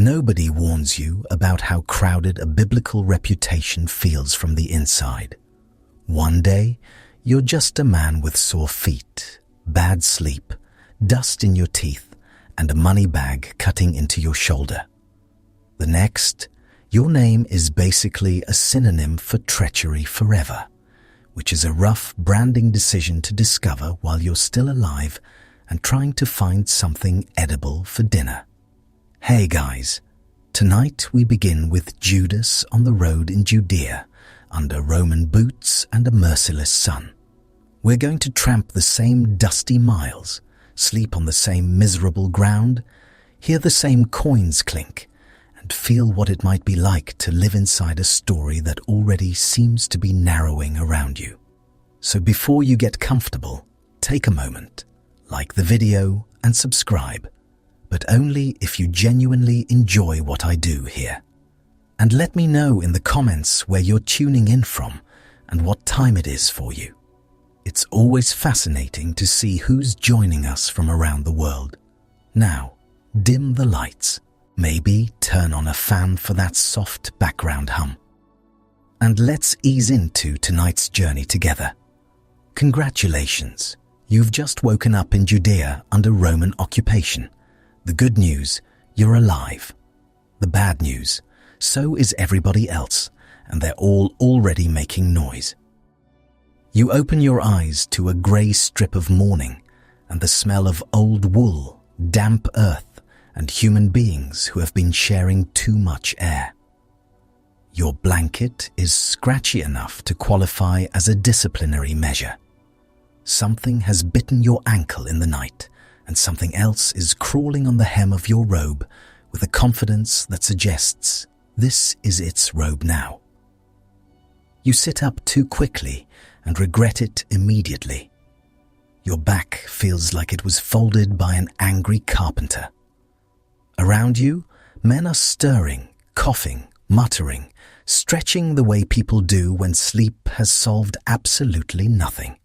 Nobody warns you about how crowded a biblical reputation feels from the inside. One day, you're just a man with sore feet, bad sleep, dust in your teeth, and a money bag cutting into your shoulder. The next, your name is basically a synonym for treachery forever, which is a rough branding decision to discover while you're still alive and trying to find something edible for dinner. Hey guys, tonight we begin with Judas on the road in Judea, under Roman boots and a merciless sun. We're going to tramp the same dusty miles, sleep on the same miserable ground, hear the same coins clink, and feel what it might be like to live inside a story that already seems to be narrowing around you. So before you get comfortable, take a moment, like the video and subscribe, but only if you genuinely enjoy what I do here. And let me know in the comments where you're tuning in from and what time it is for you. It's always fascinating to see who's joining us from around the world. Now, dim the lights. Maybe turn on a fan for that soft background hum. And let's ease into tonight's journey together. Congratulations, you've just woken up in Judea under Roman occupation. The good news, you're alive. The bad news, so is everybody else, and they're all already making noise. You open your eyes to a grey strip of morning and the smell of old wool, damp earth, and human beings who have been sharing too much air. Your blanket is scratchy enough to qualify as a disciplinary measure. Something has bitten your ankle in the night, and something else is crawling on the hem of your robe with a confidence that suggests this is its robe now. You sit up too quickly and regret it immediately. Your back feels like it was folded by an angry carpenter. Around you, men are stirring, coughing, muttering, stretching the way people do when sleep has solved absolutely nothing.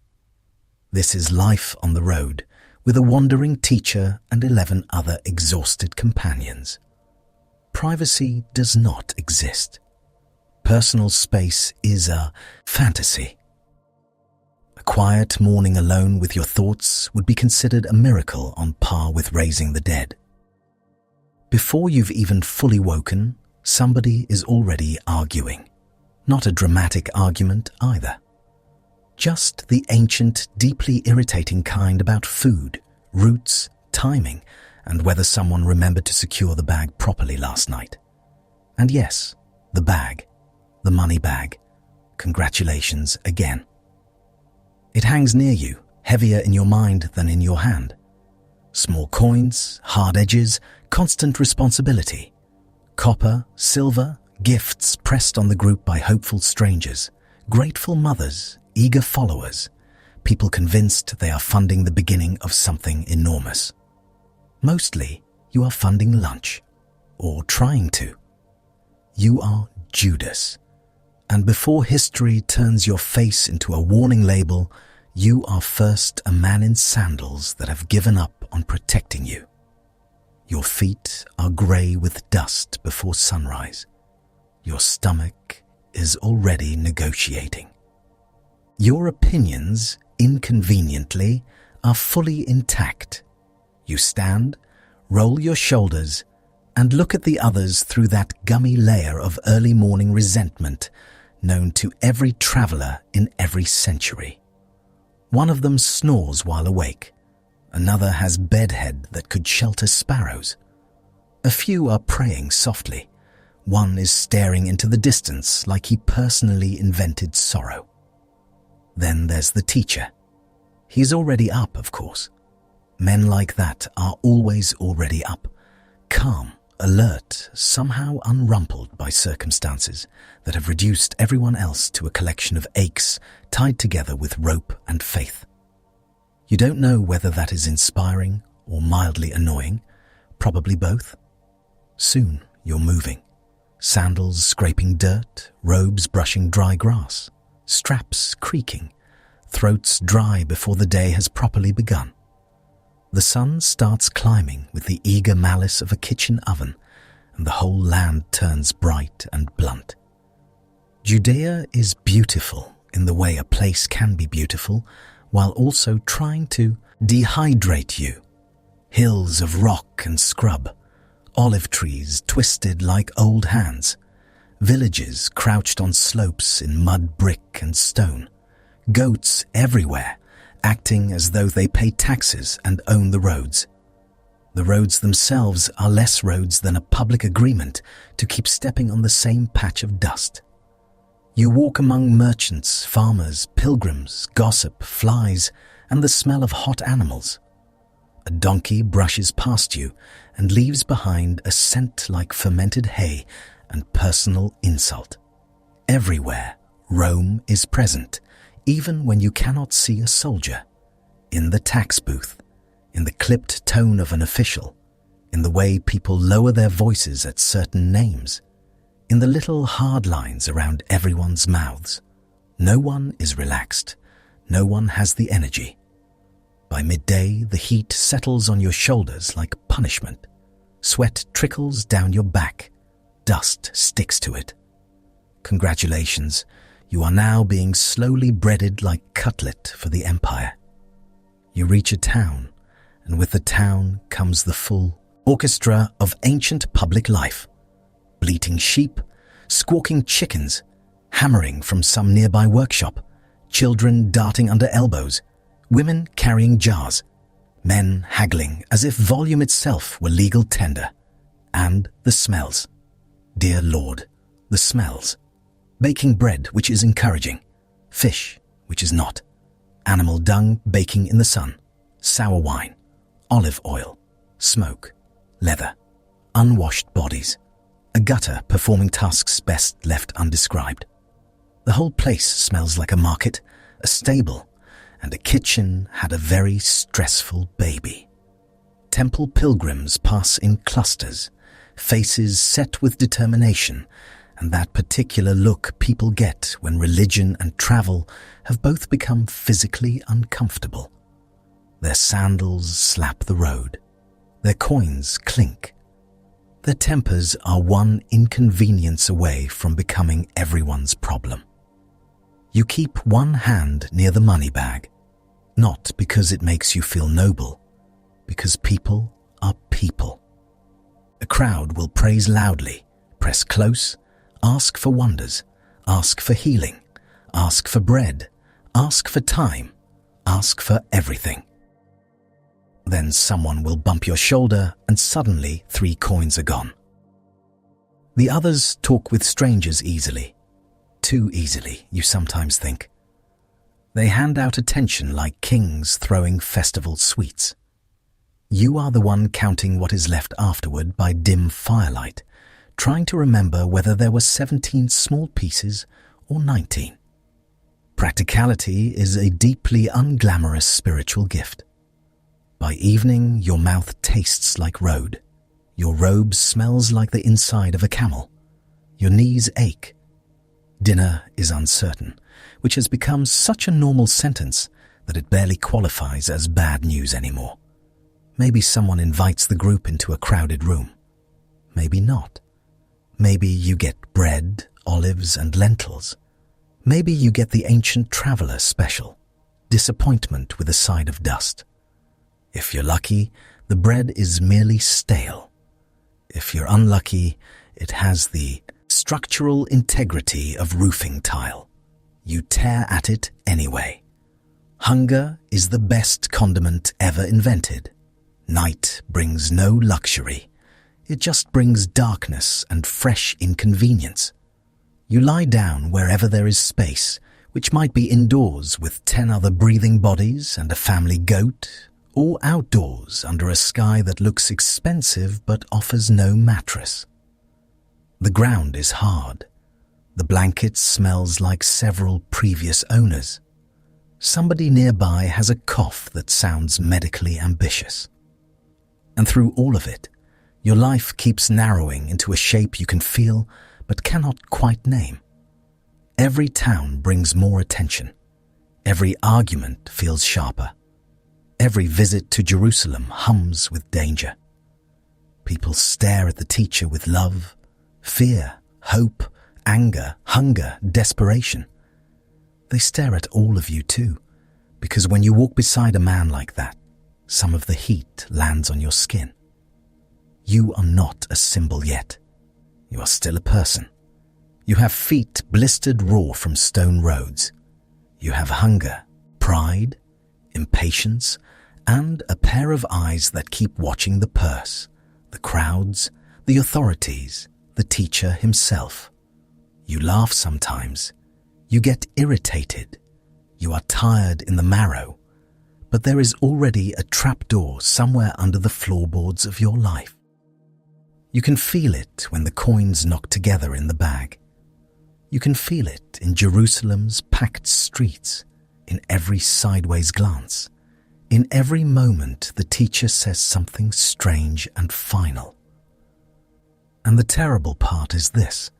This is life on the road, with a wandering teacher and 11 other exhausted companions. Privacy does not exist. Personal space is a fantasy. A quiet morning alone with your thoughts would be considered a miracle on par with raising the dead. Before you've even fully woken, somebody is already arguing. Not a dramatic argument either. Just the ancient, deeply irritating kind about food, routes, timing, and whether someone remembered to secure the bag properly last night. And yes, the bag, the money bag. Congratulations again. It hangs near you, heavier in your mind than in your hand. Small coins, hard edges, constant responsibility. Copper, silver, gifts pressed on the group by hopeful strangers, grateful mothers, eager followers, people convinced they are funding the beginning of something enormous. Mostly, you are funding lunch, or trying to. You are Judas, and before history turns your face into a warning label, you are first a man in sandals that have given up on protecting you. Your feet are grey with dust before sunrise. Your stomach is already negotiating. Your opinions, inconveniently, are fully intact. You stand, roll your shoulders, and look at the others through that gummy layer of early morning resentment known to every traveller in every century. One of them snores while awake. Another has bedhead that could shelter sparrows. A few are praying softly. One is staring into the distance like he personally invented sorrow. Then there's the teacher. He's already up, of course. Men like that are always already up, calm, alert, somehow unrumpled by circumstances that have reduced everyone else to a collection of aches tied together with rope and faith. You don't know whether that is inspiring or mildly annoying, probably both. Soon you're moving, sandals scraping dirt, robes brushing dry grass, straps creaking, throats dry before the day has properly begun. The sun starts climbing with the eager malice of a kitchen oven, and the whole land turns bright and blunt. Judea is beautiful in the way a place can be beautiful while also trying to dehydrate you. Hills of rock and scrub, olive trees twisted like old hands, villages crouched on slopes in mud, brick and stone, goats everywhere, acting as though they pay taxes and own the roads. The roads themselves are less roads than a public agreement to keep stepping on the same patch of dust. You walk among merchants, farmers, pilgrims, gossip, flies, and the smell of hot animals. A donkey brushes past you and leaves behind a scent like fermented hay and personal insult. Everywhere, Rome is present, even when you cannot see a soldier. In the tax booth, in the clipped tone of an official, in the way people lower their voices at certain names, in the little hard lines around everyone's mouths. No one is relaxed. No one has the energy. By midday, the heat settles on your shoulders like punishment. Sweat trickles down your back. Dust sticks to it. Congratulations, you are now being slowly breaded like cutlet for the empire. You reach a town, and with the town comes the full orchestra of ancient public life. Bleating sheep, squawking chickens, hammering from some nearby workshop, children darting under elbows, women carrying jars, men haggling as if volume itself were legal tender. And the smells. Dear Lord, the smells. Baking bread, which is encouraging. Fish, which is not. Animal dung baking in the sun. Sour wine. Olive oil. Smoke. Leather. Unwashed bodies. A gutter performing tasks best left undescribed. The whole place smells like a market, a stable, and a kitchen had a very stressful baby. Temple pilgrims pass in clusters, faces set with determination, and that particular look people get when religion and travel have both become physically uncomfortable. Their sandals slap the road. Their coins clink. Their tempers are one inconvenience away from becoming everyone's problem. You keep one hand near the money bag, not because it makes you feel noble, because people are people. A crowd will praise loudly, press close, ask for wonders, ask for healing, ask for bread, ask for time, ask for everything. Then someone will bump your shoulder and suddenly 3 coins are gone. The others talk with strangers easily. Too easily, you sometimes think. They hand out attention like kings throwing festival sweets. You are the one counting what is left afterward by dim firelight, trying to remember whether there were 17 small pieces or 19. Practicality is a deeply unglamorous spiritual gift. By evening, your mouth tastes like road. Your robe smells like the inside of a camel. Your knees ache. Dinner is uncertain, which has become such a normal sentence that it barely qualifies as bad news anymore. Maybe someone invites the group into a crowded room. Maybe not. Maybe you get bread, olives, and lentils. Maybe you get the ancient traveler special, disappointment with a side of dust. If you're lucky, the bread is merely stale. If you're unlucky, it has the structural integrity of roofing tile. You tear at it anyway. Hunger is the best condiment ever invented. Night brings no luxury. It just brings darkness and fresh inconvenience. You lie down wherever there is space, which might be indoors with 10 other breathing bodies and a family goat, or outdoors under a sky that looks expensive but offers no mattress. The ground is hard. The blanket smells like several previous owners. Somebody nearby has a cough that sounds medically ambitious. And through all of it, your life keeps narrowing into a shape you can feel but cannot quite name. Every town brings more attention. Every argument feels sharper. Every visit to Jerusalem hums with danger. People stare at the teacher with love, fear, hope, anger, hunger, desperation. They stare at all of you too, because when you walk beside a man like that, some of the heat lands on your skin. You are not a symbol yet. You are still a person. You have feet blistered raw from stone roads. You have hunger, pride, impatience, and a pair of eyes that keep watching the purse, the crowds, the authorities, the teacher himself. You laugh sometimes. You get irritated. You are tired in the marrow. But there is already a trapdoor somewhere under the floorboards of your life. You can feel it when the coins knock together in the bag. You can feel it in Jerusalem's packed streets, in every sideways glance, in every moment the teacher says something strange and final. And the terrible part is this.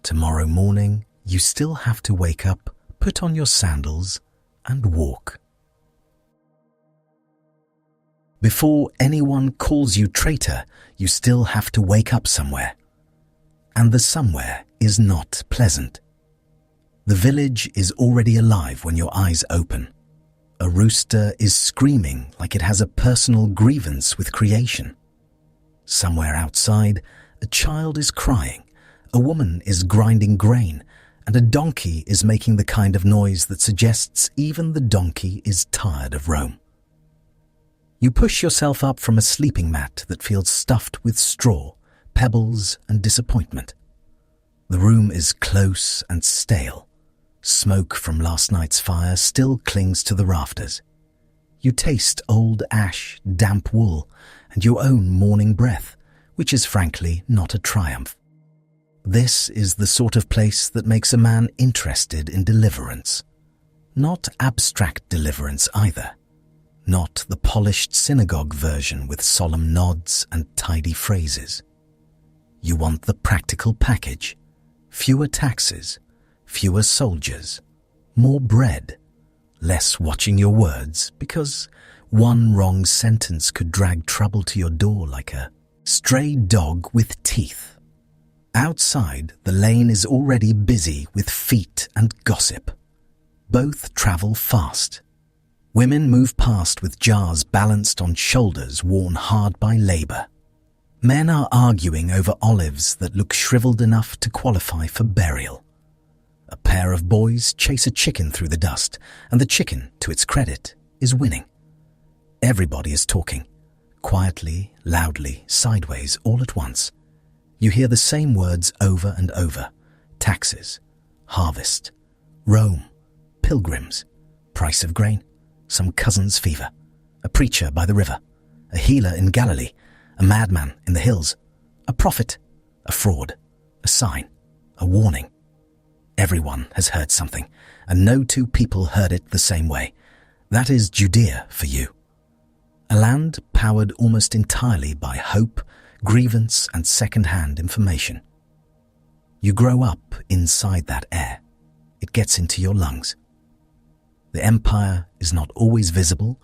Tomorrow morning, you still have to wake up, put on your sandals, and walk. Before anyone calls you traitor, you still have to wake up somewhere. And the somewhere is not pleasant. The village is already alive when your eyes open. A rooster is screaming like it has a personal grievance with creation. Somewhere outside, a child is crying, a woman is grinding grain, and a donkey is making the kind of noise that suggests even the donkey is tired of Rome. You push yourself up from a sleeping mat that feels stuffed with straw, pebbles, and disappointment. The room is close and stale. Smoke from last night's fire still clings to the rafters. You taste old ash, damp wool, and your own morning breath, which is frankly not a triumph. This is the sort of place that makes a man interested in deliverance. Not abstract deliverance either. Not the polished synagogue version with solemn nods and tidy phrases. You want the practical package. Fewer taxes, fewer soldiers, more bread, less watching your words because one wrong sentence could drag trouble to your door like a stray dog with teeth. Outside, the lane is already busy with feet and gossip. Both travel fast. Women move past with jars balanced on shoulders worn hard by labor. Men are arguing over olives that look shriveled enough to qualify for burial. A pair of boys chase a chicken through the dust, and the chicken, to its credit, is winning. Everybody is talking, quietly, loudly, sideways, all at once. You hear the same words over and over. Taxes, harvest, Rome, pilgrims, price of grain, some cousin's fever, a preacher by the river, a healer in Galilee, a madman in the hills, a prophet, a fraud, a sign, a warning. Everyone has heard something, and no two people heard it the same way. That is Judea for you. A land powered almost entirely by hope, grievance, and second-hand information. You grow up inside that air. It gets into your lungs. The empire is not always visible,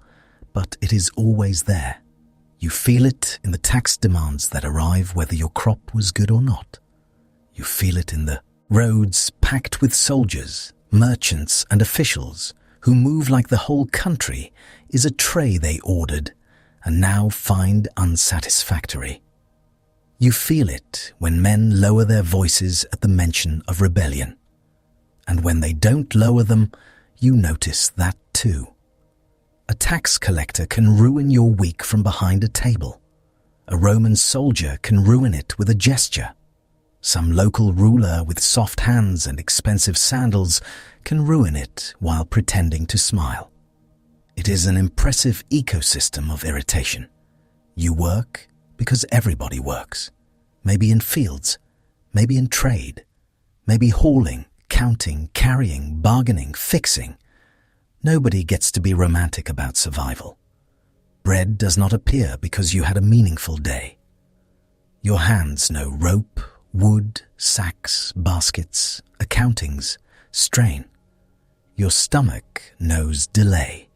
but it is always there. You feel it in the tax demands that arrive whether your crop was good or not. You feel it in the roads packed with soldiers, merchants, and officials who move like the whole country is a tray they ordered and now find unsatisfactory. You feel it when men lower their voices at the mention of rebellion. And when they don't lower them, you notice that too. A tax collector can ruin your week from behind a table. A Roman soldier can ruin it with a gesture. Some local ruler with soft hands and expensive sandals can ruin it while pretending to smile. It is an impressive ecosystem of irritation. You work because everybody works. Maybe in fields, maybe in trade, maybe hauling, counting, carrying, bargaining, fixing. Nobody gets to be romantic about survival. Bread does not appear because you had a meaningful day. Your hands know rope, wood, sacks, baskets, accountings, strain. Your stomach knows delay.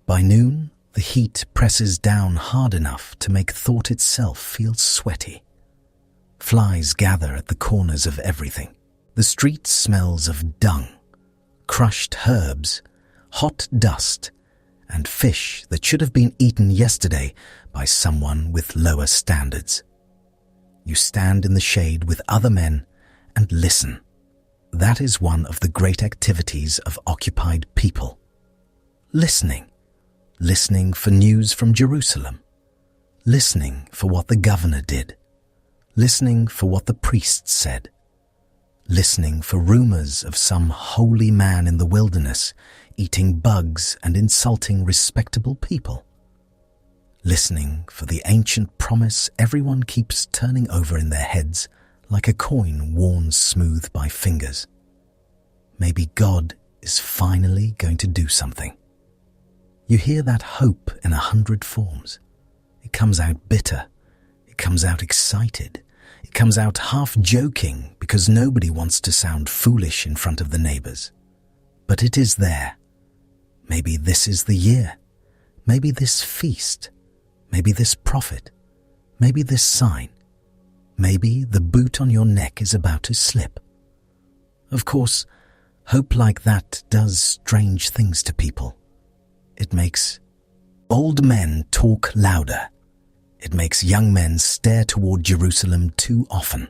By noon, The heat presses down hard enough to make thought itself feel sweaty. Flies gather at the corners of everything. The street smells of dung, crushed herbs, hot dust, and fish that should have been eaten yesterday by someone with lower standards. You stand in the shade with other men and listen. That is one of the great activities of occupied people. Listening. Listening for news from Jerusalem. Listening for what the governor did. Listening for what the priests said. Listening for rumors of some holy man in the wilderness eating bugs and insulting respectable people. Listening for the ancient promise everyone keeps turning over in their heads like a coin worn smooth by fingers. Maybe God is finally going to do something. You hear that hope in 100 forms. It comes out bitter. It comes out excited. It comes out half joking because nobody wants to sound foolish in front of the neighbors. But it is there. Maybe this is the year. Maybe this feast. Maybe this prophet. Maybe this sign. Maybe the boot on your neck is about to slip. Of course, hope like that does strange things to people. It makes old men talk louder. It makes young men stare toward Jerusalem too often.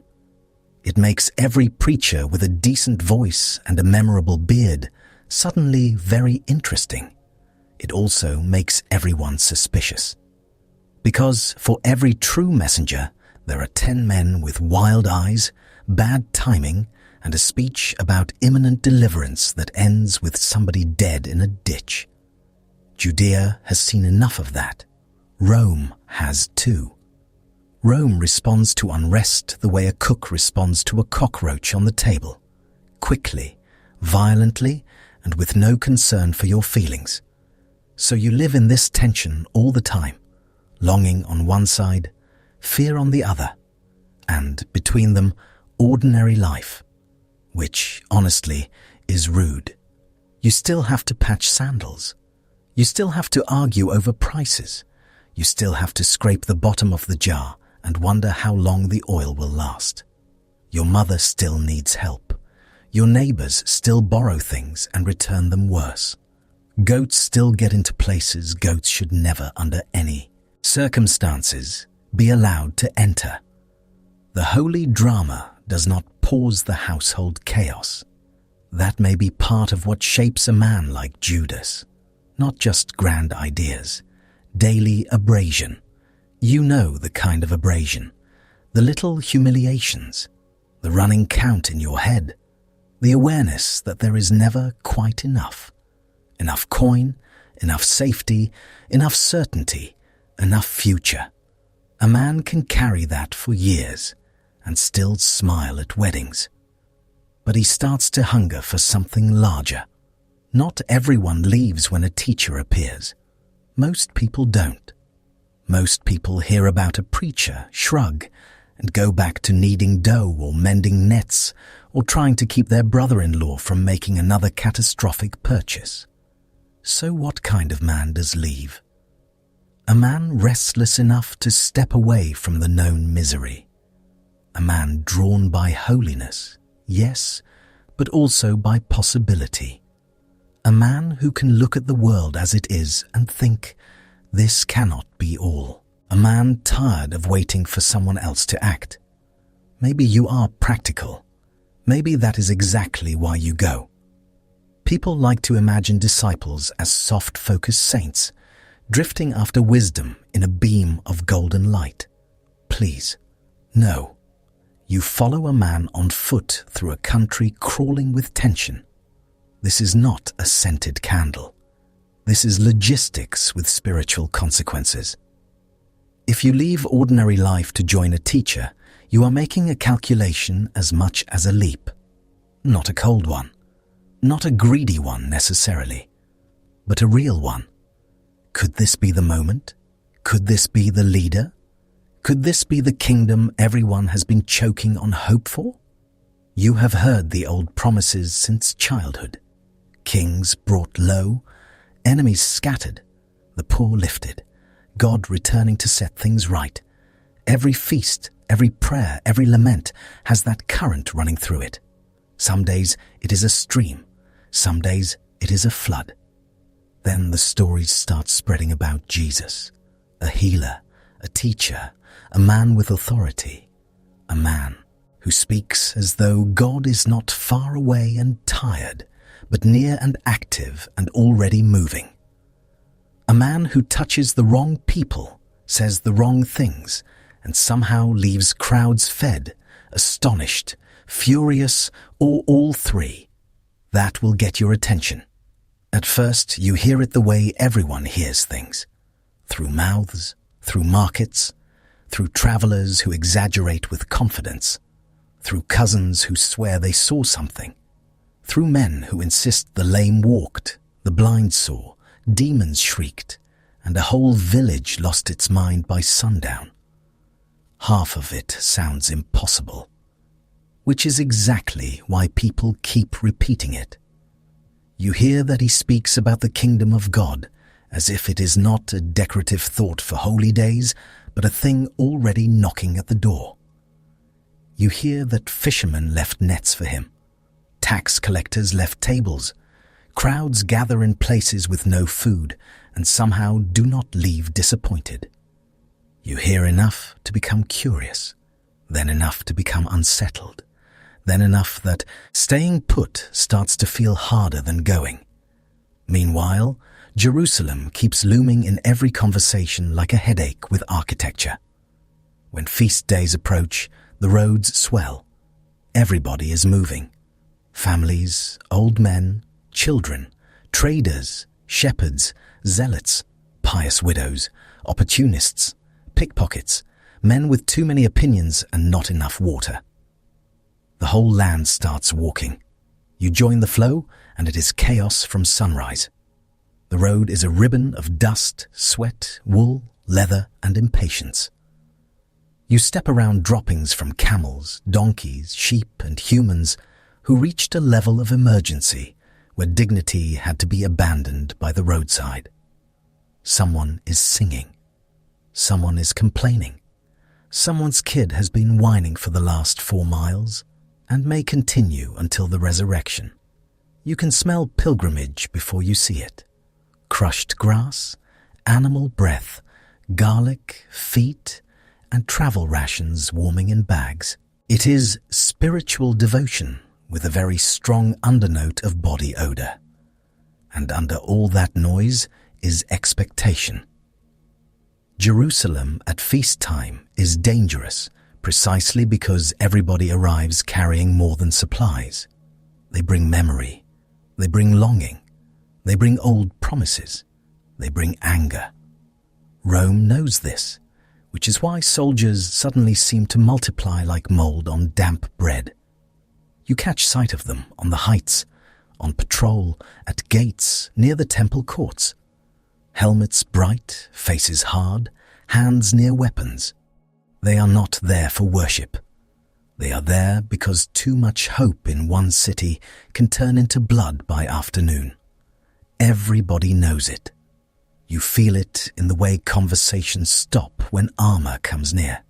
It makes every preacher with a decent voice and a memorable beard suddenly very interesting. It also makes everyone suspicious. Because for every true messenger, there are 10 men with wild eyes, bad timing, and a speech about imminent deliverance that ends with somebody dead in a ditch. Judea has seen enough of that. Rome has too. Rome responds to unrest the way a cook responds to a cockroach on the table. Quickly, violently, and with no concern for your feelings. So you live in this tension all the time, longing on one side, fear on the other, and between them, ordinary life, which, honestly, is rude. You still have to patch sandals. You still have to argue over prices. You still have to scrape the bottom of the jar and wonder how long the oil will last. Your mother still needs help. Your neighbors still borrow things and return them worse. Goats still get into places goats should never, under any circumstances, be allowed to enter. The holy drama does not pause the household chaos. That may be part of what shapes a man like Judas. Not just grand ideas, daily abrasion. You know the kind of abrasion, the little humiliations, the running count in your head, the awareness that there is never quite enough. Enough coin, enough safety, enough certainty, enough future. A man can carry that for years and still smile at weddings. But he starts to hunger for something larger. Not everyone leaves when a teacher appears. Most people don't. Most people hear about a preacher, shrug, and go back to kneading dough or mending nets or trying to keep their brother-in-law from making another catastrophic purchase. So what kind of man does leave? A man restless enough to step away from the known misery. A man drawn by holiness, yes, but also by possibility. A man who can look at the world as it is and think, this cannot be all. A man tired of waiting for someone else to act. Maybe you are practical. Maybe that is exactly why you go. People like to imagine disciples as soft-focused saints, drifting after wisdom in a beam of golden light. Please, no. You follow a man on foot through a country crawling with tension. This is not a scented candle. This is logistics with spiritual consequences. If you leave ordinary life to join a teacher, you are making a calculation as much as a leap. Not a cold one. Not a greedy one necessarily, but a real one. Could this be the moment? Could this be the leader? Could this be the kingdom everyone has been choking on hope for? You have heard the old promises since childhood. Kings brought low, enemies scattered, the poor lifted, God returning to set things right. Every feast, every prayer, every lament has that current running through it. Some days it is a stream, some days it is a flood. Then the stories start spreading about Jesus, a healer, a teacher, a man with authority, a man who speaks as though God is not far away and tired, but near and active and already moving. A man who touches the wrong people, says the wrong things, and somehow leaves crowds fed, astonished, furious, or all three. That will get your attention. At first, you hear it the way everyone hears things. Through mouths, through markets, through travelers who exaggerate with confidence, through cousins who swear they saw something, through men who insist the lame walked, the blind saw, demons shrieked, and a whole village lost its mind by sundown. Half of it sounds impossible, which is exactly why people keep repeating it. You hear that he speaks about the kingdom of God as if it is not a decorative thought for holy days, but a thing already knocking at the door. You hear that fishermen left nets for him, tax collectors left tables, crowds gather in places with no food and somehow do not leave disappointed. You hear enough to become curious, then enough to become unsettled, then enough that staying put starts to feel harder than going. Meanwhile, Jerusalem keeps looming in every conversation like a headache with architecture. When feast days approach, the roads swell. Everybody is moving. Families, old men, children, traders, shepherds, zealots, pious widows, opportunists, pickpockets, men with too many opinions and not enough water. The whole land starts walking. You join the flow, and it is chaos from sunrise. The road is a ribbon of dust, sweat, wool, leather, and impatience. You step around droppings from camels, donkeys, sheep, and humans who reached a level of emergency where dignity had to be abandoned by the roadside. Someone is singing. Someone is complaining. Someone's kid has been whining for the last 4 miles and may continue until the resurrection. You can smell pilgrimage before you see it. Crushed grass, animal breath, garlic, feet, and travel rations warming in bags. It is spiritual devotion with a very strong undernote of body odor. And under all that noise is expectation. Jerusalem at feast time is dangerous precisely because everybody arrives carrying more than supplies. They bring memory. They bring longing. They bring old promises. They bring anger. Rome knows this, which is why soldiers suddenly seem to multiply like mold on damp bread. You catch sight of them on the heights, on patrol, at gates, near the temple courts. Helmets bright, faces hard, hands near weapons. They are not there for worship. They are there because too much hope in one city can turn into blood by afternoon. Everybody knows it. You feel it in the way conversations stop when armor comes near.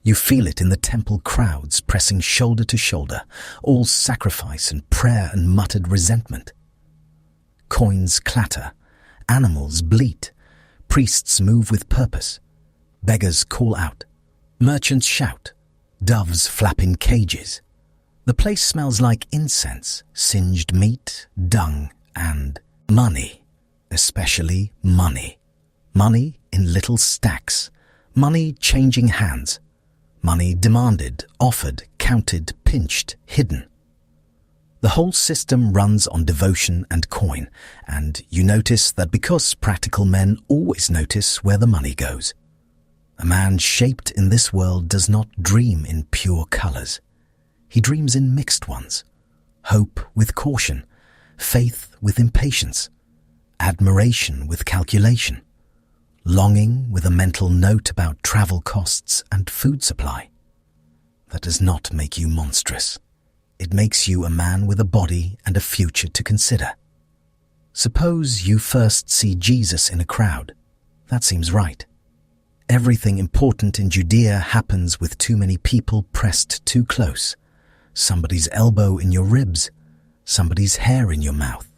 You feel it in the temple crowds pressing shoulder to shoulder, all sacrifice and prayer and muttered resentment. Coins clatter, animals bleat, priests move with purpose, beggars call out, merchants shout, doves flap in cages. The place smells like incense, singed meat, dung, and money. Especially money. Money in little stacks. Money changing hands. Money demanded, offered, counted, pinched, hidden. The whole system runs on devotion and coin, and you notice that because practical men always notice where the money goes. A man shaped in this world does not dream in pure colors. He dreams in mixed ones. Hope with caution, faith with impatience, admiration with calculation, longing with a mental note about travel costs and food supply. That does not make you monstrous. It makes you a man with a body and a future to consider. Suppose you first see Jesus in a crowd. That seems right. Everything important in Judea happens with too many people pressed too close. Somebody's elbow in your ribs, somebody's hair in your mouth,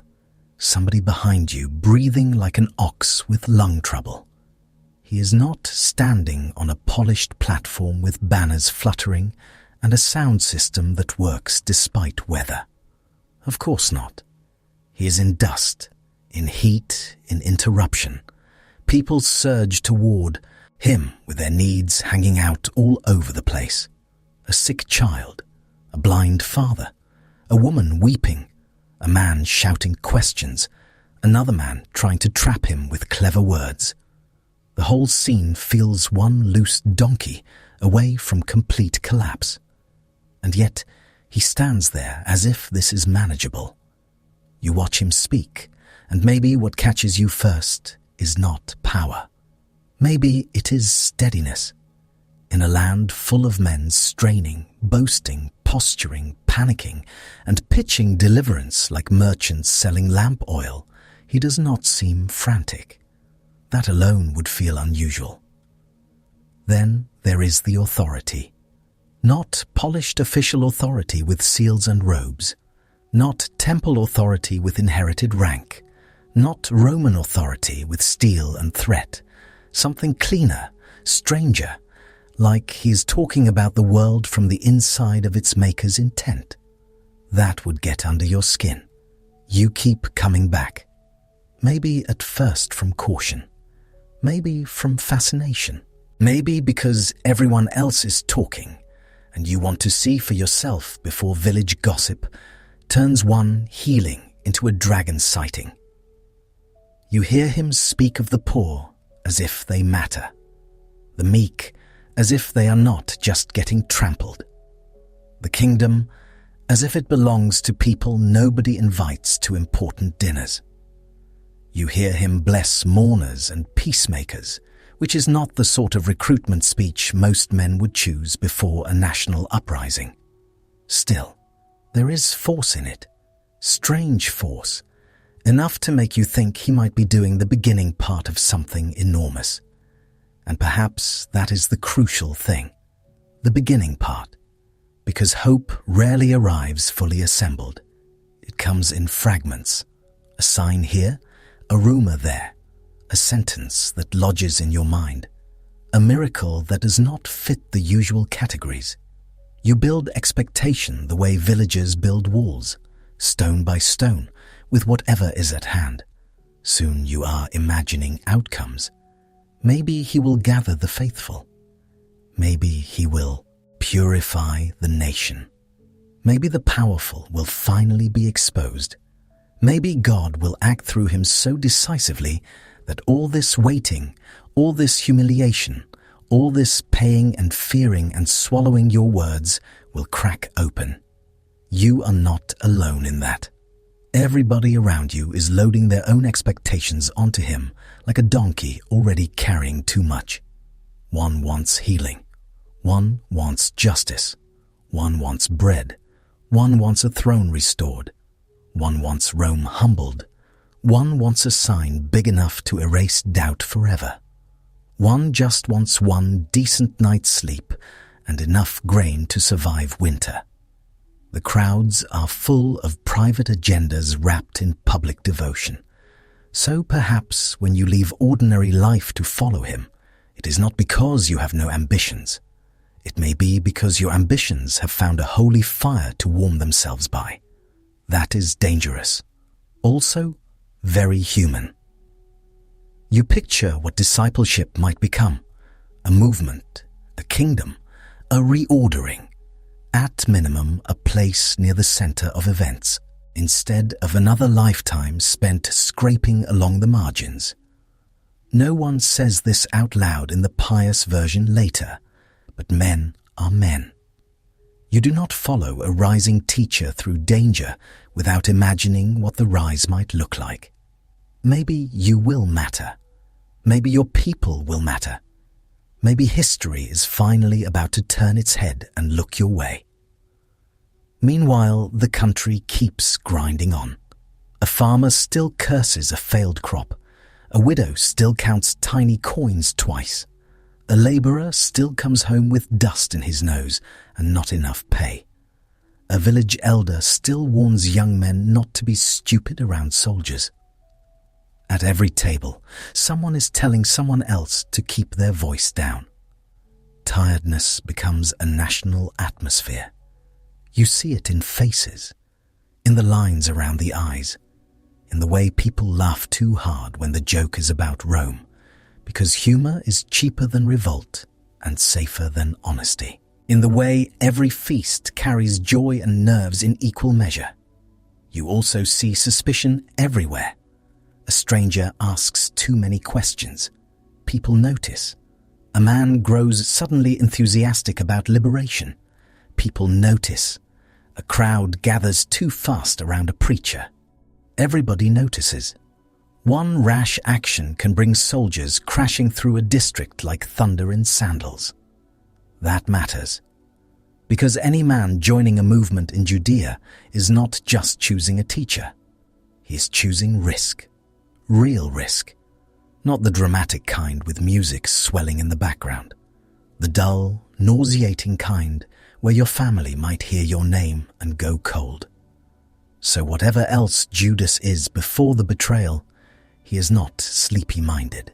somebody behind you breathing like an ox with lung trouble. He is not standing on a polished platform with banners fluttering and a sound system that works despite weather. Of course not. He is in dust, in heat, in interruption. People surge toward him with their needs hanging out all over the place. A sick child, a blind father, a woman weeping, a man shouting questions, another man trying to trap him with clever words. The whole scene feels one loose donkey away from complete collapse. And yet, he stands there as if this is manageable. You watch him speak, and maybe what catches you first is not power. Maybe it is steadiness. In a land full of men straining, boasting, posturing, panicking, and pitching deliverance like merchants selling lamp oil, he does not seem frantic. That alone would feel unusual. Then there is the authority. Not polished official authority with seals and robes. Not temple authority with inherited rank. Not Roman authority with steel and threat. Something cleaner, stranger, like he is talking about the world from the inside of its maker's intent. That would get under your skin. You keep coming back. Maybe at first from caution. Maybe from fascination. Maybe because everyone else is talking and you want to see for yourself before village gossip turns one healing into a dragon sighting. You hear him speak of the poor as if they matter, the meek as if they are not just getting trampled, the kingdom as if it belongs to people nobody invites to important dinners. You hear him bless mourners and peacemakers, which is not the sort of recruitment speech most men would choose before a national uprising. Still, there is force in it, strange force, enough to make you think he might be doing the beginning part of something enormous. And perhaps that is the crucial thing, the beginning part, because hope rarely arrives fully assembled. It comes in fragments, a sign here, a rumor there, a sentence that lodges in your mind, a miracle that does not fit the usual categories. You build expectation the way villagers build walls, stone by stone, with whatever is at hand. Soon you are imagining outcomes. Maybe he will gather the faithful. Maybe he will purify the nation. Maybe the powerful will finally be exposed. Maybe God will act through him so decisively that all this waiting, all this humiliation, all this paying and fearing and swallowing your words will crack open. You are not alone in that. Everybody around you is loading their own expectations onto him like a donkey already carrying too much. One wants healing. One wants justice. One wants bread. One wants a throne restored. One wants Rome humbled. One wants a sign big enough to erase doubt forever. One just wants one decent night's sleep and enough grain to survive winter. The crowds are full of private agendas wrapped in public devotion. So perhaps when you leave ordinary life to follow him, it is not because you have no ambitions. It may be because your ambitions have found a holy fire to warm themselves by. That is dangerous. Also, very human. You picture what discipleship might become. A movement, a kingdom, a reordering. At minimum, a place near the center of events, instead of another lifetime spent scraping along the margins. No one says this out loud in the pious version later, but men are men. You do not follow a rising teacher through danger without imagining what the rise might look like. Maybe you will matter. Maybe your people will matter. Maybe history is finally about to turn its head and look your way. Meanwhile, the country keeps grinding on. A farmer still curses a failed crop. A widow still counts tiny coins twice. A laborer still comes home with dust in his nose and not enough pay. A village elder still warns young men not to be stupid around soldiers. At every table, someone is telling someone else to keep their voice down. Tiredness becomes a national atmosphere. You see it in faces, in the lines around the eyes, in the way people laugh too hard when the joke is about Rome, because humor is cheaper than revolt and safer than honesty. In the way every feast carries joy and nerves in equal measure. You also see suspicion everywhere. A stranger asks too many questions. People notice. A man grows suddenly enthusiastic about liberation. People notice. A crowd gathers too fast around a preacher. Everybody notices. One rash action can bring soldiers crashing through a district like thunder in sandals. That matters. Because any man joining a movement in Judea is not just choosing a teacher. He is choosing risk. Real risk. Not the dramatic kind with music swelling in the background. The dull, nauseating kind where your family might hear your name and go cold. So whatever else Judas is before the betrayal, he is not sleepy-minded.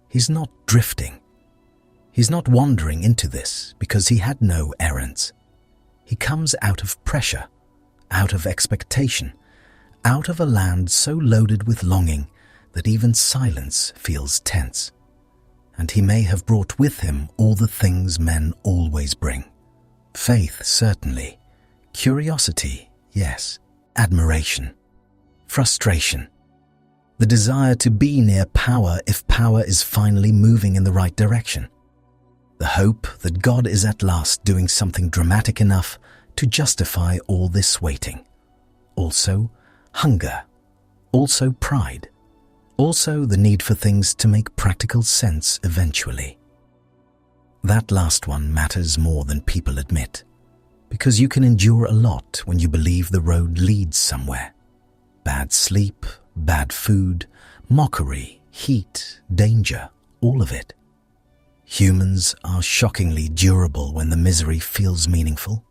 He's not drifting. He's not wandering into this because he had no errands. He comes out of pressure, out of expectation, out of a land so loaded with longing that even silence feels tense. And he may have brought with him all the things men always bring. Faith, certainly. Curiosity, yes. Admiration. Frustration. The desire to be near power if power is finally moving in the right direction. The hope that God is at last doing something dramatic enough to justify all this waiting. Also, hunger. Also, pride. Also, the need for things to make practical sense eventually. That last one matters more than people admit, because you can endure a lot when you believe the road leads somewhere. Bad sleep, bad food, mockery, heat, danger, all of it. Humans are shockingly durable when the misery feels meaningful.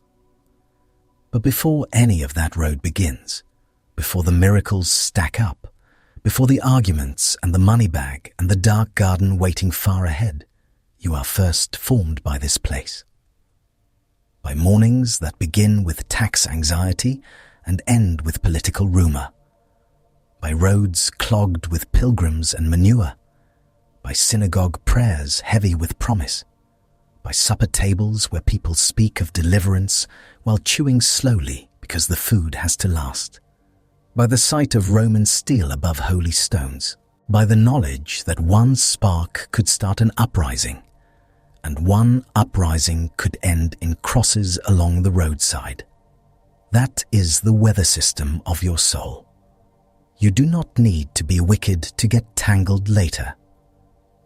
But before any of that road begins, before the miracles stack up, before the arguments and the money bag and the dark garden waiting far ahead, you are first formed by this place. By mornings that begin with tax anxiety and end with political rumor. By roads clogged with pilgrims and manure. By synagogue prayers heavy with promise. By supper tables where people speak of deliverance while chewing slowly because the food has to last. By the sight of Roman steel above holy stones. By the knowledge that one spark could start an uprising, and one uprising could end in crosses along the roadside. That is the weather system of your soul. You do not need to be wicked to get tangled later.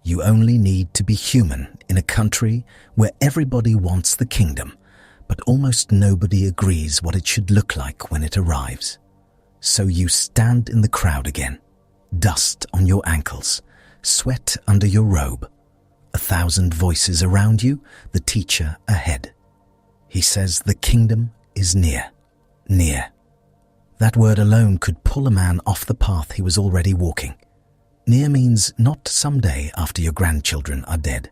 You only need to be human in a country where everybody wants the kingdom, but almost nobody agrees what it should look like when it arrives. So you stand in the crowd again, dust on your ankles, sweat under your robe, 1,000 voices around you, the teacher ahead. He says the kingdom is near, near. That word alone could pull a man off the path he was already walking. Near means not someday after your grandchildren are dead.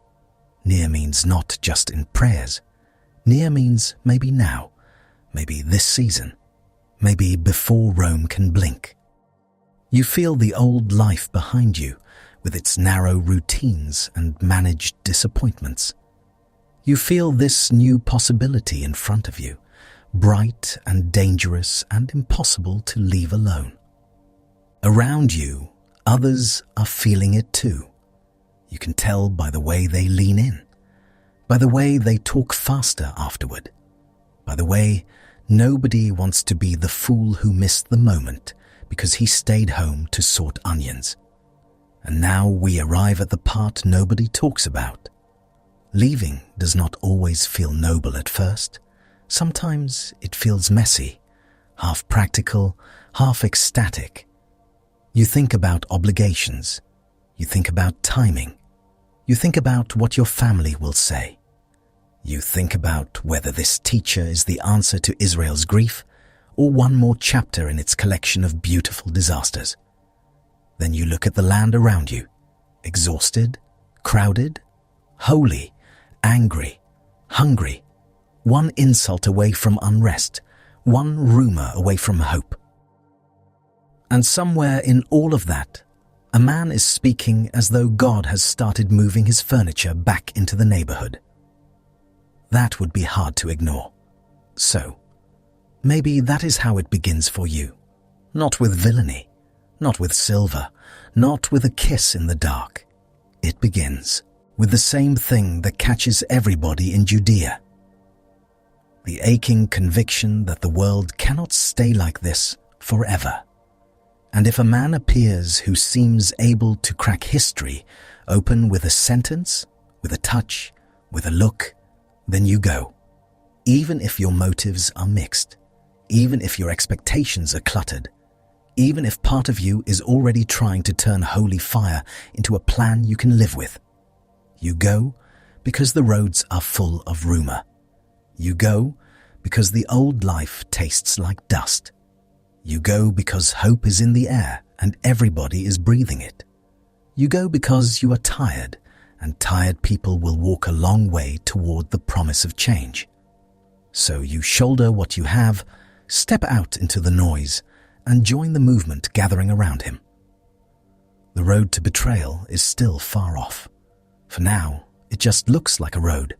Near means not just in prayers. Near means maybe now, maybe this season, maybe before Rome can blink. You feel the old life behind you with its narrow routines and managed disappointments. You feel this new possibility in front of you, bright and dangerous and impossible to leave alone. Around you, others are feeling it too. You can tell by the way they lean in, by the way they talk faster afterward, by the way nobody wants to be the fool who missed the moment because he stayed home to sort onions. And now we arrive at the part nobody talks about. Leaving does not always feel noble at first. Sometimes it feels messy, half practical, half ecstatic, You think about obligations. You think about timing. You think about what your family will say. You think about whether this teacher is the answer to Israel's grief or one more chapter in its collection of beautiful disasters. Then you look at the land around you, exhausted, crowded, holy, angry, hungry, one insult away from unrest, one rumor away from hope. And somewhere in all of that, a man is speaking as though God has started moving his furniture back into the neighborhood. That would be hard to ignore. So, maybe that is how it begins for you. Not with villainy, not with silver, not with a kiss in the dark. It begins with the same thing that catches everybody in Judea. The aching conviction that the world cannot stay like this forever. And if a man appears who seems able to crack history open with a sentence, with a touch, with a look, then you go. Even if your motives are mixed, even if your expectations are cluttered, even if part of you is already trying to turn holy fire into a plan you can live with. You go because the roads are full of rumor. You go because the old life tastes like dust. You go because hope is in the air and everybody is breathing it. You go because you are tired, and tired people will walk a long way toward the promise of change. So you shoulder what you have, step out into the noise, and join the movement gathering around him. The road to betrayal is still far off. For now, it just looks like a road.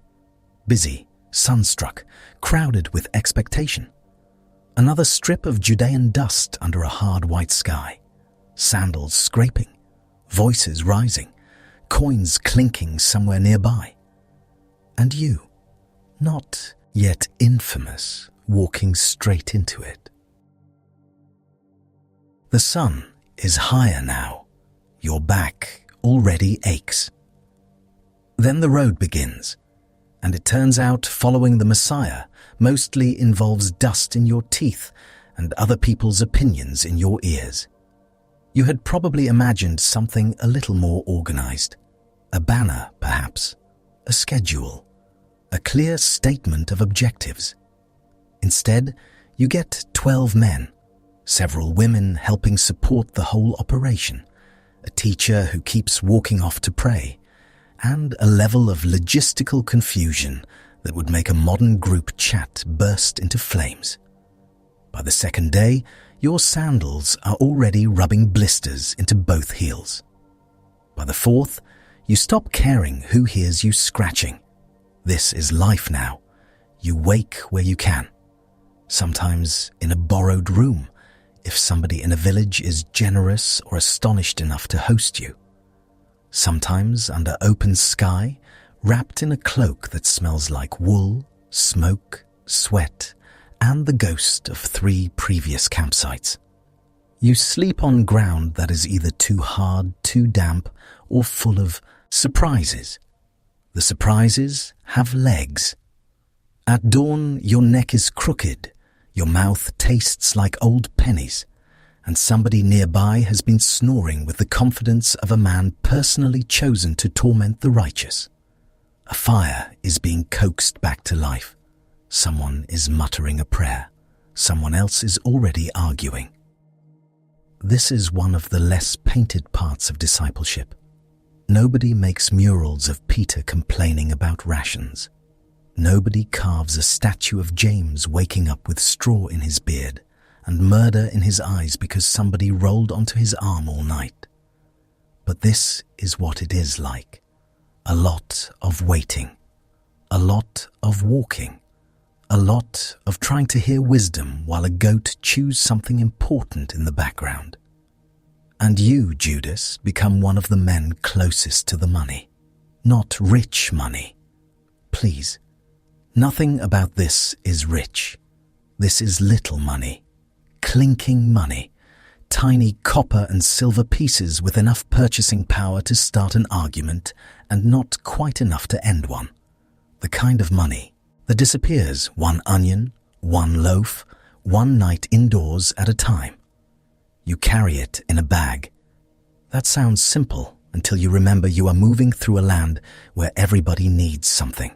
Busy, sunstruck, crowded with expectation. Another strip of Judean dust under a hard white sky. Sandals scraping, voices rising, coins clinking somewhere nearby. And you, not yet infamous, walking straight into it. The sun is higher now. Your back already aches. Then the road begins, and it turns out following the Messiah mostly involves dust in your teeth and other people's opinions in your ears. You had probably imagined something a little more organized. A banner, perhaps, a schedule, a clear statement of objectives. Instead, you get 12 men, several women helping support the whole operation, a teacher who keeps walking off to pray, and a level of logistical confusion that would make a modern group chat burst into flames. By the second day, your sandals are already rubbing blisters into both heels. By the fourth, you stop caring who hears you scratching. This is life now. You wake where you can. Sometimes in a borrowed room, if somebody in a village is generous or astonished enough to host you. Sometimes under open sky, wrapped in a cloak that smells like wool, smoke, sweat, and the ghost of 3 previous campsites. You sleep on ground that is either too hard, too damp, or full of surprises. The surprises have legs. At dawn, your neck is crooked, your mouth tastes like old pennies, and somebody nearby has been snoring with the confidence of a man personally chosen to torment the righteous. A fire is being coaxed back to life. Someone is muttering a prayer. Someone else is already arguing. This is one of the less painted parts of discipleship. Nobody makes murals of Peter complaining about rations. Nobody carves a statue of James waking up with straw in his beard and murder in his eyes because somebody rolled onto his arm all night. But this is what it is like. A lot of waiting, a lot of walking, a lot of trying to hear wisdom while a goat chews something important in the background. And you, Judas, become one of the men closest to the money. Not rich money. Please, nothing about this is rich. This is little money, clinking money, tiny copper and silver pieces with enough purchasing power to start an argument and not quite enough to end one. The kind of money that disappears one onion, one loaf, one night indoors at a time. You carry it in a bag. That sounds simple until you remember you are moving through a land where everybody needs something.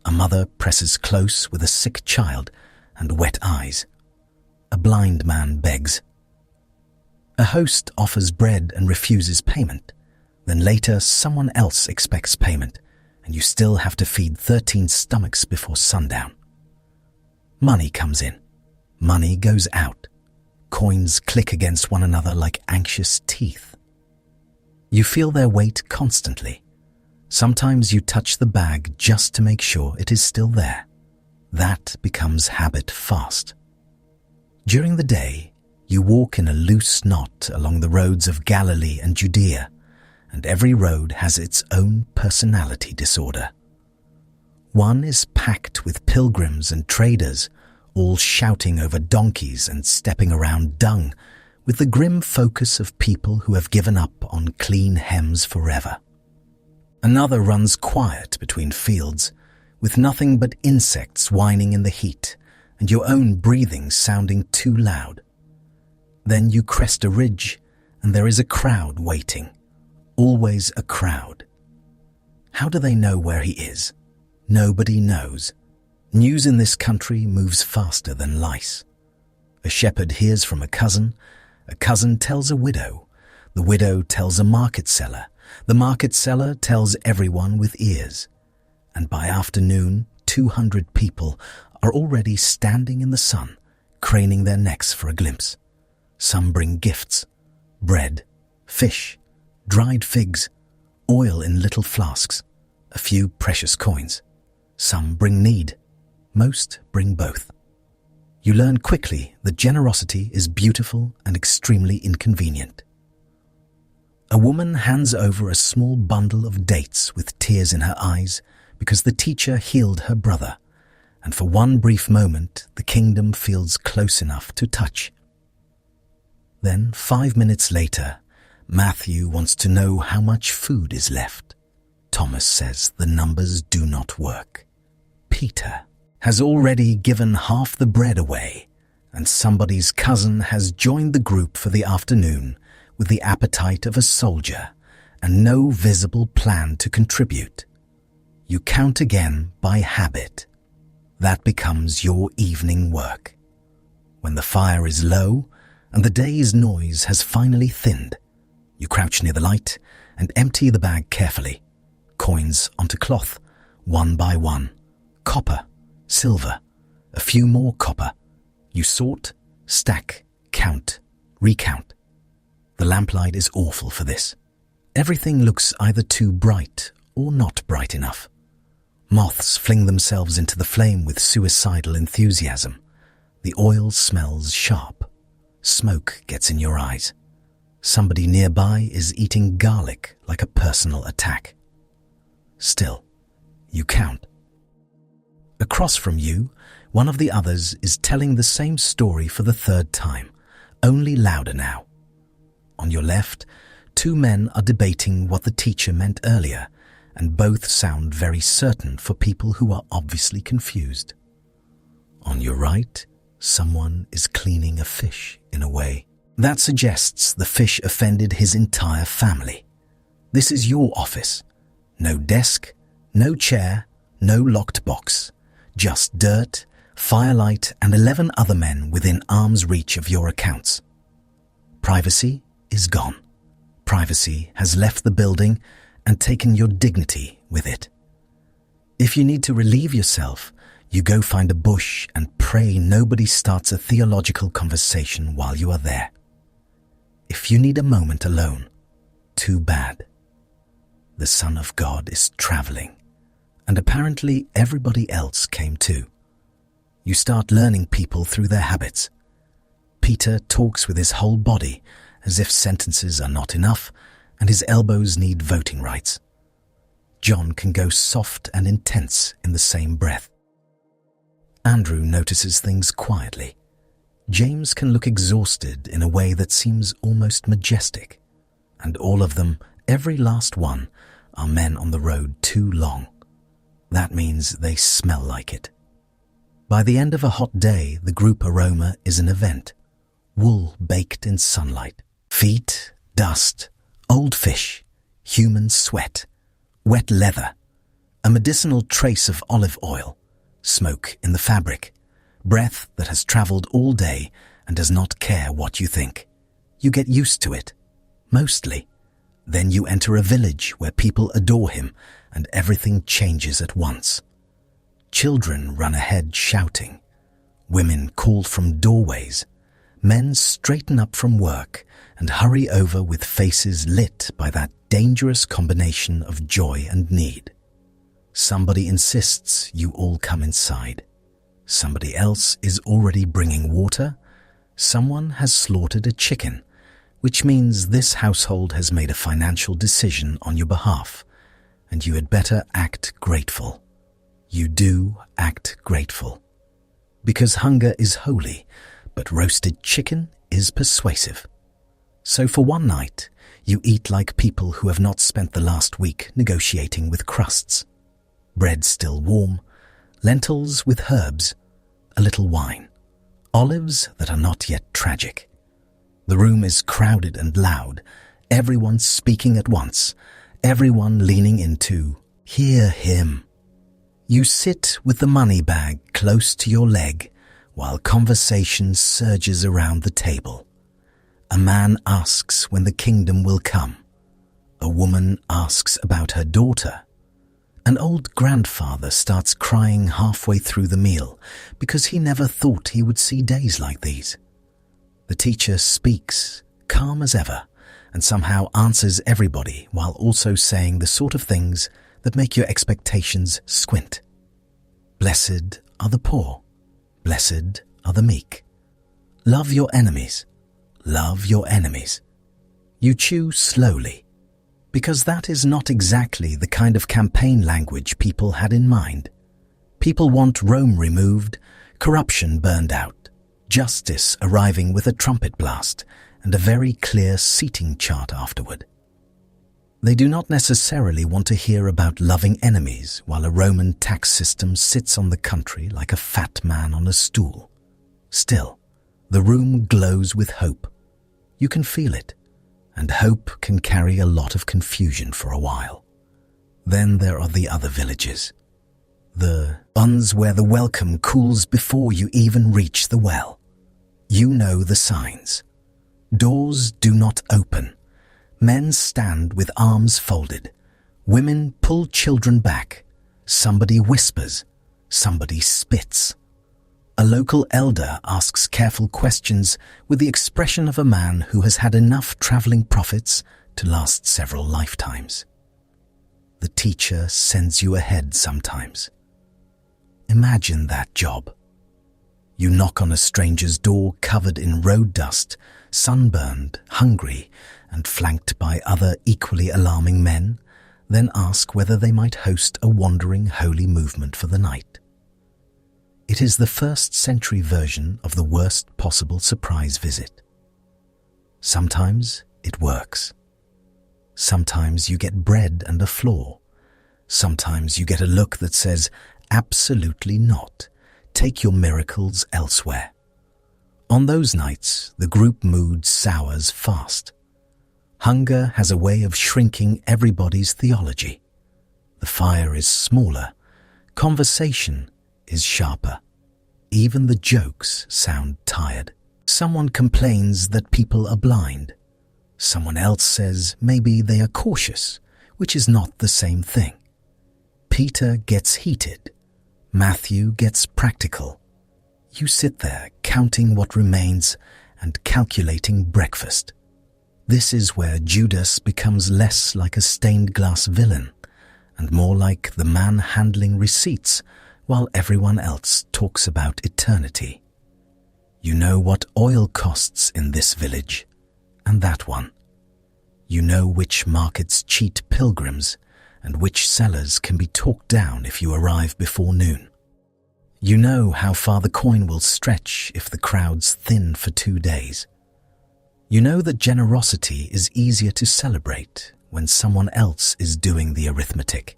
A mother presses close with a sick child and wet eyes. A blind man begs. A host offers bread and refuses payment. Then later someone else expects payment, and you still have to feed 13 stomachs before sundown. Money comes in. Money goes out. Coins click against one another like anxious teeth. You feel their weight constantly. Sometimes you touch the bag just to make sure it is still there. That becomes habit fast. During the day, you walk in a loose knot along the roads of Galilee and Judea, and every road has its own personality disorder. One is packed with pilgrims and traders, all shouting over donkeys and stepping around dung, with the grim focus of people who have given up on clean hems forever. Another runs quiet between fields, with nothing but insects whining in the heat, and your own breathing sounding too loud. Then you crest a ridge, and there is a crowd waiting. Always a crowd. How do they know where he is? Nobody knows. News in this country moves faster than lice. A shepherd hears from a cousin tells a widow, the widow tells a market seller, the market seller tells everyone with ears. And by afternoon, 200 people are already standing in the sun, craning their necks for a glimpse. Some bring gifts, bread, fish, dried figs, oil in little flasks, a few precious coins. Some bring need, most bring both. You learn quickly that generosity is beautiful and extremely inconvenient. A woman hands over a small bundle of dates with tears in her eyes because the teacher healed her brother, and for one brief moment the kingdom feels close enough to touch. Then, 5 minutes later, Matthew wants to know how much food is left. Thomas says the numbers do not work. Peter has already given half the bread away, and somebody's cousin has joined the group for the afternoon with the appetite of a soldier and no visible plan to contribute. You count again by habit. That becomes your evening work. When the fire is low and the day's noise has finally thinned, you crouch near the light and empty the bag carefully. Coins onto cloth, one by one. Copper, silver, a few more copper. You sort, stack, count, recount. The lamplight is awful for this. Everything looks either too bright or not bright enough. Moths fling themselves into the flame with suicidal enthusiasm. The oil smells sharp. Smoke gets in your eyes. Somebody nearby is eating garlic like a personal attack. Still, you count. Across from you, one of the others is telling the same story for the third time, only louder now. On your left, 2 men are debating what the teacher meant earlier, and both sound very certain for people who are obviously confused. On your right, someone is cleaning a fish in a way that suggests the fish offended his entire family. This is your office. No desk, no chair, no locked box. Just dirt, firelight, and 11 other men within arm's reach of your accounts. Privacy is gone. Privacy has left the building and taken your dignity with it. If you need to relieve yourself, you go find a bush and pray nobody starts a theological conversation while you are there. If you need a moment alone, too bad. The Son of God is traveling, and apparently everybody else came too. You start learning people through their habits. Peter talks with his whole body as if sentences are not enough and his elbows need voting rights. John can go soft and intense in the same breath. Andrew notices things quietly. James can look exhausted in a way that seems almost majestic. And all of them, every last one, are men on the road too long. That means they smell like it. By the end of a hot day, the group aroma is an event. wool baked in sunlight, feet, dust, old fish, human sweat, wet leather, a medicinal trace of olive oil, smoke in the fabric, breath that has traveled all day and does not care what you think. You get used to it, mostly. Then you enter a village where people adore him and everything changes at once. Children run ahead shouting. Women call from doorways. Men straighten up from work and hurry over with faces lit by that dangerous combination of joy and need. Somebody insists you all come inside. Somebody else is already bringing water. Someone has slaughtered a chicken, which means this household has made a financial decision on your behalf, and you had better act grateful. You do act grateful. Because hunger is holy, but roasted chicken is persuasive. So for one night, you eat like people who have not spent the last week negotiating with crusts. Bread still warm, lentils with herbs, a little wine, olives that are not yet tragic. The room is crowded and loud, everyone speaking at once, everyone leaning into, hear him. You sit with the money bag close to your leg while conversation surges around the table. A man asks when the kingdom will come. A woman asks about her daughter. An old grandfather starts crying halfway through the meal because he never thought he would see days like these. The teacher speaks, calm as ever, and somehow answers everybody while also saying the sort of things that make your expectations squint. Blessed are the poor. Blessed are the meek. Love your enemies. Love your enemies. You chew slowly, because that is not exactly the kind of campaign language people had in mind. People want Rome removed, corruption burned out, justice arriving with a trumpet blast, and a very clear seating chart afterward. They do not necessarily want to hear about loving enemies while a Roman tax system sits on the country like a fat man on a stool. Still, the room glows with hope. You can feel it, and hope can carry a lot of confusion for a while. Then there are the other villages. The ones where the welcome cools before you even reach the well. You know the signs. Doors do not open. Men stand with arms folded. Women pull children back. Somebody whispers. Somebody spits. A local elder asks careful questions with the expression of a man who has had enough traveling profits to last several lifetimes. The teacher sends you ahead sometimes. Imagine that job. You knock on a stranger's door covered in road dust, sunburned, hungry, and flanked by other equally alarming men, then ask whether they might host a wandering holy movement for the night. It is the first-century version of the worst possible surprise visit. Sometimes it works. Sometimes you get bread and a floor. Sometimes you get a look that says, absolutely not. Take your miracles elsewhere. On those nights, the group mood sours fast. Hunger has a way of shrinking everybody's theology. The fire is smaller. Conversation is sharper. Even the jokes sound tired. Someone complains that people are blind. Someone else says maybe they are cautious, which is not the same thing. Peter gets heated. Matthew gets practical. You sit there counting what remains and calculating breakfast. This is where Judas becomes less like a stained glass villain and more like the man handling receipts while everyone else talks about eternity. You know what oil costs in this village and that one. You know which markets cheat pilgrims and which sellers can be talked down if you arrive before noon. You know how far the coin will stretch if the crowds thin for 2 days. You know that generosity is easier to celebrate when someone else is doing the arithmetic.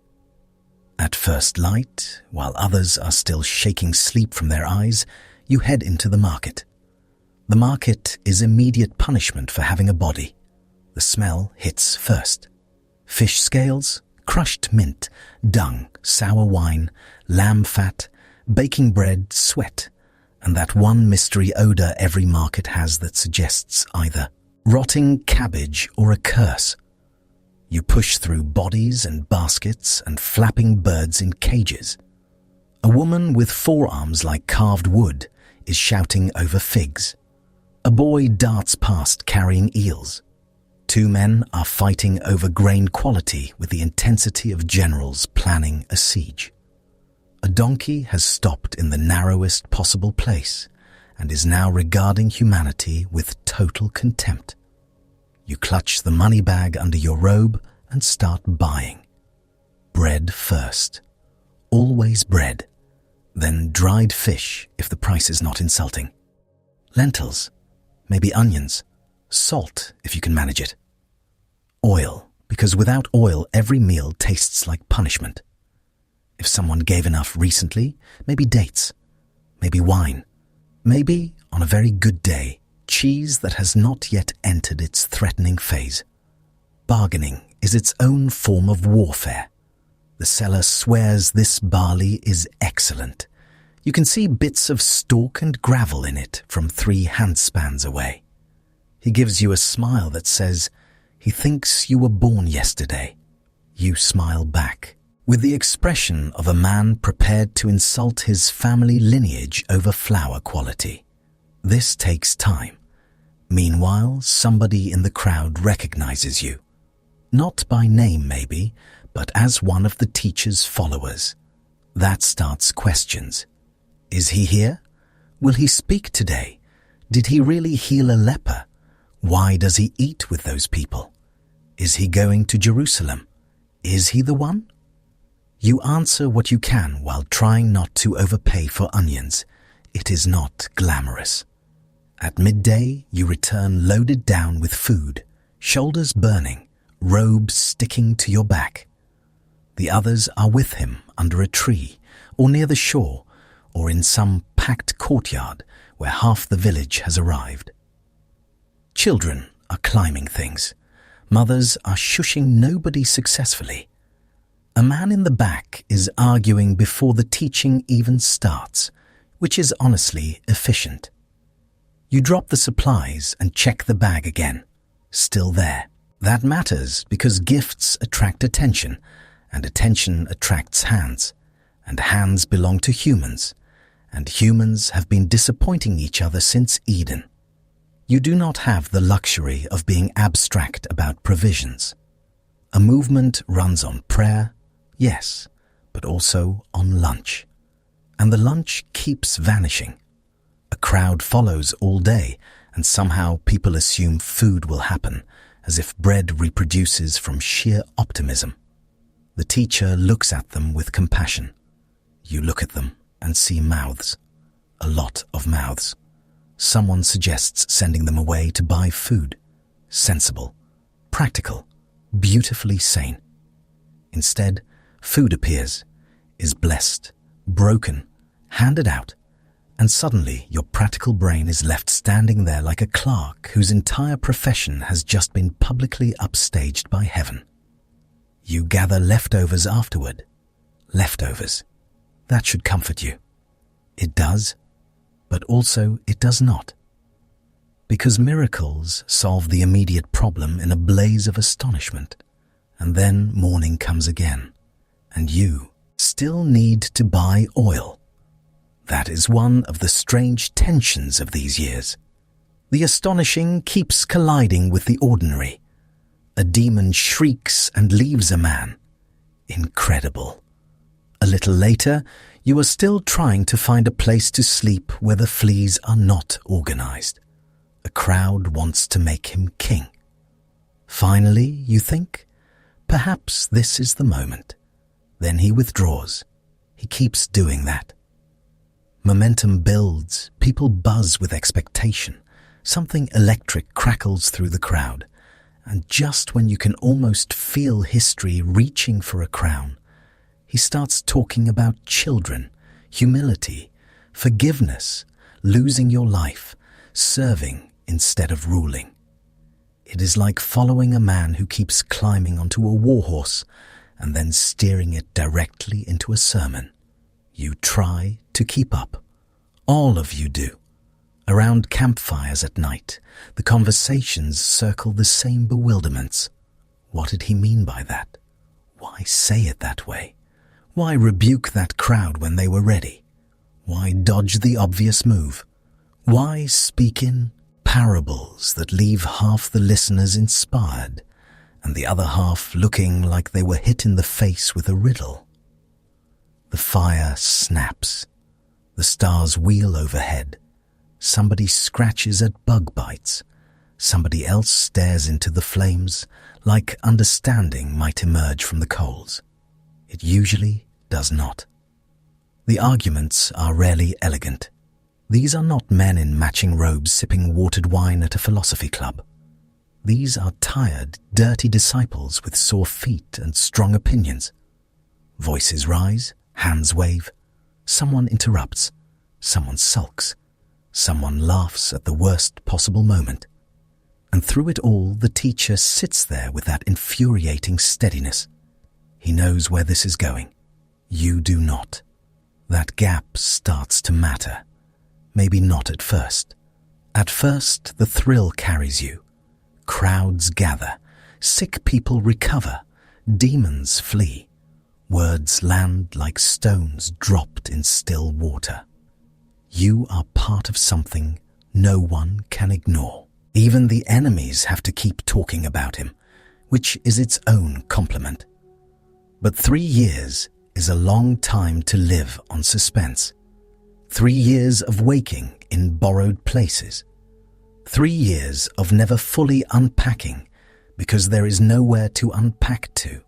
At first light, while others are still shaking sleep from their eyes, you head into the market. The market is immediate punishment for having a body. The smell hits first. Fish scales, crushed mint, dung, sour wine, lamb fat, baking bread, sweat, and that one mystery odor every market has that suggests either rotting cabbage or a curse. You push through bodies and baskets and flapping birds in cages. A woman with forearms like carved wood is shouting over figs. A boy darts past carrying eels. Two men are fighting over grain quality with the intensity of generals planning a siege. A donkey has stopped in the narrowest possible place and is now regarding humanity with total contempt. You clutch the money bag under your robe and start buying. Bread first. Always bread. Then dried fish if the price is not insulting. Lentils. Maybe onions. Salt if you can manage it. Oil, because without oil every meal tastes like punishment. If someone gave enough recently, maybe dates. Maybe wine. Maybe, on a very good day, cheese that has not yet entered its threatening phase. Bargaining is its own form of warfare. The seller swears this barley is excellent. You can see bits of stalk and gravel in it from 3 handspans away. He gives you a smile that says, he thinks you were born yesterday. You smile back, with the expression of a man prepared to insult his family lineage over flour quality. This takes time. Meanwhile, somebody in the crowd recognizes you. Not by name maybe, but as one of the teacher's followers. That starts questions. Is he here? Will he speak today? Did he really heal a leper? Why does he eat with those people? Is he going to Jerusalem? Is he the one? You answer what you can while trying not to overpay for onions. It is not glamorous. At midday, you return loaded down with food, shoulders burning, robes sticking to your back. The others are with him under a tree, or near the shore, or in some packed courtyard where half the village has arrived. Children are climbing things. Mothers are shushing nobody successfully. A man in the back is arguing before the teaching even starts, which is honestly efficient. You drop the supplies and check the bag again. Still there. That matters because gifts attract attention, and attention attracts hands, and hands belong to humans, and humans have been disappointing each other since Eden. You do not have the luxury of being abstract about provisions. A movement runs on prayer, yes, but also on lunch. And the lunch keeps vanishing. A crowd follows all day, and somehow people assume food will happen, as if bread reproduces from sheer optimism. The teacher looks at them with compassion. You look at them and see mouths. A lot of mouths. Someone suggests sending them away to buy food. Sensible, practical, beautifully sane. Instead, food appears, is blessed, broken, handed out, and suddenly your practical brain is left standing there like a clerk whose entire profession has just been publicly upstaged by heaven. You gather leftovers afterward. Leftovers. That should comfort you. It does, but also it does not. Because miracles solve the immediate problem in a blaze of astonishment, and then morning comes again, and you still need to buy oil. That is one of the strange tensions of these years. The astonishing keeps colliding with the ordinary. A demon shrieks and leaves a man. Incredible. A little later, you are still trying to find a place to sleep where the fleas are not organized. A crowd wants to make him king. Finally, you think, perhaps this is the moment. Then he withdraws. He keeps doing that. Momentum builds, people buzz with expectation. Something electric crackles through the crowd. And just when you can almost feel history reaching for a crown, he starts talking about children, humility, forgiveness, losing your life, serving instead of ruling. It is like following a man who keeps climbing onto a warhorse and then steering it directly into a sermon. You try to keep up. All of you do. Around campfires at night, the conversations circle the same bewilderments. What did he mean by that? Why say it that way? Why rebuke that crowd when they were ready? Why dodge the obvious move? Why speak in parables that leave half the listeners inspired and the other half looking like they were hit in the face with a riddle? The fire snaps. The stars wheel overhead. Somebody scratches at bug bites. Somebody else stares into the flames like understanding might emerge from the coals. It usually does not. The arguments are rarely elegant. These are not men in matching robes sipping watered wine at a philosophy club. These are tired, dirty disciples with sore feet and strong opinions. Voices rise, hands wave. Someone interrupts. Someone sulks. Someone laughs at the worst possible moment. And through it all, the teacher sits there with that infuriating steadiness. He knows where this is going. You do not. That gap starts to matter. Maybe not at first. At first, the thrill carries you. Crowds gather. Sick people recover. Demons flee. Words land like stones dropped in still water. You are part of something no one can ignore. Even the enemies have to keep talking about him, which is its own compliment. But 3 years is a long time to live on suspense. 3 years of waking in borrowed places. 3 years of never fully unpacking because there is nowhere to unpack to.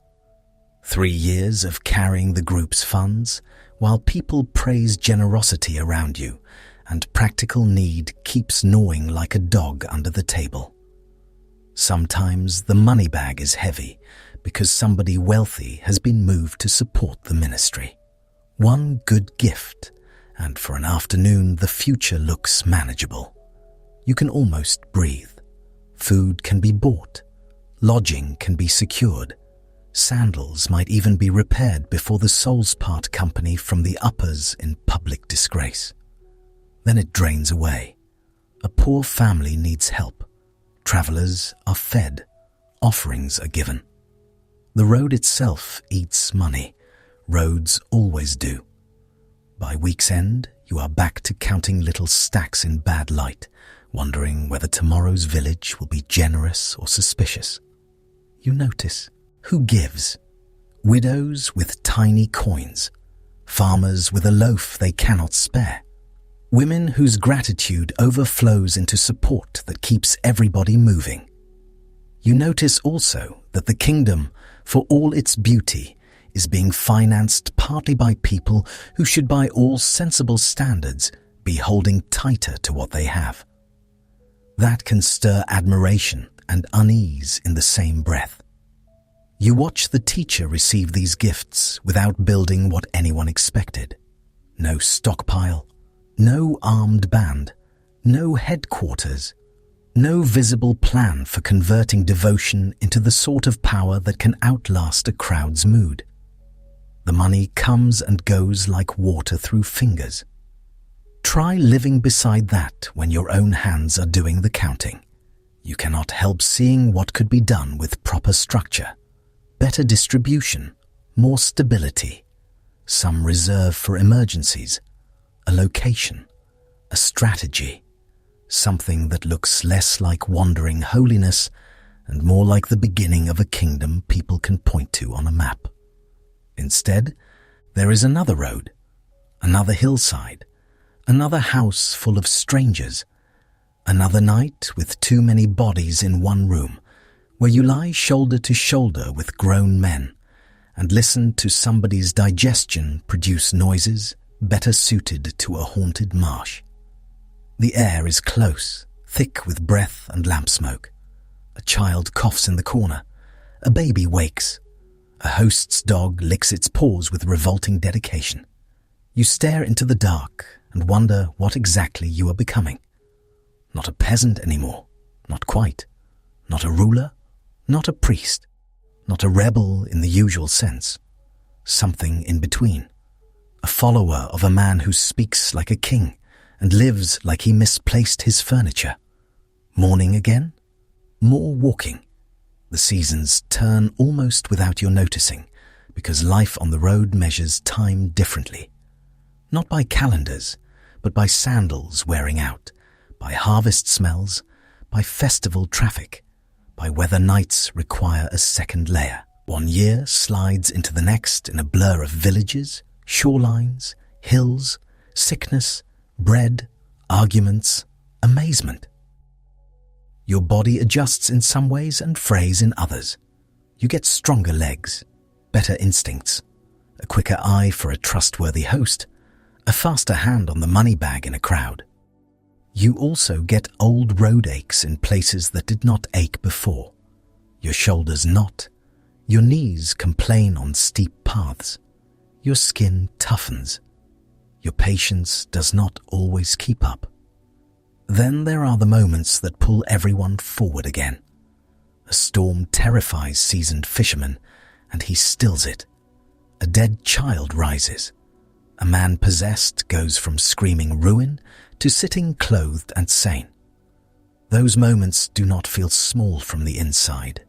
3 years of carrying the group's funds while people praise generosity around you and practical need keeps gnawing like a dog under the table. Sometimes the money bag is heavy because somebody wealthy has been moved to support the ministry. One good gift, and for an afternoon the future looks manageable. You can almost breathe. Food can be bought. Lodging can be secured. Sandals might even be repaired before the soles part company from the uppers in public disgrace. Then it drains away. A poor family needs help. Travelers are fed. Offerings are given. The road itself eats money. Roads always do. By week's end, you are back to counting little stacks in bad light, wondering whether tomorrow's village will be generous or suspicious. You notice who gives. Widows with tiny coins. Farmers with a loaf they cannot spare. Women whose gratitude overflows into support that keeps everybody moving. You notice also that the kingdom, for all its beauty, is being financed partly by people who should by all sensible standards be holding tighter to what they have. That can stir admiration and unease in the same breath. You watch the teacher receive these gifts without building what anyone expected. No stockpile, no armed band, no headquarters, no visible plan for converting devotion into the sort of power that can outlast a crowd's mood. The money comes and goes like water through fingers. Try living beside that when your own hands are doing the counting. You cannot help seeing what could be done with proper structure, better distribution, more stability, some reserve for emergencies, a location, a strategy, something that looks less like wandering holiness and more like the beginning of a kingdom people can point to on a map. Instead, there is another road, another hillside, another house full of strangers, another night with too many bodies in one room, where you lie shoulder to shoulder with grown men and listen to somebody's digestion produce noises better suited to a haunted marsh. The air is close, thick with breath and lamp smoke. A child coughs in the corner. A baby wakes. A host's dog licks its paws with revolting dedication. You stare into the dark and wonder what exactly you are becoming. Not a peasant anymore, not quite. Not a ruler, not a priest, not a rebel in the usual sense. Something in between. A follower of a man who speaks like a king and lives like he misplaced his furniture. Morning again? More walking. The seasons turn almost without your noticing, because life on the road measures time differently. Not by calendars, but by sandals wearing out, by harvest smells, by festival traffic, by whether nights require a second layer. One year slides into the next in a blur of villages, shorelines, hills, sickness, bread, arguments, amazement. Your body adjusts in some ways and frays in others. You get stronger legs, better instincts, a quicker eye for a trustworthy host, a faster hand on the money bag in a crowd. You also get old road aches in places that did not ache before. Your shoulders knot, your knees complain on steep paths, your skin toughens, your patience does not always keep up. Then there are the moments that pull everyone forward again. A storm terrifies seasoned fishermen, and he stills it. A dead child rises. A man possessed goes from screaming ruin to sitting clothed and sane. Those moments do not feel small from the inside.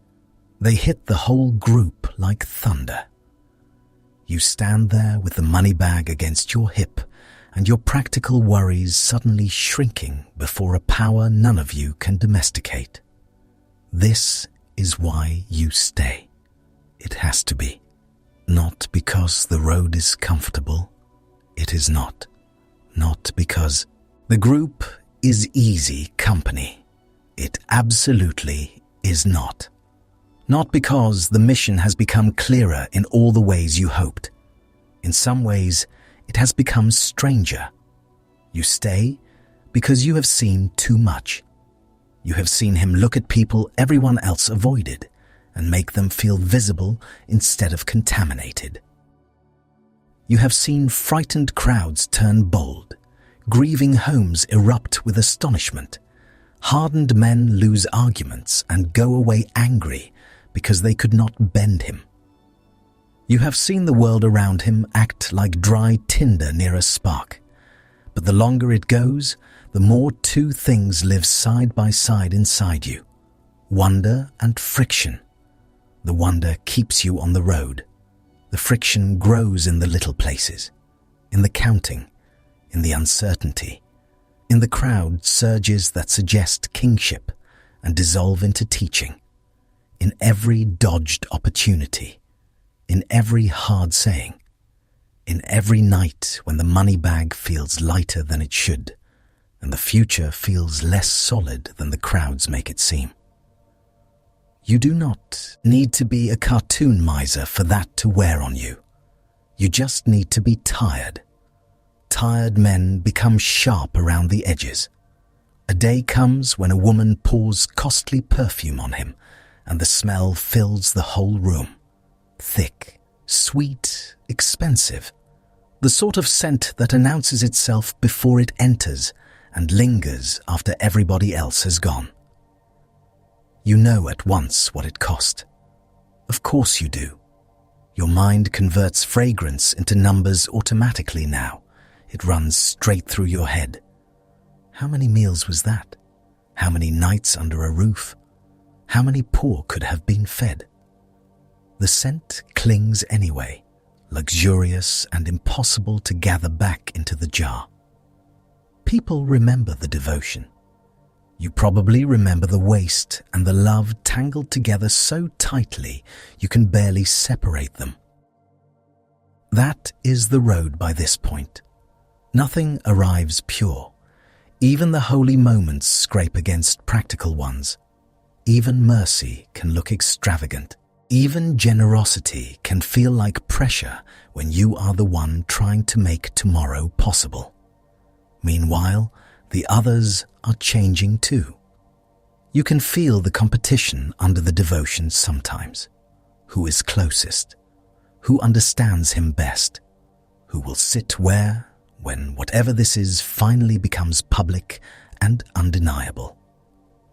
They hit the whole group like thunder. You stand there with the money bag against your hip and your practical worries suddenly shrinking before a power none of you can domesticate. This is why you stay. It has to be. Not because the road is comfortable. It is not. Not because the group is easy company. It absolutely is not. Not because the mission has become clearer in all the ways you hoped. In some ways, it has become stranger. You stay because you have seen too much. You have seen him look at people everyone else avoided and make them feel visible instead of contaminated. You have seen frightened crowds turn bold, grieving homes erupt with astonishment, hardened men lose arguments and go away angry because they could not bend him. You have seen the world around him act like dry tinder near a spark, but the longer it goes, the more two things live side by side inside you: wonder and friction. The wonder keeps you on the road. The friction grows in the little places, in the counting, in the uncertainty, in the crowd surges that suggest kingship and dissolve into teaching, in every dodged opportunity, in every hard saying, in every night when the money bag feels lighter than it should, and the future feels less solid than the crowds make it seem. You do not need to be a cartoon miser for that to wear on you. You just need to be tired. Tired men become sharp around the edges. A day comes when a woman pours costly perfume on him, and the smell fills the whole room. Thick, sweet, expensive. The sort of scent that announces itself before it enters and lingers after everybody else has gone. You know at once what it cost. Of course you do. Your mind converts fragrance into numbers automatically now. It runs straight through your head. How many meals was that? How many nights under a roof? How many poor could have been fed? The scent clings anyway, luxurious and impossible to gather back into the jar. People remember the devotion. You probably remember the waste and the love tangled together so tightly you can barely separate them. That is the road by this point. Nothing arrives pure. Even the holy moments scrape against practical ones. Even mercy can look extravagant. Even generosity can feel like pressure when you are the one trying to make tomorrow possible. Meanwhile, the others are changing too. You can feel the competition under the devotion sometimes. Who is closest? Who understands him best? Who will sit where, when whatever this is finally becomes public and undeniable.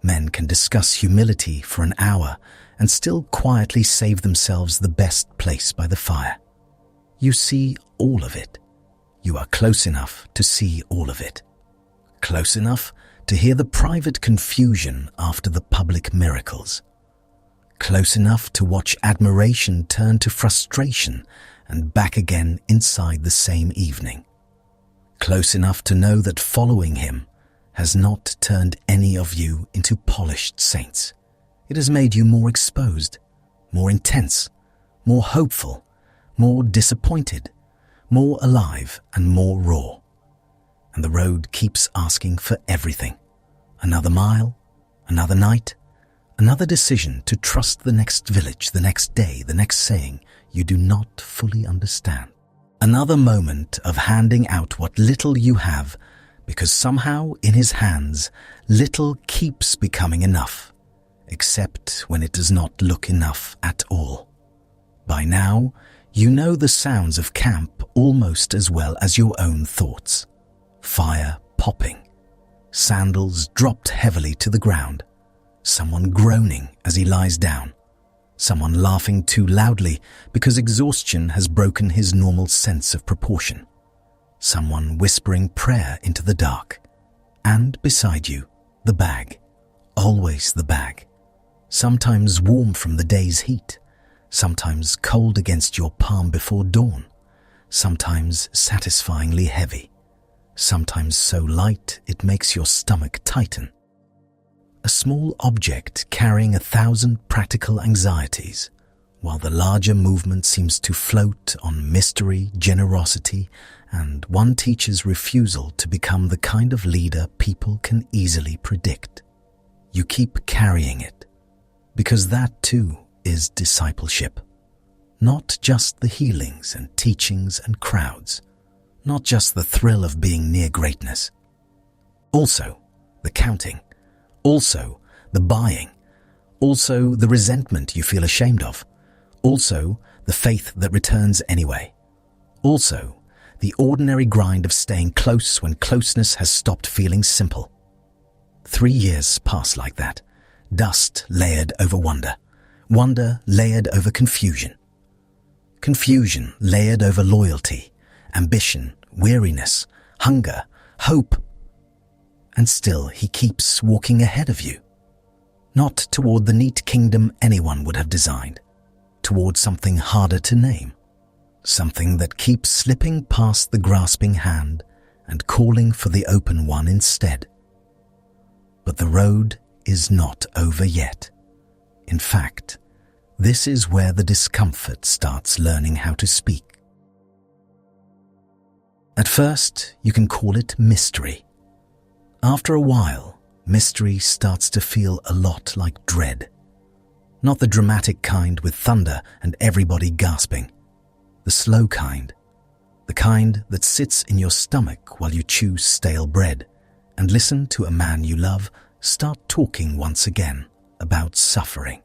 Men can discuss humility for an hour and still quietly save themselves the best place by the fire. You see all of it. You are close enough to see all of it. Close enough to hear the private confusion after the public miracles. Close enough to watch admiration turn to frustration and back again inside the same evening. Close enough to know that following him has not turned any of you into polished saints. It has made you more exposed, more intense, more hopeful, more disappointed, more alive and more raw. And the road keeps asking for everything. Another mile, another night, another decision to trust the next village, the next day, the next saying you do not fully understand. Another moment of handing out what little you have, because somehow in his hands little keeps becoming enough, except when it does not look enough at all. By now, you know the sounds of camp almost as well as your own thoughts. Fire popping, sandals dropped heavily to the ground, someone groaning as he lies down, someone laughing too loudly because exhaustion has broken his normal sense of proportion, someone whispering prayer into the dark, and beside you, the bag, always the bag, sometimes warm from the day's heat, sometimes cold against your palm before dawn, sometimes satisfyingly heavy, sometimes so light it makes your stomach tighten. A small object carrying 1,000 practical anxieties, while the larger movement seems to float on mystery, generosity, and one teacher's refusal to become the kind of leader people can easily predict. You keep carrying it, because that too is discipleship. Not just the healings and teachings and crowds, not just the thrill of being near greatness. Also, the counting. Also, the buying. Also, the resentment you feel ashamed of. Also, the faith that returns anyway. Also, the ordinary grind of staying close when closeness has stopped feeling simple. 3 years pass like that. Dust layered over wonder. Wonder layered over confusion. Confusion layered over loyalty, ambition, weariness, hunger, hope. And still he keeps walking ahead of you. Not toward the neat kingdom anyone would have designed. Toward something harder to name. Something that keeps slipping past the grasping hand and calling for the open one instead. But the road is not over yet. In fact, this is where the discomfort starts learning how to speak. At first, you can call it mystery. After a while, mystery starts to feel a lot like dread. Not the dramatic kind with thunder and everybody gasping. The slow kind. The kind that sits in your stomach while you chew stale bread and listen to a man you love start talking once again about suffering.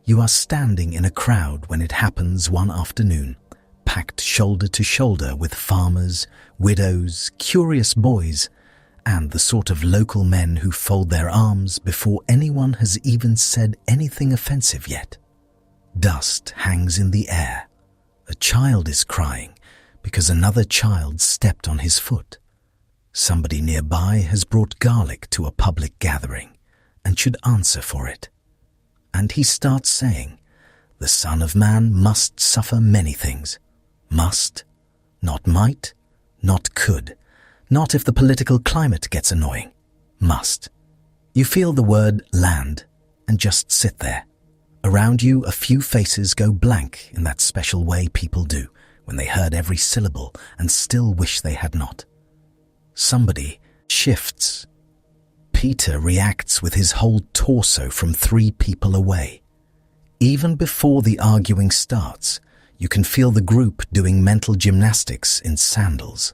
You are standing in a crowd when it happens one afternoon, packed shoulder to shoulder with farmers, widows, curious boys, and the sort of local men who fold their arms before anyone has even said anything offensive yet. Dust hangs in the air. A child is crying because another child stepped on his foot. Somebody nearby has brought garlic to a public gathering and should answer for it. And he starts saying, the Son of Man must suffer many things. Must, not might, not could, not if the political climate gets annoying. Must. You feel the word land and just sit there. Around you, a few faces go blank in that special way people do when they heard every syllable and still wish they had not. Somebody shifts. Peter reacts with his whole torso from 3 people away. Even before the arguing starts, you can feel the group doing mental gymnastics in sandals.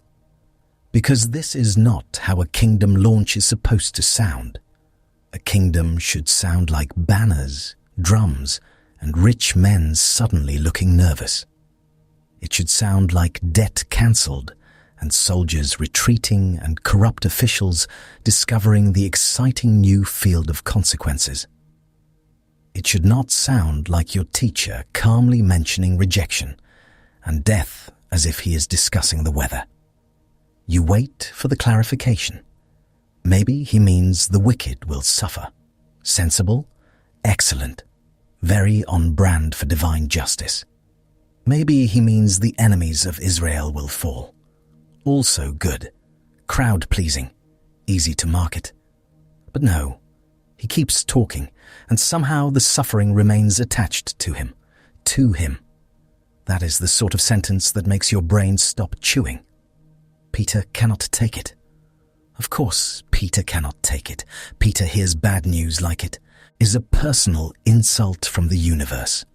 Because this is not how a kingdom launch is supposed to sound. A kingdom should sound like banners, drums, and rich men suddenly looking nervous. It should sound like debt cancelled and soldiers retreating and corrupt officials discovering the exciting new field of consequences. It should not sound like your teacher calmly mentioning rejection and death as if he is discussing the weather. You wait for the clarification. Maybe he means the wicked will suffer. Sensible? Excellent. Very on brand for divine justice. Maybe he means the enemies of Israel will fall. Also good. Crowd-pleasing. Easy to market. But no, he keeps talking, and somehow the suffering remains attached to him. To him. That is the sort of sentence that makes your brain stop chewing. Peter cannot take it. Of course, Peter cannot take it. Peter hears bad news like it is a personal insult from the universe.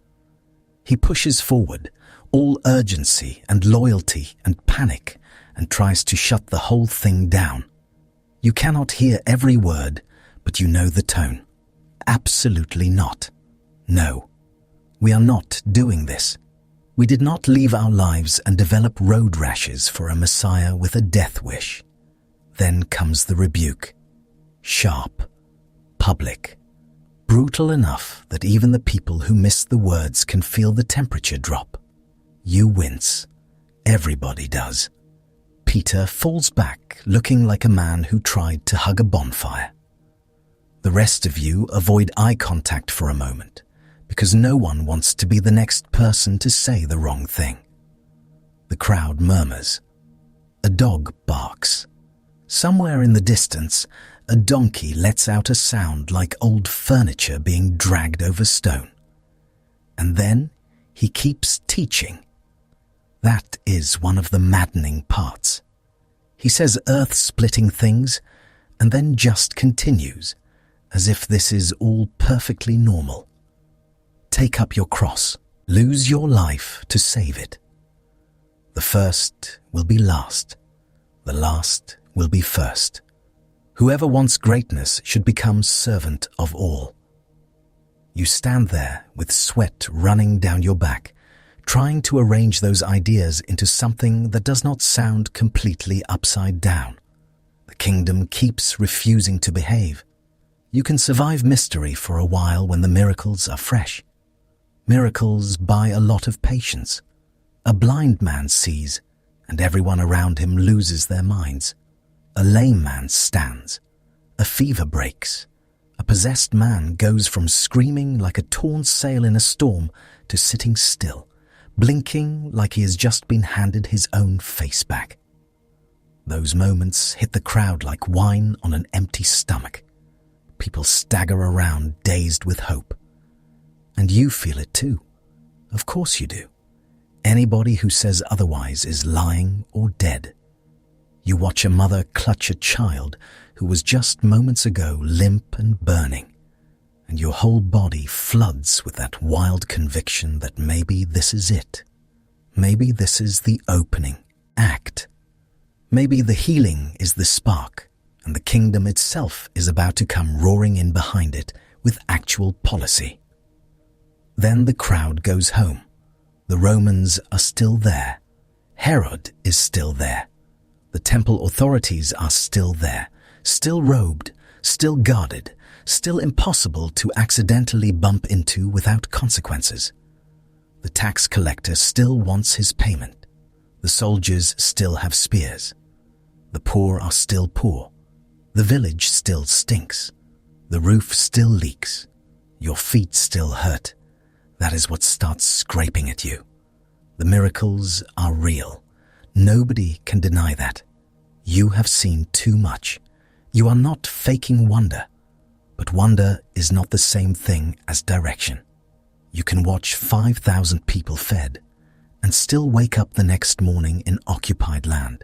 He pushes forward, all urgency and loyalty and panic, and tries to shut the whole thing down. You cannot hear every word, but you know the tone. Absolutely not. No, we are not doing this. We did not leave our lives and develop road rashes for a Messiah with a death wish. Then comes the rebuke. Sharp, public, brutal enough that even the people who miss the words can feel the temperature drop. You wince. Everybody does. Peter falls back, looking like a man who tried to hug a bonfire. The rest of you avoid eye contact for a moment, because no one wants to be the next person to say the wrong thing. The crowd murmurs. A dog barks. Somewhere in the distance, a donkey lets out a sound like old furniture being dragged over stone. And then he keeps teaching. That is one of the maddening parts. He says earth-splitting things, and then just continues, as if this is all perfectly normal. Take up your cross. Lose your life to save it. The first will be last. The last will be first. Whoever wants greatness should become servant of all. You stand there with sweat running down your back, trying to arrange those ideas into something that does not sound completely upside down. The kingdom keeps refusing to behave. You can survive mystery for a while when the miracles are fresh. Miracles buy a lot of patience. A blind man sees, and everyone around him loses their minds. A lame man stands. A fever breaks. A possessed man goes from screaming like a torn sail in a storm to sitting still, blinking like he has just been handed his own face back. Those moments hit the crowd like wine on an empty stomach. People stagger around, dazed with hope. And you feel it too. Of course you do. Anybody who says otherwise is lying or dead. You watch a mother clutch a child who was just moments ago limp and burning, and your whole body floods with that wild conviction that maybe this is it. Maybe this is the opening act. Maybe the healing is the spark, and the kingdom itself is about to come roaring in behind it with actual policy. Then the crowd goes home. The Romans are still there. Herod is still there. The temple authorities are still there, still robed, still guarded, still impossible to accidentally bump into without consequences. The tax collector still wants his payment. The soldiers still have spears. The poor are still poor. The village still stinks. The roof still leaks. Your feet still hurt. That is what starts scraping at you. The miracles are real. Nobody can deny that. You have seen too much. You are not faking wonder. But wonder is not the same thing as direction. You can watch 5,000 people fed and still wake up the next morning in occupied land.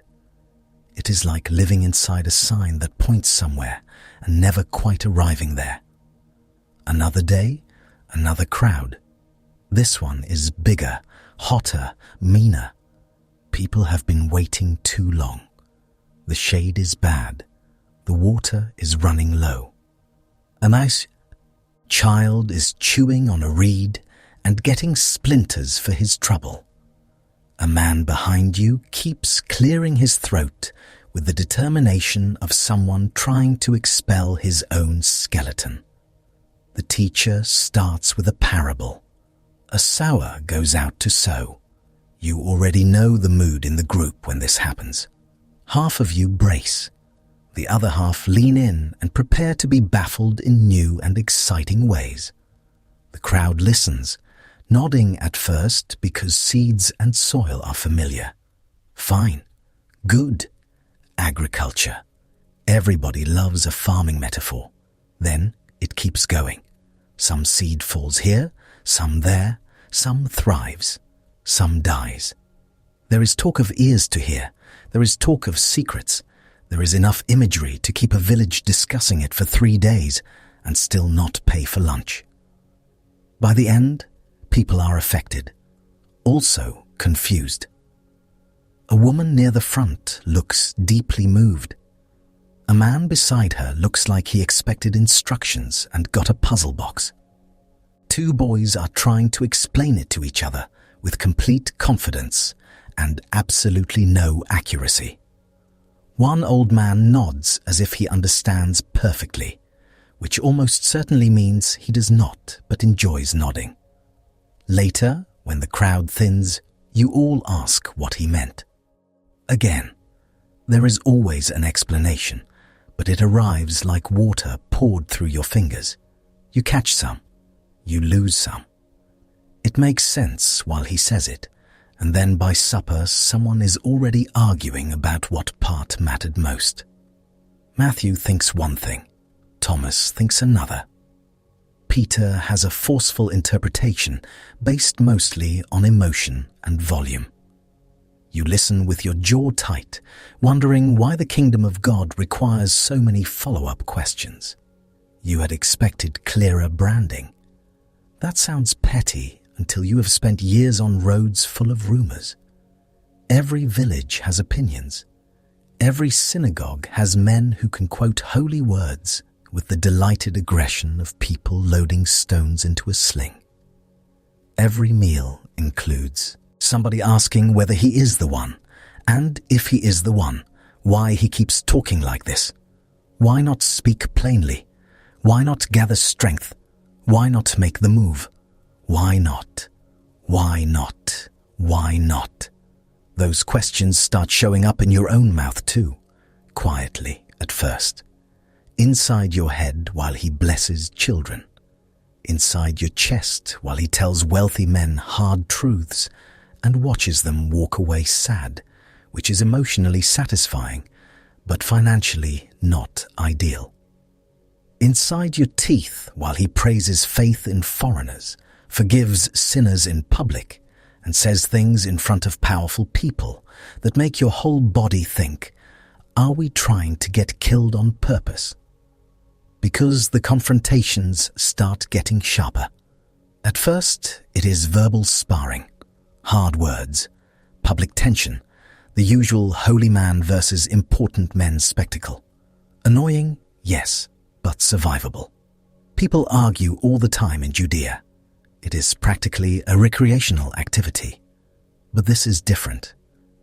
It is like living inside a sign that points somewhere and never quite arriving there. Another day, another crowd. This one is bigger, hotter, meaner. People have been waiting too long. The shade is bad. The water is running low. A nice child is chewing on a reed and getting splinters for his trouble. A man behind you keeps clearing his throat with the determination of someone trying to expel his own skeleton. The teacher starts with a parable. A sower goes out to sow. You already know the mood in the group when this happens. Half of you brace. The other half lean in and prepare to be baffled in new and exciting ways. The crowd listens, nodding at first because seeds and soil are familiar. Fine. Good. Agriculture. Everybody loves a farming metaphor. Then it keeps going. Some seed falls here, some there, some thrives, some dies. There is talk of ears to hear. There is talk of secrets. There is enough imagery to keep a village discussing it for 3 days and still not pay for lunch. By the end, people are affected, also confused. A woman near the front looks deeply moved. A man beside her looks like he expected instructions and got a puzzle box. 2 boys are trying to explain it to each other with complete confidence and absolutely no accuracy. One old man nods as if he understands perfectly, which almost certainly means he does not, but enjoys nodding. Later, when the crowd thins, you all ask what he meant. Again, there is always an explanation, but it arrives like water poured through your fingers. You catch some, you lose some. It makes sense while he says it, and then by supper someone is already arguing about what part mattered most. Matthew thinks one thing, Thomas thinks another. Peter has a forceful interpretation based mostly on emotion and volume. You listen with your jaw tight, wondering why the kingdom of God requires so many follow-up questions. You had expected clearer branding. That sounds petty until you have spent years on roads full of rumors. Every village has opinions. Every synagogue has men who can quote holy words with the delighted aggression of people loading stones into a sling. Every meal includes somebody asking whether he is the one, and if he is the one, why he keeps talking like this. Why not speak plainly? Why not gather strength? Why not make the move? Why not? Why not? Why not? Those questions start showing up in your own mouth too, quietly at first. Inside your head while he blesses children. Inside your chest while he tells wealthy men hard truths and watches them walk away sad, which is emotionally satisfying, but financially not ideal. Inside your teeth while he praises faith in foreigners, forgives sinners in public, and says things in front of powerful people that make your whole body think, are we trying to get killed on purpose? Because the confrontations start getting sharper. At first, it is verbal sparring, hard words, public tension, the usual holy man versus important men spectacle. Annoying, yes, but survivable. People argue all the time in Judea. It is practically a recreational activity. But this is different.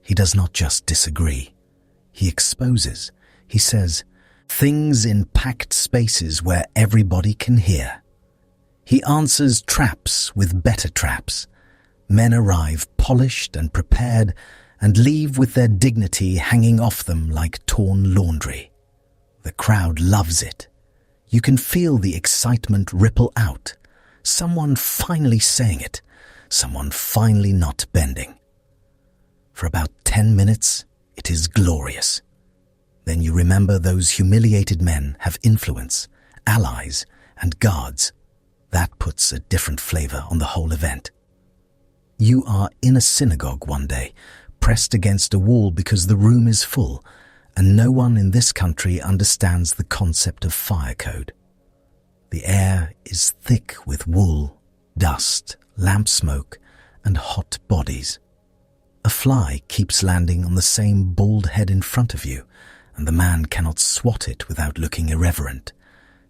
He does not just disagree. He exposes. He says, things in packed spaces where everybody can hear. He answers traps with better traps. Men arrive polished and prepared and leave with their dignity hanging off them like torn laundry. The crowd loves it. You can feel the excitement ripple out. Someone finally saying it, someone finally not bending. For about 10 minutes, it is glorious. Then you remember those humiliated men have influence, allies, and guards. That puts a different flavor on the whole event. You are in a synagogue one day, pressed against a wall because the room is full, and no one in this country understands the concept of fire code. The air is thick with wool, dust, lamp smoke, and hot bodies. A fly keeps landing on the same bald head in front of you, and the man cannot swat it without looking irreverent,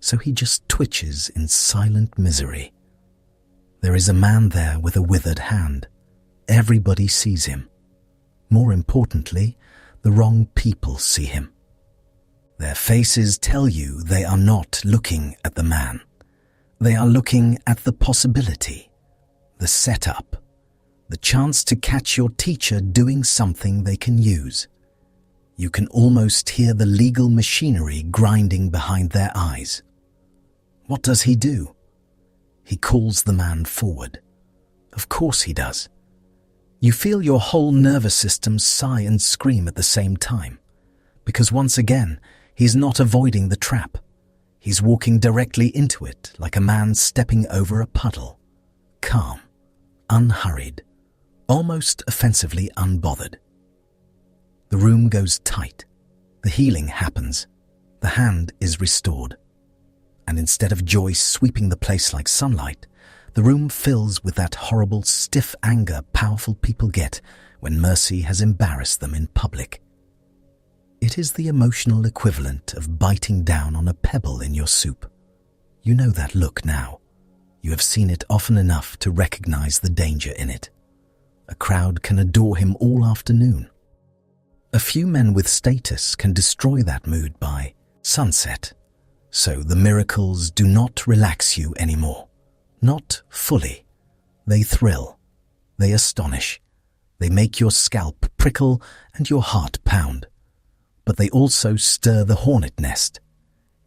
so he just twitches in silent misery. There is a man there with a withered hand. Everybody sees him. More importantly, the wrong people see him. Their faces tell you they are not looking at the man. They are looking at the possibility, the setup, the chance to catch your teacher doing something they can use. You can almost hear the legal machinery grinding behind their eyes. What does he do? He calls the man forward. Of course he does. You feel your whole nervous system sigh and scream at the same time, because once again, he's not avoiding the trap. He's walking directly into it like a man stepping over a puddle, calm, unhurried, almost offensively unbothered. The room goes tight. The healing happens. The hand is restored. And instead of joy sweeping the place like sunlight, the room fills with that horrible, stiff anger powerful people get when mercy has embarrassed them in public. It is the emotional equivalent of biting down on a pebble in your soup. You know that look now. You have seen it often enough to recognize the danger in it. A crowd can adore him all afternoon. A few men with status can destroy that mood by sunset. So the miracles do not relax you anymore. Not fully. They thrill. They astonish. They make your scalp prickle and your heart pound. But they also stir the hornet nest.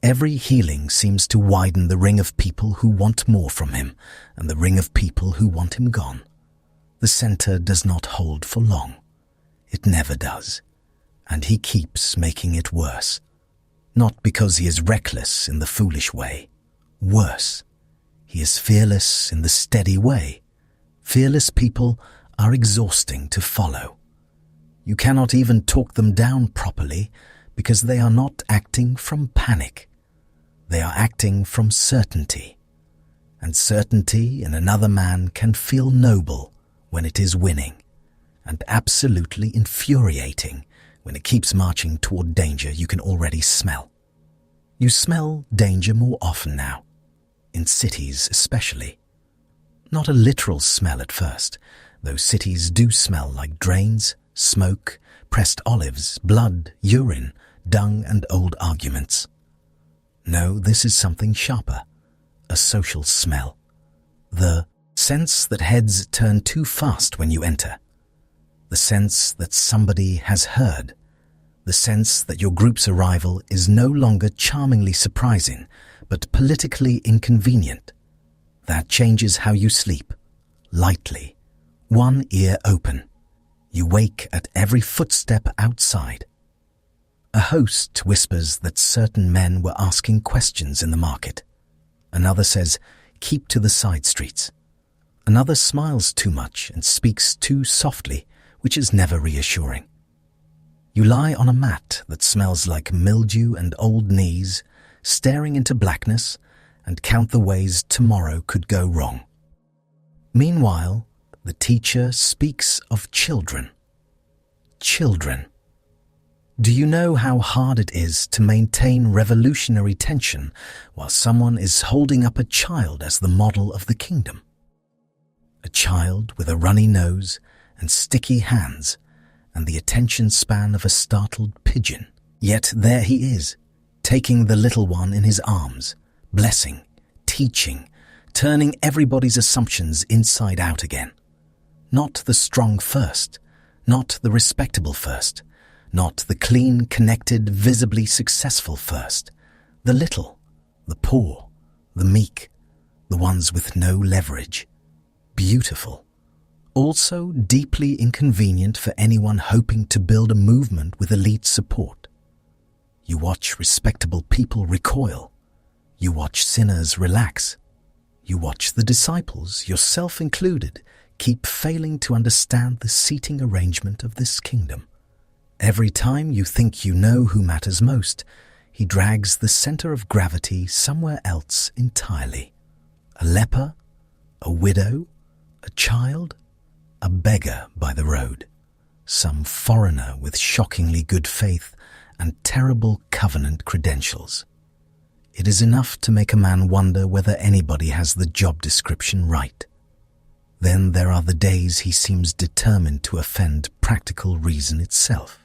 Every healing seems to widen the ring of people who want more from him and the ring of people who want him gone. The center does not hold for long. It never does. And he keeps making it worse. Not because he is reckless in the foolish way. Worse. He is fearless in the steady way. Fearless people are exhausting to follow. You cannot even talk them down properly because they are not acting from panic. They are acting from certainty. And certainty in another man can feel noble when it is winning, and absolutely infuriating when it keeps marching toward danger you can already smell. You smell danger more often now, in cities especially. Not a literal smell at first, though cities do smell like drains, smoke, pressed olives, blood, urine, dung and old arguments. No, this is something sharper, a social smell. The sense that heads turn too fast when you enter. The sense that somebody has heard. The sense that your group's arrival is no longer charmingly surprising, but politically inconvenient. That changes how you sleep, lightly, one ear open. You wake at every footstep outside. A host whispers that certain men were asking questions in the market. Another says, keep to the side streets. Another smiles too much and speaks too softly, which is never reassuring. You lie on a mat that smells like mildew and old knees, staring into blackness, and count the ways tomorrow could go wrong. Meanwhile, the teacher speaks of children. Children. Do you know how hard it is to maintain revolutionary tension while someone is holding up a child as the model of the kingdom? A child with a runny nose and sticky hands and the attention span of a startled pigeon. Yet there he is, taking the little one in his arms, blessing, teaching, turning everybody's assumptions inside out again. Not the strong first, not the respectable first, not the clean, connected, visibly successful first. The little, the poor, the meek, the ones with no leverage. Beautiful. Also deeply inconvenient for anyone hoping to build a movement with elite support. You watch respectable people recoil. You watch sinners relax. You watch the disciples, yourself included, keep failing to understand the seating arrangement of this kingdom. Every time you think you know who matters most, he drags the center of gravity somewhere else entirely. A leper, a widow, a child, a beggar by the road, some foreigner with shockingly good faith and terrible covenant credentials. It is enough to make a man wonder whether anybody has the job description right. Then there are the days he seems determined to offend practical reason itself.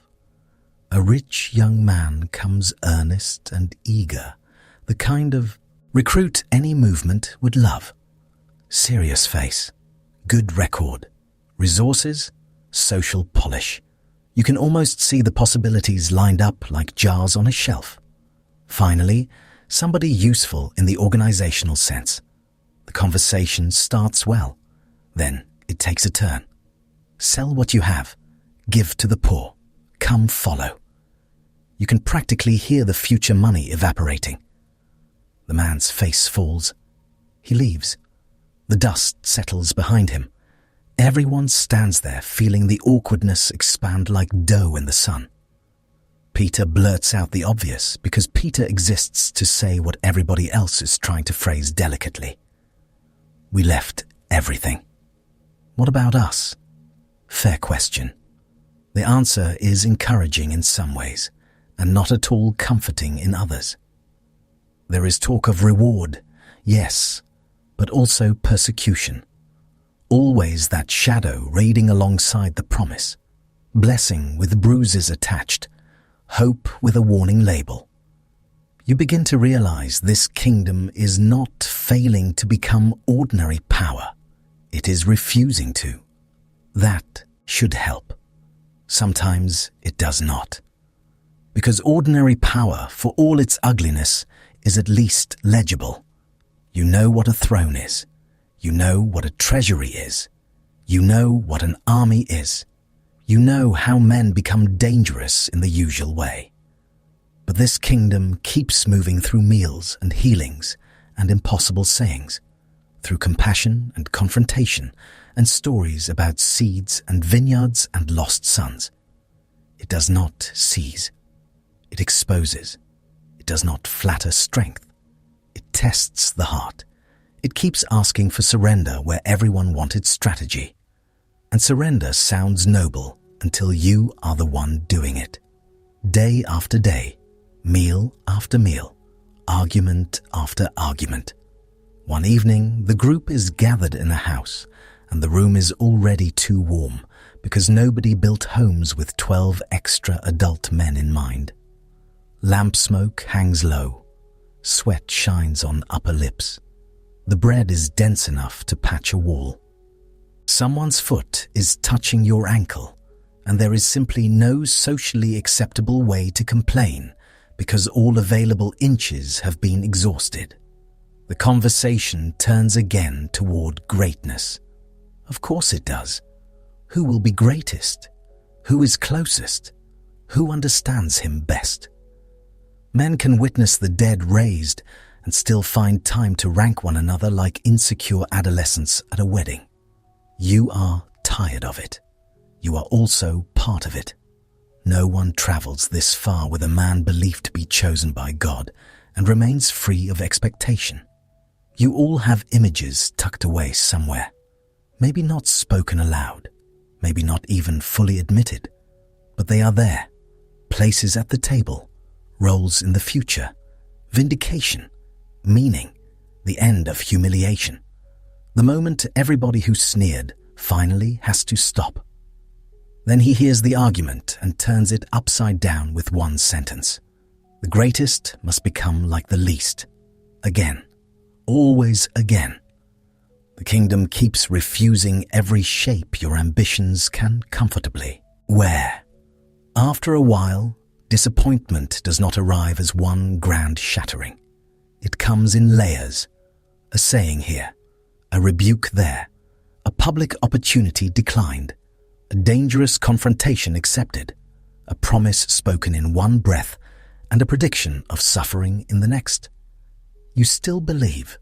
A rich young man comes earnest and eager, the kind of recruit any movement would love. Serious face, good record, resources, social polish. You can almost see the possibilities lined up like jars on a shelf. Finally, somebody useful in the organizational sense. The conversation starts well. Then it takes a turn. Sell what you have. Give to the poor. Come follow. You can practically hear the future money evaporating. The man's face falls. He leaves. The dust settles behind him. Everyone stands there feeling the awkwardness expand like dough in the sun. Peter blurts out the obvious because Peter exists to say what everybody else is trying to phrase delicately. We left everything. What about us? Fair question. The answer is encouraging in some ways, and not at all comforting in others. There is talk of reward, yes, but also persecution. Always that shadow raiding alongside the promise. Blessing with bruises attached, hope with a warning label. You begin to realize this kingdom is not failing to become ordinary power. It is refusing to. That should help. Sometimes it does not. Because ordinary power, for all its ugliness, is at least legible. You know what a throne is. You know what a treasury is. You know what an army is. You know how men become dangerous in the usual way. But this kingdom keeps moving through meals and healings and impossible sayings, through compassion and confrontation and stories about seeds and vineyards and lost sons. It does not seize. It exposes. It does not flatter strength. It tests the heart. It keeps asking for surrender where everyone wanted strategy. And surrender sounds noble until you are the one doing it. Day after day, meal after meal, argument after argument. One evening, the group is gathered in a house, and the room is already too warm because nobody built homes with 12 extra adult men in mind. Lamp smoke hangs low. Sweat shines on upper lips. The bread is dense enough to patch a wall. Someone's foot is touching your ankle, and there is simply no socially acceptable way to complain because all available inches have been exhausted. The conversation turns again toward greatness. Of course it does. Who will be greatest? Who is closest? Who understands him best? Men can witness the dead raised and still find time to rank one another like insecure adolescents at a wedding. You are tired of it. You are also part of it. No one travels this far with a man believed to be chosen by God and remains free of expectation. You all have images tucked away somewhere, maybe not spoken aloud, maybe not even fully admitted, but they are there. Places at the table, roles in the future, vindication, meaning, the end of humiliation. The moment everybody who sneered finally has to stop. Then he hears the argument and turns it upside down with one sentence. The greatest must become like the least. Again. Always again. The kingdom keeps refusing every shape your ambitions can comfortably wear. After a while, disappointment does not arrive as one grand shattering. It comes in layers. A saying here, a rebuke there, a public opportunity declined, a dangerous confrontation accepted, a promise spoken in one breath, and a prediction of suffering in the next. You still believe.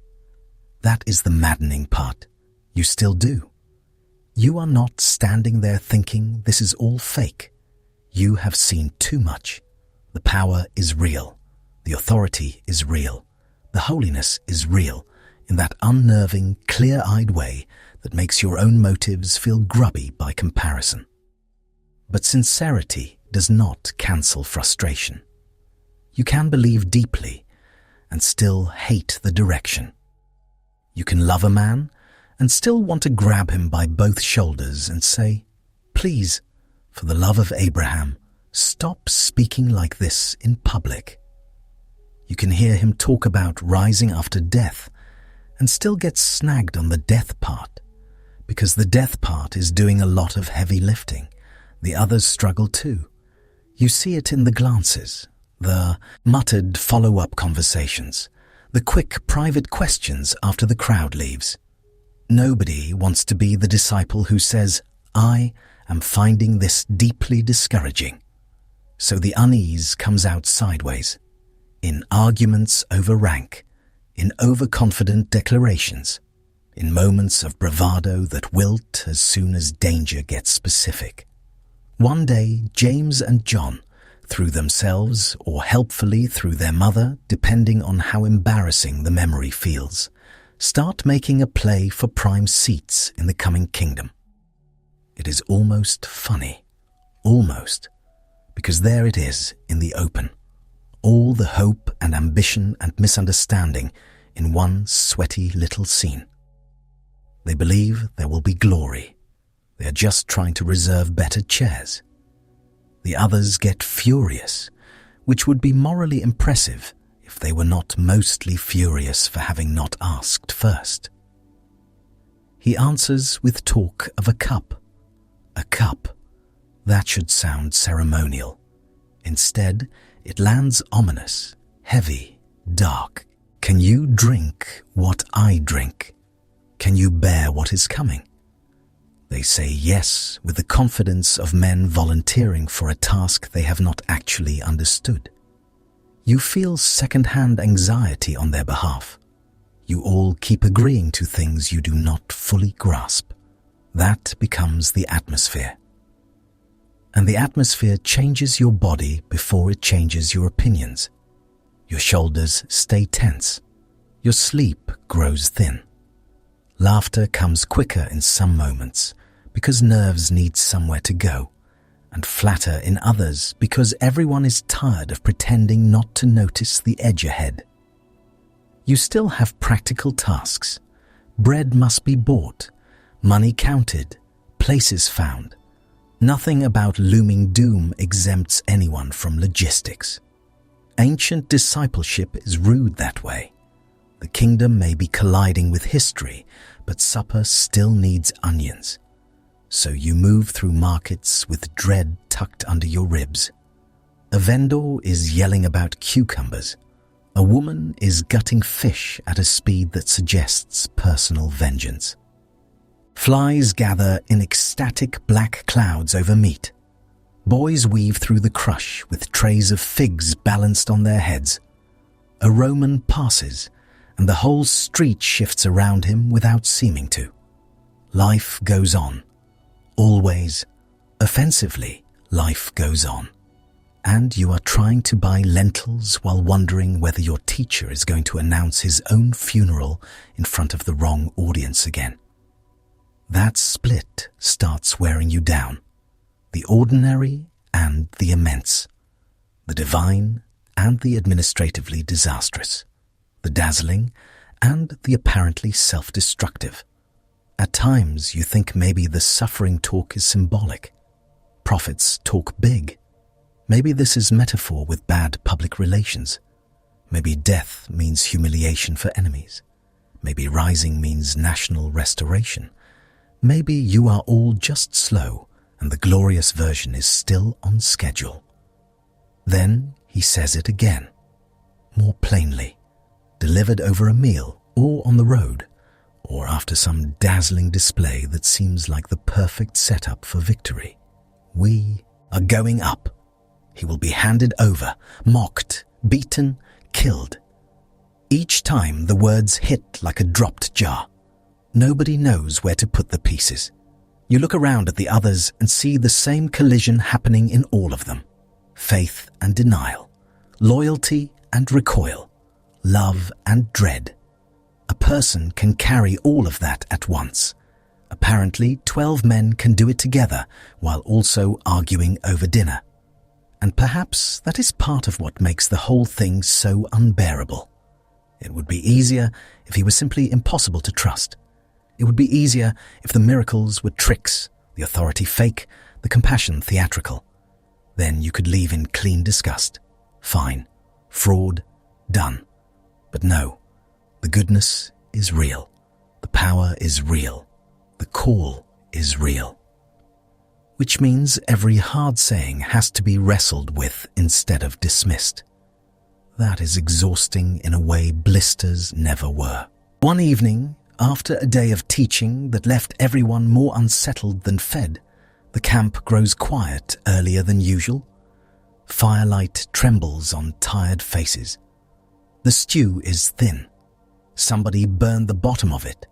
That is the maddening part. You still do. You are not standing there thinking this is all fake. You have seen too much. The power is real. The authority is real. The holiness is real in that unnerving, clear-eyed way that makes your own motives feel grubby by comparison. But sincerity does not cancel frustration. You can believe deeply and still hate the direction. You can love a man and still want to grab him by both shoulders and say, "Please, for the love of Abraham, stop speaking like this in public." You can hear him talk about rising after death and still get snagged on the death part, because the death part is doing a lot of heavy lifting. The others struggle too. You see it in the glances, the muttered follow-up conversations, the quick private questions after the crowd leaves. Nobody wants to be the disciple who says, "I am finding this deeply discouraging." So the unease comes out sideways, in arguments over rank, in overconfident declarations, in moments of bravado that wilt as soon as danger gets specific. One day, James and John, through themselves or helpfully through their mother, depending on how embarrassing the memory feels, start making a play for prime seats in the coming kingdom. It is almost funny, almost, because there it is in the open, all the hope and ambition and misunderstanding in one sweaty little scene. They believe there will be glory. They are just trying to reserve better chairs. The others get furious, which would be morally impressive if they were not mostly furious for having not asked first. He answers with talk of a cup. A cup. That should sound ceremonial. Instead, it lands ominous, heavy, dark. Can you drink what I drink? Can you bear what is coming? They say yes with the confidence of men volunteering for a task they have not actually understood. You feel second-hand anxiety on their behalf. You all keep agreeing to things you do not fully grasp. That becomes the atmosphere. And the atmosphere changes your body before it changes your opinions. Your shoulders stay tense. Your sleep grows thin. Laughter comes quicker in some moments because nerves need somewhere to go, and flatter in others because everyone is tired of pretending not to notice the edge ahead. You still have practical tasks. Bread must be bought, money counted, places found. Nothing about looming doom exempts anyone from logistics. Ancient discipleship is rude that way. The kingdom may be colliding with history, but supper still needs onions. So you move through markets with dread tucked under your ribs. A vendor is yelling about cucumbers. A woman is gutting fish at a speed that suggests personal vengeance. Flies gather in ecstatic black clouds over meat. Boys weave through the crush with trays of figs balanced on their heads. A Roman passes, and the whole street shifts around him without seeming to. Life goes on. Always, offensively, life goes on. And you are trying to buy lentils while wondering whether your teacher is going to announce his own funeral in front of the wrong audience again. That split starts wearing you down. The ordinary and the immense. The divine and the administratively disastrous. The dazzling and the apparently self-destructive. At times you think maybe the suffering talk is symbolic. Prophets talk big. Maybe this is metaphor with bad public relations. Maybe death means humiliation for enemies. Maybe rising means national restoration. Maybe you are all just slow and the glorious version is still on schedule. Then he says it again, more plainly, delivered over a meal or on the road, or after some dazzling display that seems like the perfect setup for victory. We are going up. He will be handed over, mocked, beaten, killed. Each time the words hit like a dropped jar. Nobody knows where to put the pieces. You look around at the others and see the same collision happening in all of them. Faith and denial, loyalty and recoil, love and dread. A person can carry all of that at once. Apparently, 12 men can do it together while also arguing over dinner. And perhaps that is part of what makes the whole thing so unbearable. It would be easier if he was simply impossible to trust. It would be easier if the miracles were tricks, the authority fake, the compassion theatrical. Then you could leave in clean disgust. Fine. Fraud. Done. But no. The goodness is real. The power is real. The call is real. Which means every hard saying has to be wrestled with instead of dismissed. That is exhausting in a way blisters never were. One evening, after a day of teaching that left everyone more unsettled than fed, the camp grows quiet earlier than usual. Firelight trembles on tired faces. The stew is thin. Somebody burned the bottom of it,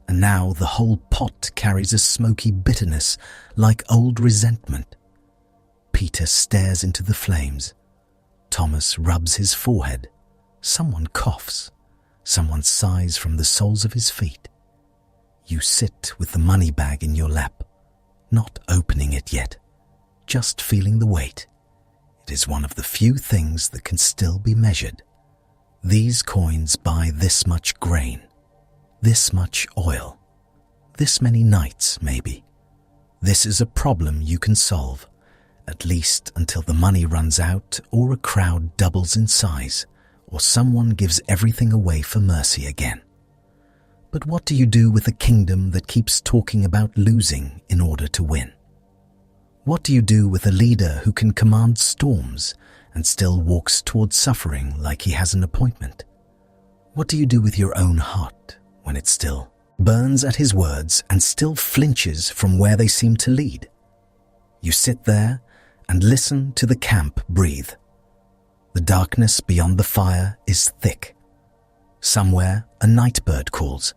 and now the whole pot carries a smoky bitterness like old resentment. Peter stares into the flames. Thomas rubs his forehead. Someone coughs. Someone sighs from the soles of his feet. You sit with the money bag in your lap, not opening it yet, just feeling the weight. It is one of the few things that can still be measured. These coins buy this much grain, this much oil, this many nights maybe. This is a problem you can solve, at least until the money runs out or a crowd doubles in size or someone gives everything away for mercy again. But what do you do with a kingdom that keeps talking about losing in order to win? What do you do with a leader who can command storms and still walks towards suffering like he has an appointment? What do you do with your own heart when it still burns at his words and still flinches from where they seem to lead? You sit there and listen to the camp breathe. The darkness beyond the fire is thick. Somewhere a night bird calls.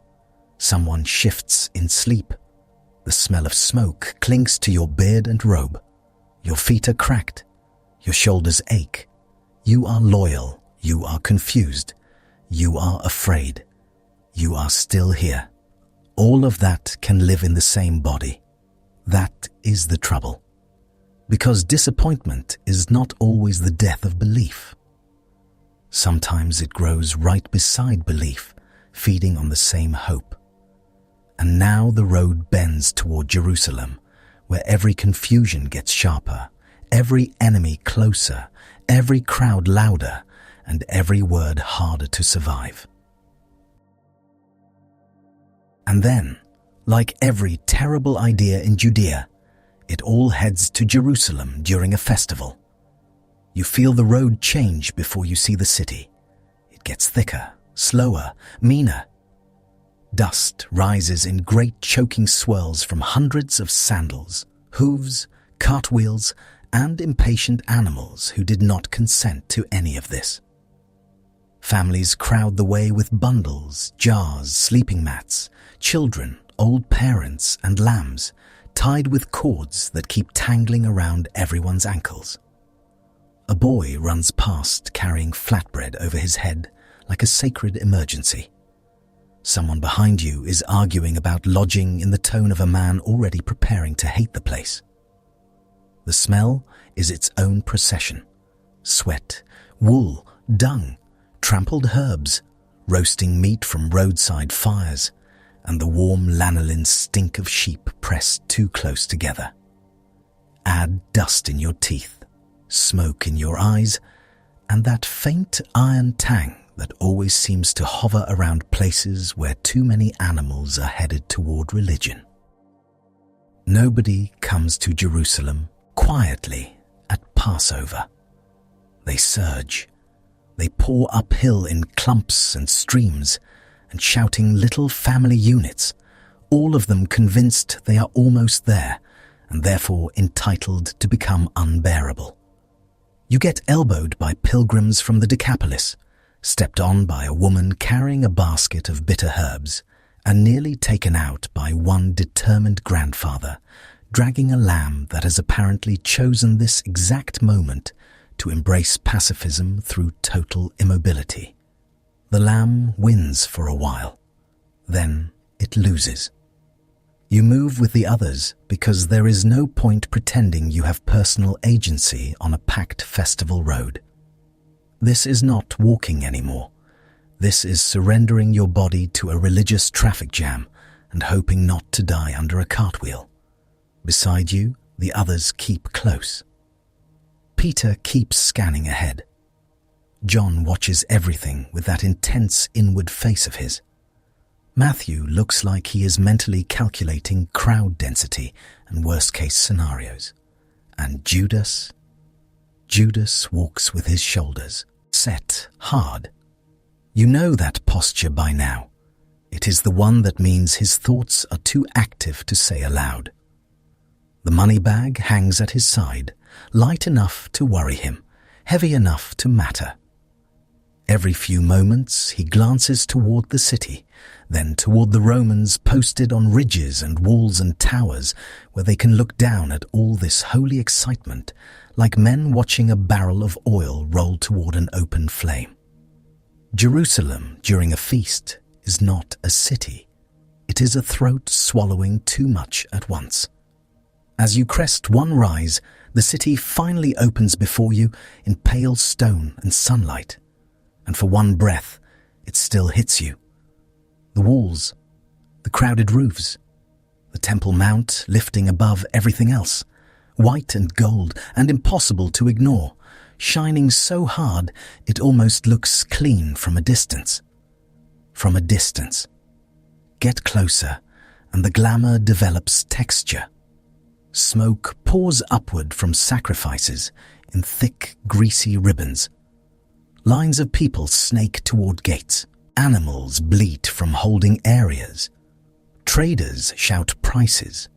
Someone shifts in sleep. The smell of smoke clings to your beard and robe. Your feet are cracked. Your shoulders ache. You are loyal. You are confused. You are afraid. You are still here. All of that can live in the same body. That is the trouble. Because disappointment is not always the death of belief. Sometimes it grows right beside belief, feeding on the same hope. And now the road bends toward Jerusalem, where every confusion gets sharper, every enemy closer, every crowd louder, and every word harder to survive. And then, like every terrible idea in Judea, it all heads to Jerusalem during a festival. You feel the road change before you see the city. It gets thicker, slower, meaner. Dust rises in great choking swirls from hundreds of sandals, hooves, cartwheels, and impatient animals who did not consent to any of this. Families crowd the way with bundles, jars, sleeping mats, children, old parents, and lambs, tied with cords that keep tangling around everyone's ankles. A boy runs past carrying flatbread over his head like a sacred emergency. Someone behind you is arguing about lodging in the tone of a man already preparing to hate the place. The smell is its own procession. Sweat, wool, dung, trampled herbs, roasting meat from roadside fires, and the warm lanolin stink of sheep pressed too close together. Add dust in your teeth, smoke in your eyes, and that faint iron tang that always seems to hover around places where too many animals are headed toward religion. Nobody comes to Jerusalem quietly at Passover. They surge. They pour uphill in clumps and streams, and shouting little family units, all of them convinced they are almost there, and therefore entitled to become unbearable. You get elbowed by pilgrims from the Decapolis, stepped on by a woman carrying a basket of bitter herbs, and nearly taken out by one determined grandfather, dragging a lamb that has apparently chosen this exact moment to embrace pacifism through total immobility. The lamb wins for a while. Then it loses. You move with the others because there is no point pretending you have personal agency on a packed festival road. This is not walking anymore. This is surrendering your body to a religious traffic jam and hoping not to die under a cartwheel. Beside you, the others keep close. Peter keeps scanning ahead. John watches everything with that intense inward face of his. Matthew looks like he is mentally calculating crowd density and worst-case scenarios. And Judas walks with his shoulders set hard. You know that posture by now. It is the one that means his thoughts are too active to say aloud. The money bag hangs at his side, light enough to worry him, heavy enough to matter. Every few moments he glances toward the city, then toward the Romans posted on ridges and walls and towers where they can look down at all this holy excitement like men watching a barrel of oil roll toward an open flame. Jerusalem during a feast is not a city. It is a throat swallowing too much at once. As you crest one rise, the city finally opens before you in pale stone and sunlight. And for one breath, it still hits you. The walls, the crowded roofs, the Temple Mount lifting above everything else, white and gold and impossible to ignore, shining so hard it almost looks clean from a distance. From a distance. Get closer, and the glamour develops texture. Smoke pours upward from sacrifices in thick, greasy ribbons. Lines of people snake toward gates. Animals bleat from holding areas. Traders shout prices.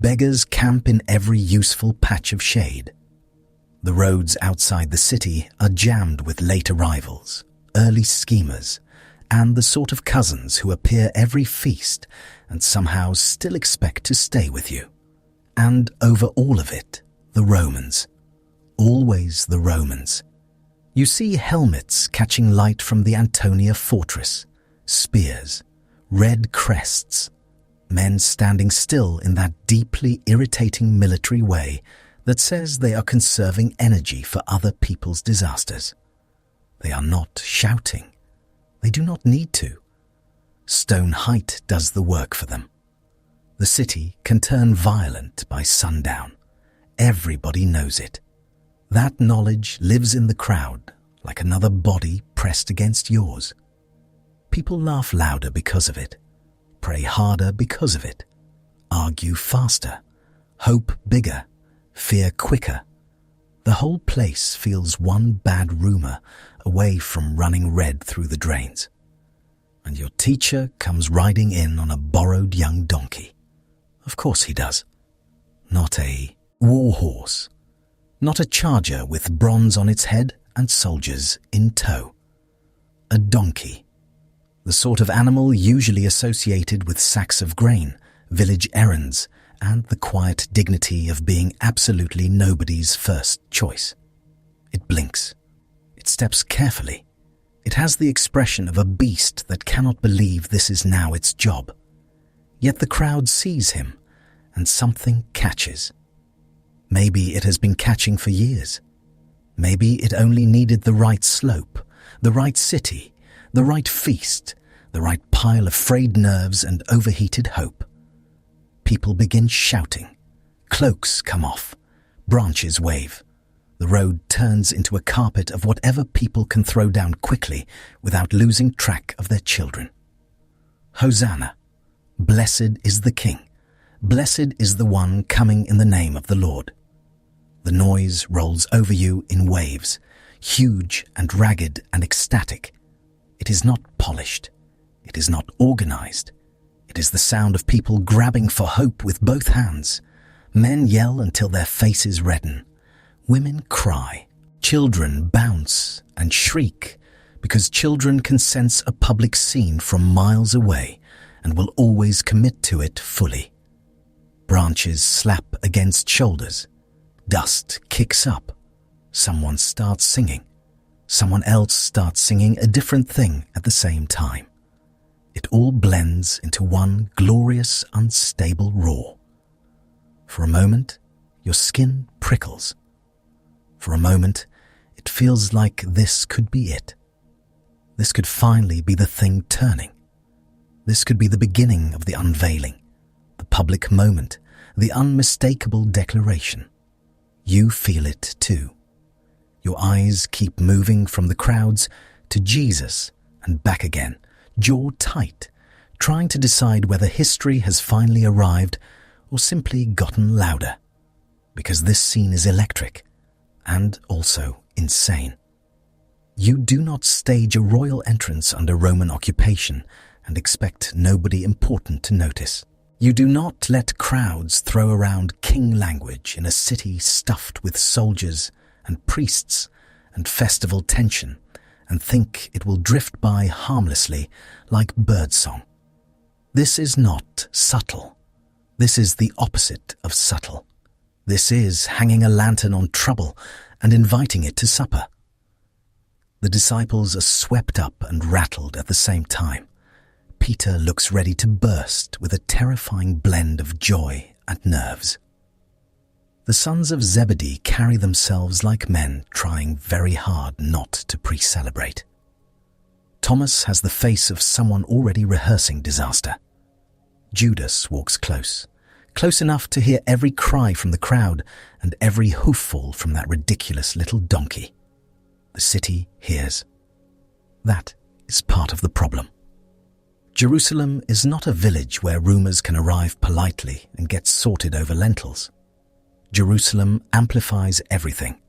Beggars camp in every useful patch of shade. The roads outside the city are jammed with late arrivals, early schemers, and the sort of cousins who appear every feast and somehow still expect to stay with you. And over all of it, the Romans. Always the Romans. You see helmets catching light from the Antonia fortress, spears, red crests, men standing still in that deeply irritating military way that says they are conserving energy for other people's disasters. They are not shouting. They do not need to. Stone height does the work for them. The city can turn violent by sundown. Everybody knows it. That knowledge lives in the crowd like another body pressed against yours. People laugh louder because of it, pray harder because of it, argue faster, hope bigger, fear quicker. The whole place feels one bad rumor away from running red through the drains. And your teacher comes riding in on a borrowed young donkey. Of course he does. Not a war horse. Not a charger with bronze on its head and soldiers in tow. A donkey. The sort of animal usually associated with sacks of grain, village errands, and the quiet dignity of being absolutely nobody's first choice. It blinks. It steps carefully. It has the expression of a beast that cannot believe this is now its job. Yet the crowd sees him, and something catches. Maybe it has been catching for years. Maybe it only needed the right slope, the right city, the right feast, the right pile of frayed nerves and overheated hope. People begin shouting. Cloaks come off. Branches wave. The road turns into a carpet of whatever people can throw down quickly without losing track of their children. Hosanna! Blessed is the King. Blessed is the one coming in the name of the Lord. The noise rolls over you in waves, huge and ragged and ecstatic. It is not polished. It is not organized. It is the sound of people grabbing for hope with both hands. Men yell until their faces redden. Women cry. Children bounce and shriek because children can sense a public scene from miles away and will always commit to it fully. Branches slap against shoulders. Dust kicks up. Someone starts singing. Someone else starts singing a different thing at the same time. It all blends into one glorious, unstable roar. For a moment, your skin prickles. For a moment, it feels like this could be it. This could finally be the thing turning. This could be the beginning of the unveiling, the public moment, the unmistakable declaration. You feel it too. Your eyes keep moving from the crowds to Jesus and back again, jaw tight, trying to decide whether history has finally arrived or simply gotten louder. Because this scene is electric and also insane. You do not stage a royal entrance under Roman occupation and expect nobody important to notice. You do not let crowds throw around king language in a city stuffed with soldiers and priests and festival tension and think it will drift by harmlessly like birdsong. This is not subtle. This is the opposite of subtle. This is hanging a lantern on trouble and inviting it to supper. The disciples are swept up and rattled at the same time. Peter looks ready to burst with a terrifying blend of joy and nerves. The sons of Zebedee carry themselves like men trying very hard not to pre-celebrate. Thomas has the face of someone already rehearsing disaster. Judas walks close enough to hear every cry from the crowd and every hoof-fall from that ridiculous little donkey. The city hears. That is part of the problem. Jerusalem is not a village where rumors can arrive politely and get sorted over lentils. Jerusalem amplifies everything.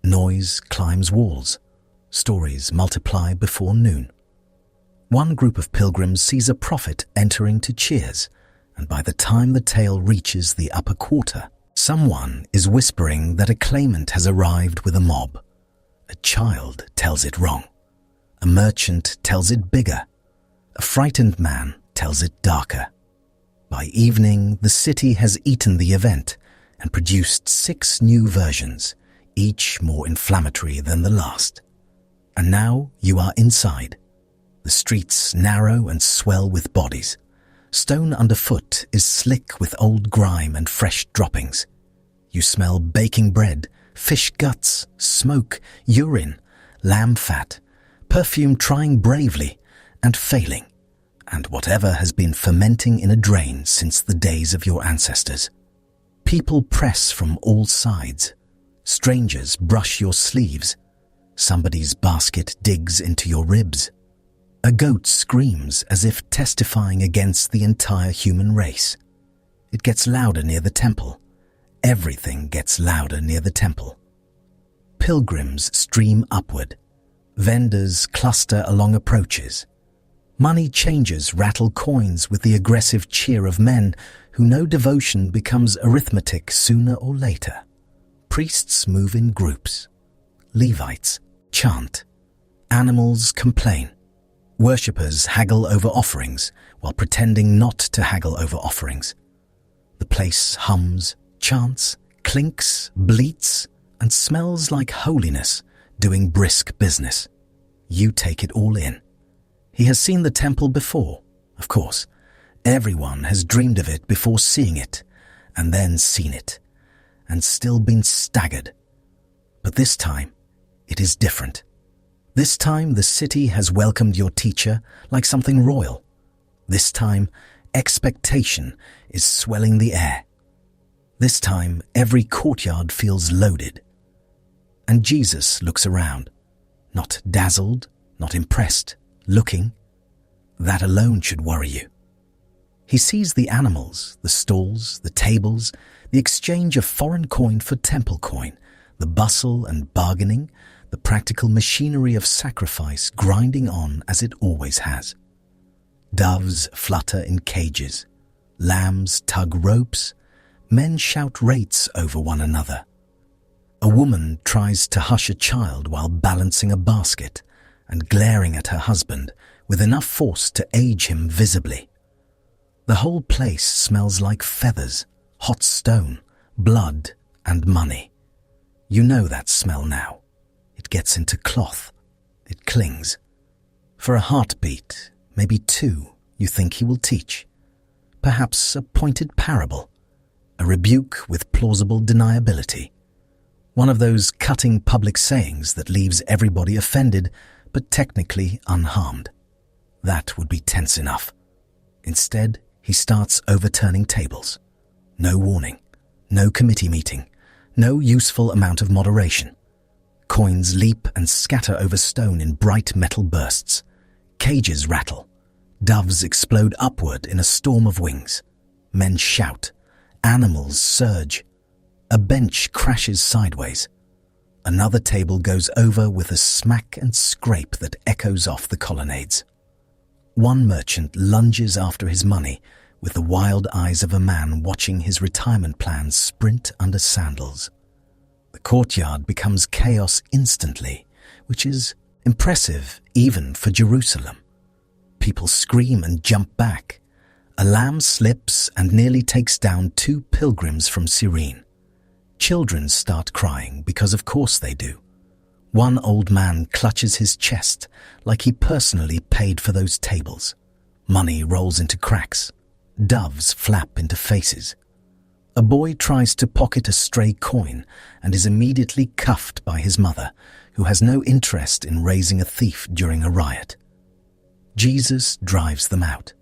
Noise climbs walls. Stories multiply before noon. One group of pilgrims sees a prophet entering to cheers, and by the time the tale reaches the upper quarter, someone is whispering that a claimant has arrived with a mob. A child tells it wrong. A merchant tells it bigger. A frightened man tells it darker. By evening, the city has eaten the event and produced 6 new versions, each more inflammatory than the last. And now you are inside. The streets narrow and swell with bodies. Stone underfoot is slick with old grime and fresh droppings. You smell baking bread, fish guts, smoke, urine, lamb fat, perfume trying bravely and failing, and whatever has been fermenting in a drain since the days of your ancestors. People press from all sides. Strangers brush your sleeves. Somebody's basket digs into your ribs. A goat screams as if testifying against the entire human race. It gets louder near the temple. Everything gets louder near the temple. Pilgrims stream upward. Vendors cluster along approaches. Money changers rattle coins with the aggressive cheer of men who know devotion becomes arithmetic sooner or later. Priests move in groups. Levites chant. Animals complain. Worshippers haggle over offerings while pretending not to haggle over offerings. The place hums, chants, clinks, bleats, and smells like holiness doing brisk business. You take it all in. He has seen the temple before, of course. Everyone has dreamed of it before seeing it, and then seen it, and still been staggered. But this time, it is different. This time, the city has welcomed your teacher like something royal. This time, expectation is swelling the air. This time, every courtyard feels loaded. And Jesus looks around, not dazzled, not impressed, looking. That alone should worry you. He sees the animals, the stalls, the tables, the exchange of foreign coin for temple coin, the bustle and bargaining, the practical machinery of sacrifice grinding on as it always has. Doves flutter in cages. Lambs tug ropes. Men shout rates over one another. A woman tries to hush a child while balancing a basket and glaring at her husband with enough force to age him visibly. The whole place smells like feathers, hot stone, blood, and money. You know that smell now. It gets into cloth. It clings. For a heartbeat, maybe 2, you think he will teach. Perhaps a pointed parable. A rebuke with plausible deniability. One of those cutting public sayings that leaves everybody offended, but technically unharmed. That would be tense enough. Instead, he starts overturning tables. No warning, no committee meeting, no useful amount of moderation. Coins leap and scatter over stone in bright metal bursts. Cages rattle. Doves explode upward in a storm of wings. Men shout. Animals surge. A bench crashes sideways. Another table goes over with a smack and scrape that echoes off the colonnades. One merchant lunges after his money with the wild eyes of a man watching his retirement plans sprint under sandals. The courtyard becomes chaos instantly, which is impressive even for Jerusalem. People scream and jump back. A lamb slips and nearly takes down 2 pilgrims from Cyrene. Children start crying because of course they do. One old man clutches his chest like he personally paid for those tables. Money rolls into cracks. Doves flap into faces. A boy tries to pocket a stray coin and is immediately cuffed by his mother, who has no interest in raising a thief during a riot. Jesus drives them out.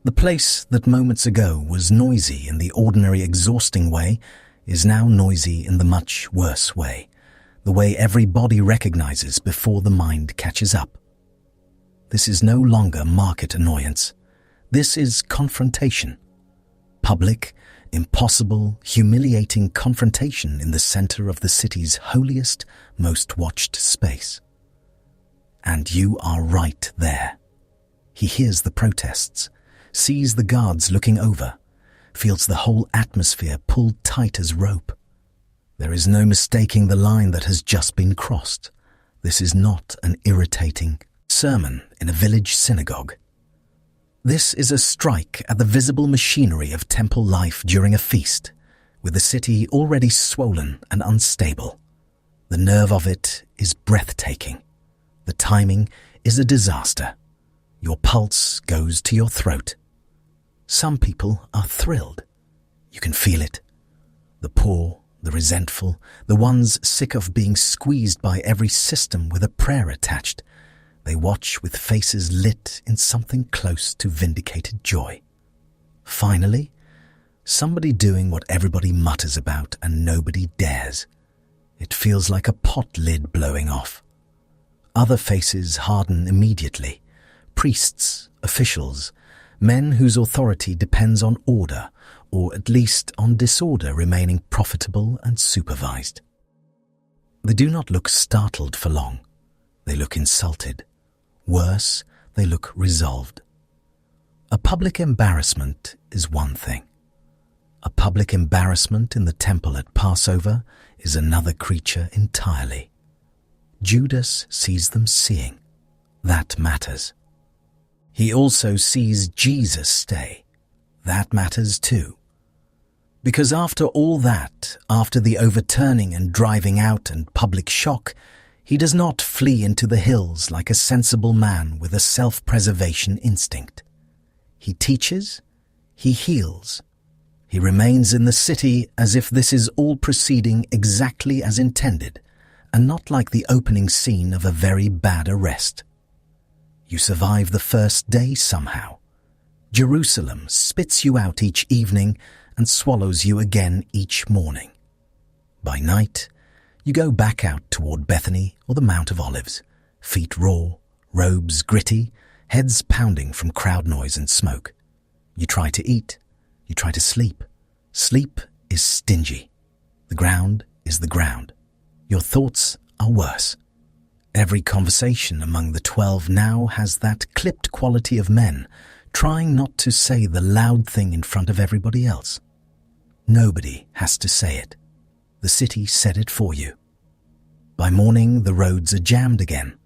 The place that moments ago was noisy in the ordinary exhausting way is now noisy in the much worse way, the way every body recognizes before the mind catches up. This is no longer market annoyance. This is confrontation. Public, impossible, humiliating confrontation in the center of the city's holiest, most watched space. And you are right there. He hears the protests, sees the guards looking over, feels the whole atmosphere pulled tight as rope. There is no mistaking the line that has just been crossed. This is not an irritating sermon in a village synagogue. This is a strike at the visible machinery of temple life during a feast, with the city already swollen and unstable. The nerve of it is breathtaking. The timing is a disaster. Your pulse goes to your throat. Some people are thrilled. You can feel it. The poor, the resentful, the ones sick of being squeezed by every system with a prayer attached. They watch with faces lit in something close to vindicated joy. Finally, somebody doing what everybody mutters about and nobody dares. It feels like a pot lid blowing off. Other faces harden immediately. Priests, officials, men whose authority depends on order, or at least on disorder remaining profitable and supervised. They do not look startled for long. They look insulted. Worse, they look resolved. A public embarrassment is one thing. A public embarrassment in the temple at Passover is another creature entirely. Judas sees them seeing. That matters. He also sees Jesus stay. That matters too. Because after all that, after the overturning and driving out and public shock, he does not flee into the hills like a sensible man with a self-preservation instinct. He teaches, he heals. He remains in the city as if this is all proceeding exactly as intended, and not like the opening scene of a very bad arrest. You survive the first day somehow. Jerusalem spits you out each evening and swallows you again each morning. By night, you go back out toward Bethany or the Mount of Olives, feet raw, robes gritty, heads pounding from crowd noise and smoke. You try to eat. You try to sleep. Sleep is stingy. The ground is the ground. Your thoughts are worse. Every conversation among the 12 now has that clipped quality of men trying not to say the loud thing in front of everybody else. Nobody has to say it. The city said it for you. By morning, the roads are jammed again.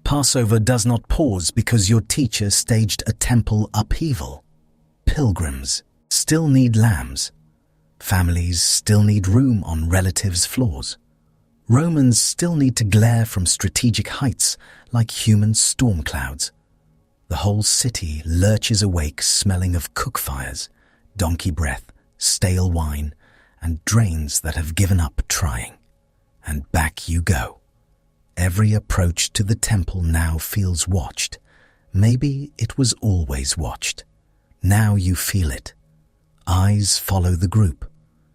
Passover does not pause because your teacher staged a temple upheaval. Pilgrims still need lambs. Families still need room on relatives' floors. Romans still need to glare from strategic heights like human storm clouds. The whole city lurches awake smelling of cook fires, donkey breath, stale wine, and drains that have given up trying. And back you go. Every approach to the temple now feels watched. Maybe it was always watched. Now you feel it. Eyes follow the group,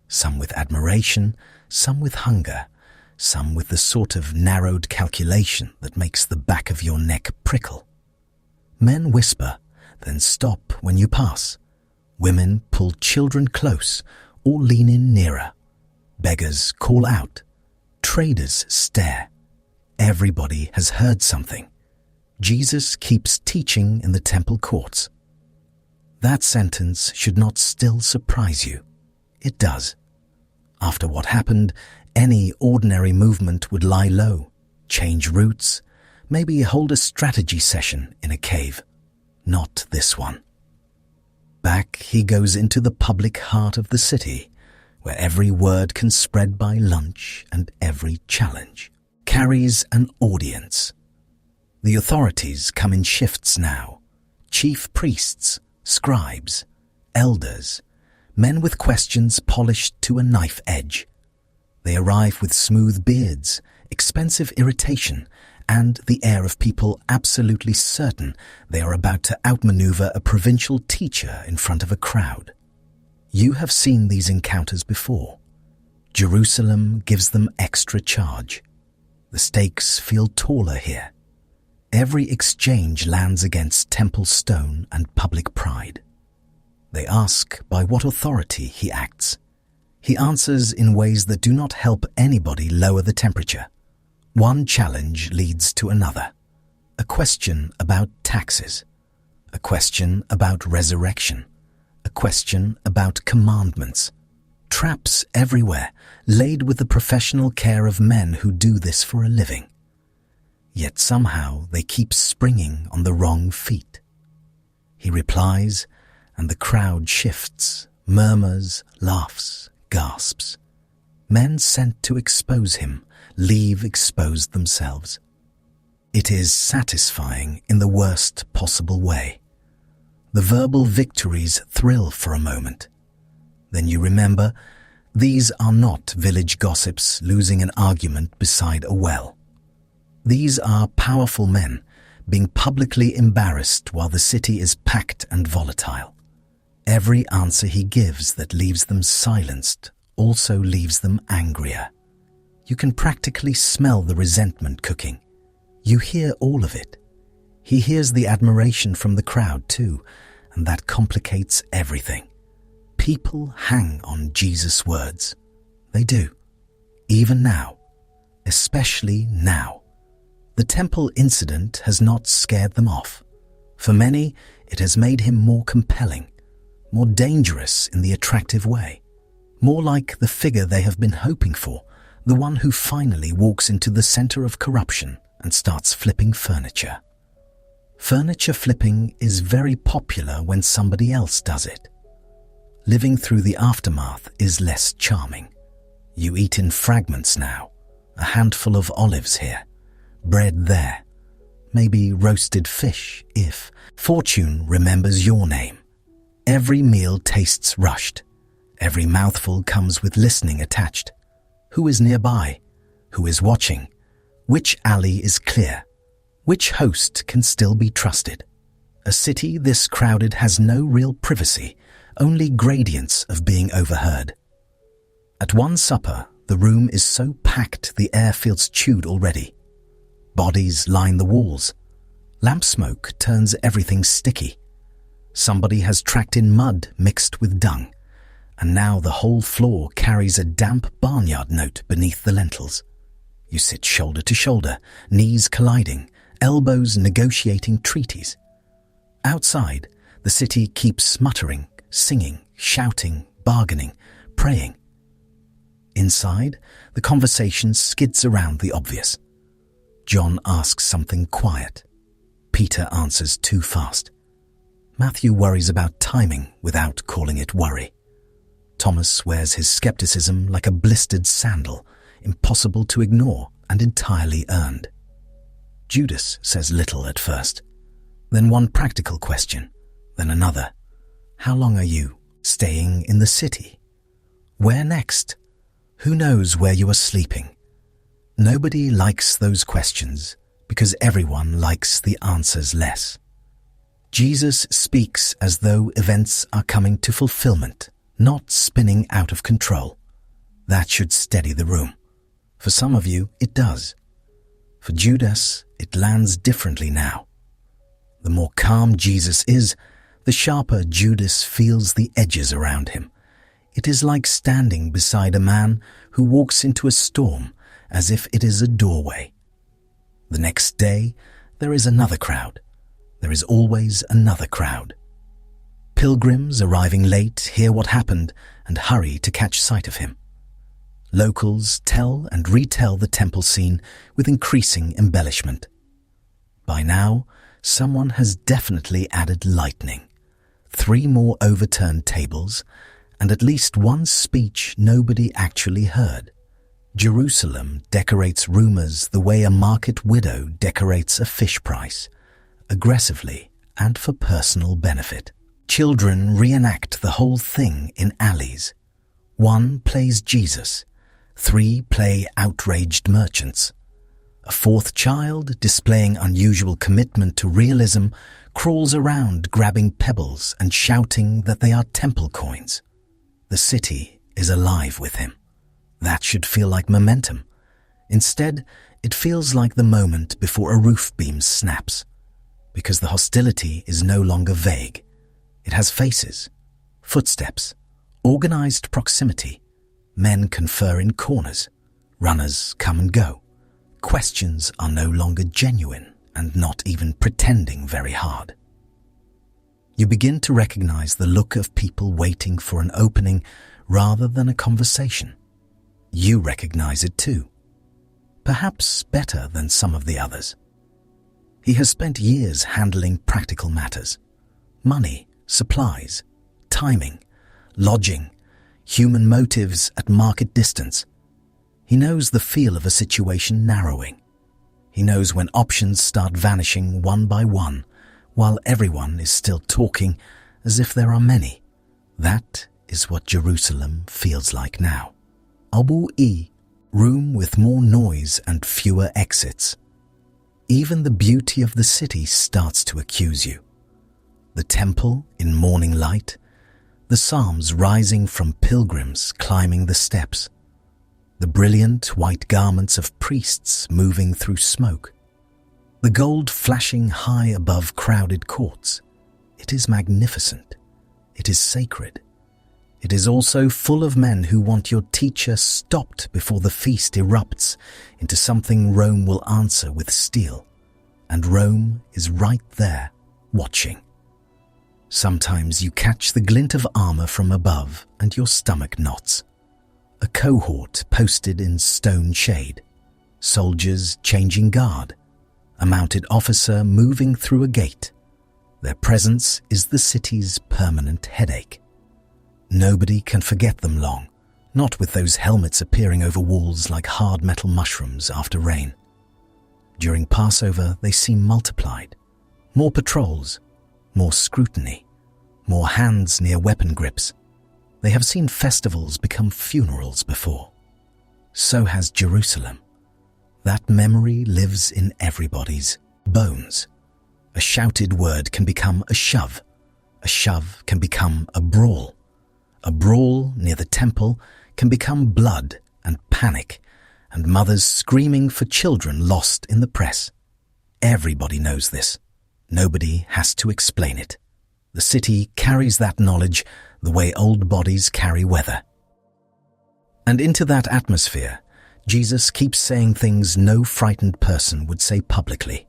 some with admiration, some with hunger, some with the sort of narrowed calculation that makes the back of your neck prickle. Men whisper, then stop when you pass. Women pull children close or lean in nearer. Beggars call out. Traders stare. Everybody has heard something. Jesus keeps teaching in the temple courts. That sentence should not still surprise you. It does. After what happened, any ordinary movement would lie low, change routes, maybe hold a strategy session in a cave. Not this one. Back he goes into the public heart of the city, where every word can spread by lunch and every challenge carries an audience. The authorities come in shifts now. Chief priests, scribes, elders, men with questions polished to a knife edge. They arrive with smooth beards, expensive irritation, and the air of people absolutely certain they are about to outmaneuver a provincial teacher in front of a crowd. You have seen these encounters before. Jerusalem gives them extra charge. The stakes feel taller here. Every exchange lands against temple stone and public pride. They ask by what authority he acts. He answers in ways that do not help anybody lower the temperature. One challenge leads to another. A question about taxes. A question about resurrection. A question about commandments. Traps everywhere, laid with the professional care of men who do this for a living. Yet somehow they keep springing on the wrong feet. He replies, and the crowd shifts, murmurs, laughs, gasps. Men sent to expose him leave exposed themselves. It is satisfying in the worst possible way. The verbal victories thrill for a moment. Then you remember, these are not village gossips losing an argument beside a well. These are powerful men being publicly embarrassed while the city is packed and volatile. Every answer he gives that leaves them silenced also leaves them angrier. You can practically smell the resentment cooking. You hear all of it. He hears the admiration from the crowd too, and that complicates everything. People hang on Jesus' words. They do. Even now. Especially now. The temple incident has not scared them off. For many, it has made him more compelling, more dangerous in the attractive way, more like the figure they have been hoping for, the one who finally walks into the center of corruption and starts flipping furniture. Furniture flipping is very popular when somebody else does it. Living through the aftermath is less charming. You eat in fragments now, a handful of olives here, bread there, maybe roasted fish if fortune remembers your name. Every meal tastes rushed. Every mouthful comes with listening attached. Who is nearby? Who is watching? Which alley is clear? Which host can still be trusted? A city this crowded has no real privacy, only gradients of being overheard. At one supper, the room is so packed the air feels chewed already. Bodies line the walls. Lamp smoke turns everything sticky. Somebody has tracked in mud mixed with dung, and now the whole floor carries a damp barnyard note beneath the lentils. You sit shoulder to shoulder, knees colliding, elbows negotiating treaties. Outside, the city keeps muttering, singing, shouting, bargaining, praying. Inside, the conversation skids around the obvious. John asks something quiet. Peter answers too fast. Matthew worries about timing without calling it worry. Thomas wears his skepticism like a blistered sandal, impossible to ignore and entirely earned. Judas says little at first, then one practical question, then another. How long are you staying in the city? Where next? Who knows where you are sleeping? Nobody likes those questions because everyone likes the answers less. Jesus speaks as though events are coming to fulfillment, not spinning out of control. That should steady the room. For some of you, it does. For Judas, it lands differently now. The more calm Jesus is, the sharper Judas feels the edges around him. It is like standing beside a man who walks into a storm as if it is a doorway. The next day, there is another crowd. There is always another crowd. Pilgrims arriving late hear what happened and hurry to catch sight of him. Locals tell and retell the temple scene with increasing embellishment. By now, someone has definitely added lightning. 3 more overturned tables, and at least one speech nobody actually heard. Jerusalem decorates rumors the way a market widow decorates a fish price, aggressively and for personal benefit. Children reenact the whole thing in alleys. 1 plays Jesus, 3 play outraged merchants. A 4th child, displaying unusual commitment to realism, crawls around grabbing pebbles and shouting that they are temple coins. The city is alive with him. That should feel like momentum. Instead, it feels like the moment before a roof beam snaps, because the hostility is no longer vague. It has faces, footsteps, organized proximity. Men confer in corners. Runners come and go. Questions are no longer genuine and not even pretending very hard. You begin to recognize the look of people waiting for an opening rather than a conversation. You recognize it too, perhaps better than some of the others. He has spent years handling practical matters: money, supplies, timing, lodging, human motives at market distance. He knows the feel of a situation narrowing. He knows when options start vanishing one by one, while everyone is still talking as if there are many. That is what Jerusalem feels like now. Abu-E, room with more noise and fewer exits. Even the beauty of the city starts to accuse you. The temple in morning light, the psalms rising from pilgrims climbing the steps, the brilliant white garments of priests moving through smoke, the gold flashing high above crowded courts. It is magnificent. It is sacred. It is also full of men who want your teacher stopped before the feast erupts into something Rome will answer with steel. And Rome is right there, watching. Sometimes you catch the glint of armor from above and your stomach knots. A cohort posted in stone shade, soldiers changing guard, a mounted officer moving through a gate. Their presence is the city's permanent headache. Nobody can forget them long, not with those helmets appearing over walls like hard metal mushrooms after rain. During Passover, they seem multiplied. More patrols, more scrutiny, more hands near weapon grips. They have seen festivals become funerals before. So has Jerusalem. That memory lives in everybody's bones. A shouted word can become a shove. A shove can become a brawl. A brawl near the temple can become blood and panic, and mothers screaming for children lost in the press. Everybody knows this. Nobody has to explain it. The city carries that knowledge the way old bodies carry weather. And into that atmosphere, Jesus keeps saying things no frightened person would say publicly.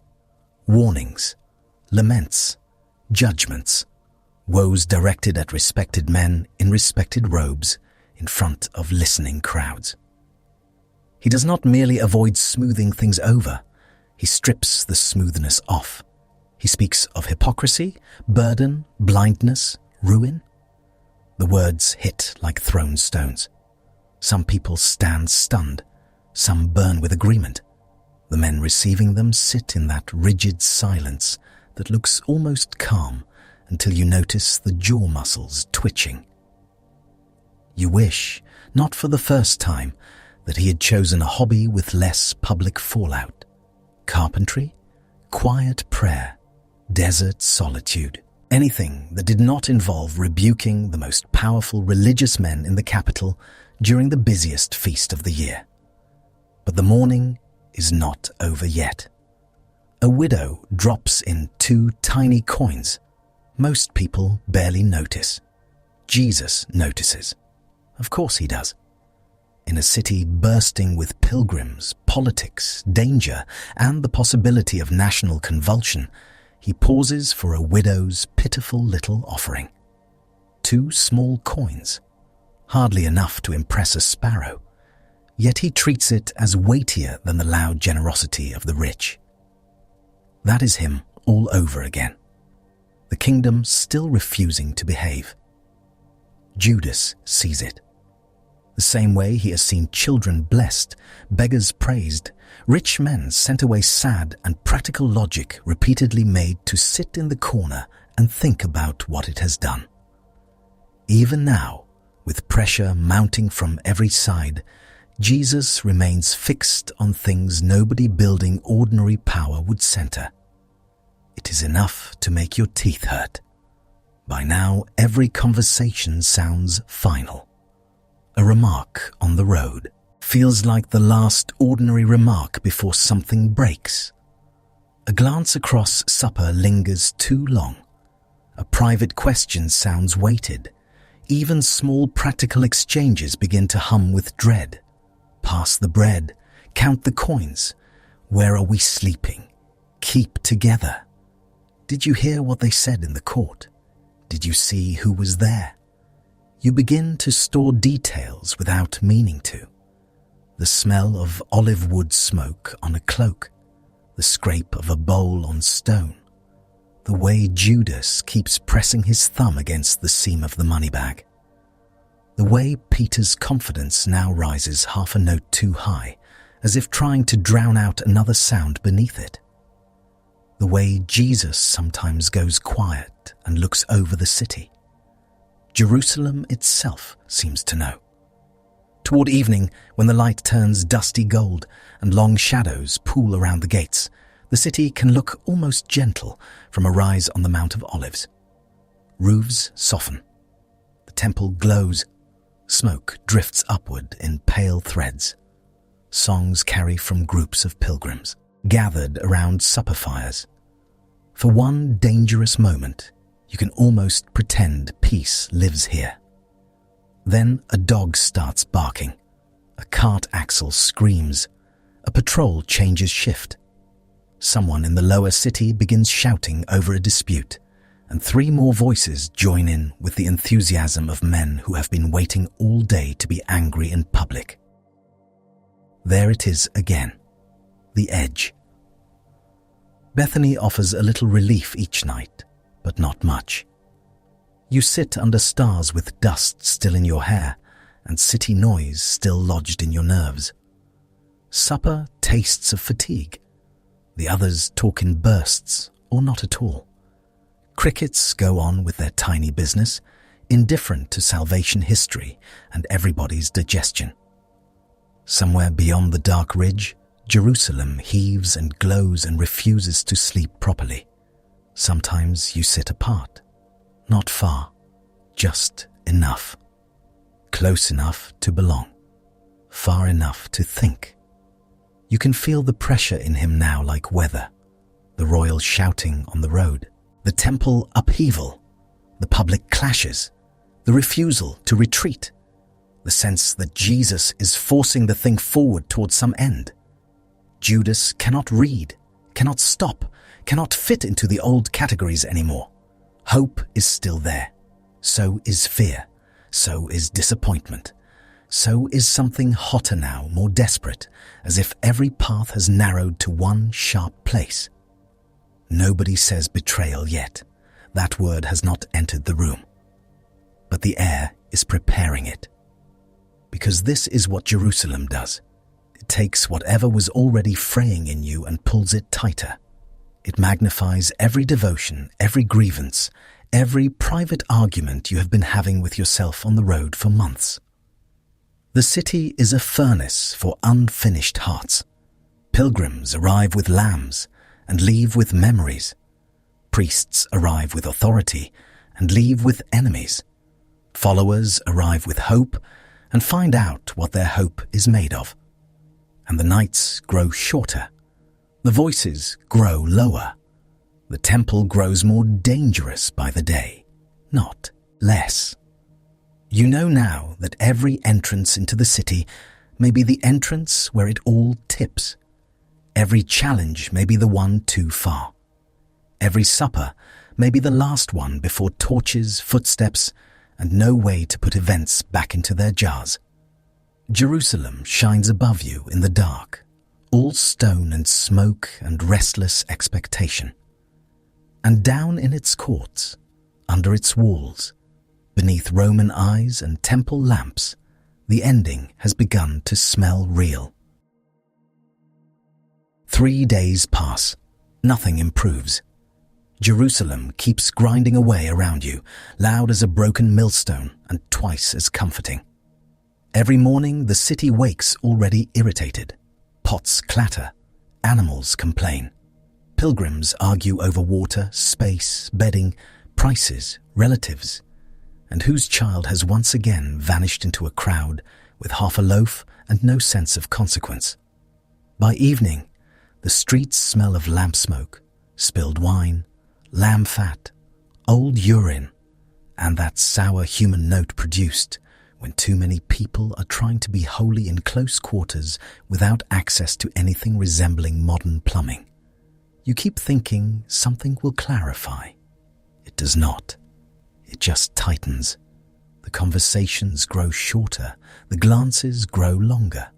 Warnings, laments, judgments, woes directed at respected men in respected robes in front of listening crowds. He does not merely avoid smoothing things over, he strips the smoothness off. He speaks of hypocrisy, burden, blindness, ruin. The words hit like thrown stones. Some people stand stunned, some burn with agreement. The men receiving them sit in that rigid silence that looks almost calm until you notice the jaw muscles twitching. You wish, not for the first time, that he had chosen a hobby with less public fallout. Carpentry, quiet prayer, desert solitude. Anything that did not involve rebuking the most powerful religious men in the capital during the busiest feast of the year. But the morning is not over yet. A widow drops in 2 tiny coins. Most people barely notice. Jesus notices. Of course he does. In a city bursting with pilgrims, politics, danger, and the possibility of national convulsion, he pauses for a widow's pitiful little offering. 2 small coins, hardly enough to impress a sparrow, yet he treats it as weightier than the loud generosity of the rich. That is him all over again. The kingdom still refusing to behave. Judas sees it. The same way he has seen children blessed, beggars praised, rich men sent away sad, and practical logic repeatedly made to sit in the corner and think about what it has done. Even now, with pressure mounting from every side, Jesus remains fixed on things nobody building ordinary power would center. It is enough to make your teeth hurt. By now, every conversation sounds final. A remark on the road feels like the last ordinary remark before something breaks. A glance across supper lingers too long. A private question sounds weighted. Even small practical exchanges begin to hum with dread. Pass the bread, count the coins. Where are we sleeping? Keep together. Did you hear what they said in the court? Did you see who was there? You begin to store details without meaning to. The smell of olive wood smoke on a cloak, the scrape of a bowl on stone, the way Judas keeps pressing his thumb against the seam of the money bag, the way Peter's confidence now rises half a note too high, as if trying to drown out another sound beneath it, the way Jesus sometimes goes quiet and looks over the city. Jerusalem itself seems to know. Toward evening, when the light turns dusty gold and long shadows pool around the gates, the city can look almost gentle from a rise on the Mount of Olives. Roofs soften. The temple glows. Smoke drifts upward in pale threads. Songs carry from groups of pilgrims, gathered around supper fires. For one dangerous moment, you can almost pretend peace lives here. Then a dog starts barking. A cart axle screams. A patrol changes shift. Someone in the lower city begins shouting over a dispute, and 3 more voices join in with the enthusiasm of men who have been waiting all day to be angry in public. There it is again, the edge. Bethany offers a little relief each night, but not much. You sit under stars with dust still in your hair and city noise still lodged in your nerves. Supper tastes of fatigue. The others talk in bursts or not at all. Crickets go on with their tiny business, indifferent to salvation history and everybody's digestion. Somewhere beyond the dark ridge, Jerusalem heaves and glows and refuses to sleep properly. Sometimes you sit apart, not far, just enough. Close enough to belong, far enough to think. You can feel the pressure in him now like weather, the royal shouting on the road, the temple upheaval, the public clashes, the refusal to retreat, the sense that Jesus is forcing the thing forward towards some end. Judas cannot read, cannot stop, cannot fit into the old categories anymore. Hope is still there. So is fear. So is disappointment. So is something hotter now, more desperate, as if every path has narrowed to one sharp place. Nobody says betrayal yet. That word has not entered the room. But the air is preparing it. Because this is what Jerusalem does. It takes whatever was already fraying in you and pulls it tighter. It magnifies every devotion, every grievance, every private argument you have been having with yourself on the road for months. The city is a furnace for unfinished hearts. Pilgrims arrive with lambs and leave with memories. Priests arrive with authority and leave with enemies. Followers arrive with hope and find out what their hope is made of. And the nights grow shorter. The voices grow lower. The temple grows more dangerous by the day, not less. You know now that every entrance into the city may be the entrance where it all tips. Every challenge may be the one too far. Every supper may be the last one before torches, footsteps, and no way to put events back into their jars. Jerusalem shines above you in the dark, all stone and smoke and restless expectation. And down in its courts, under its walls, beneath Roman eyes and temple lamps, the ending has begun to smell real. 3 days pass. Nothing improves. Jerusalem keeps grinding away around you, loud as a broken millstone and twice as comforting. Every morning the city wakes already irritated. Pots clatter. Animals complain. Pilgrims argue over water, space, bedding, prices, relatives, and whose child has once again vanished into a crowd with half a loaf and no sense of consequence. By evening, the streets smell of lamp smoke, spilled wine, lamb fat, old urine, and that sour human note produced when too many people are trying to be holy in close quarters without access to anything resembling modern plumbing. You keep thinking something will clarify. It does not. It just tightens. The conversations grow shorter. The glances grow longer.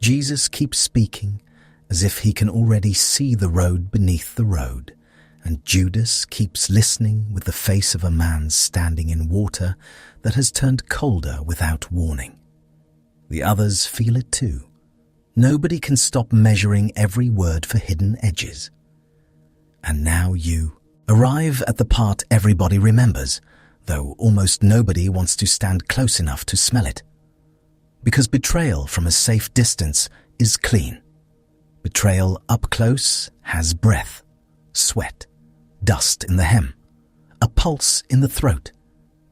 Jesus keeps speaking as if he can already see the road beneath the road, and Judas keeps listening with the face of a man standing in water that has turned colder without warning. The others feel it too. Nobody can stop measuring every word for hidden edges. And now you arrive at the part everybody remembers, though almost nobody wants to stand close enough to smell it. Because betrayal from a safe distance is clean. Betrayal up close has breath, sweat, dust in the hem, a pulse in the throat.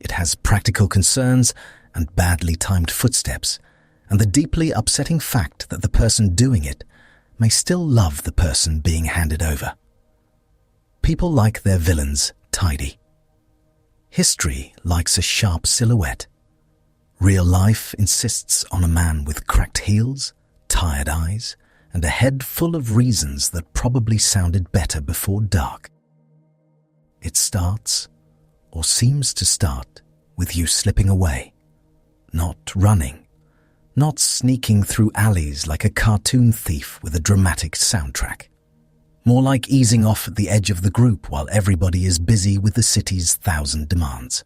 It has practical concerns and badly timed footsteps, and the deeply upsetting fact that the person doing it may still love the person being handed over. People like their villains tidy. History likes a sharp silhouette. Real life insists on a man with cracked heels, tired eyes, and a head full of reasons that probably sounded better before dark. It starts, or seems to start, with you slipping away, not running, not sneaking through alleys like a cartoon thief with a dramatic soundtrack. More like easing off at the edge of the group while everybody is busy with the city's 1,000 demands.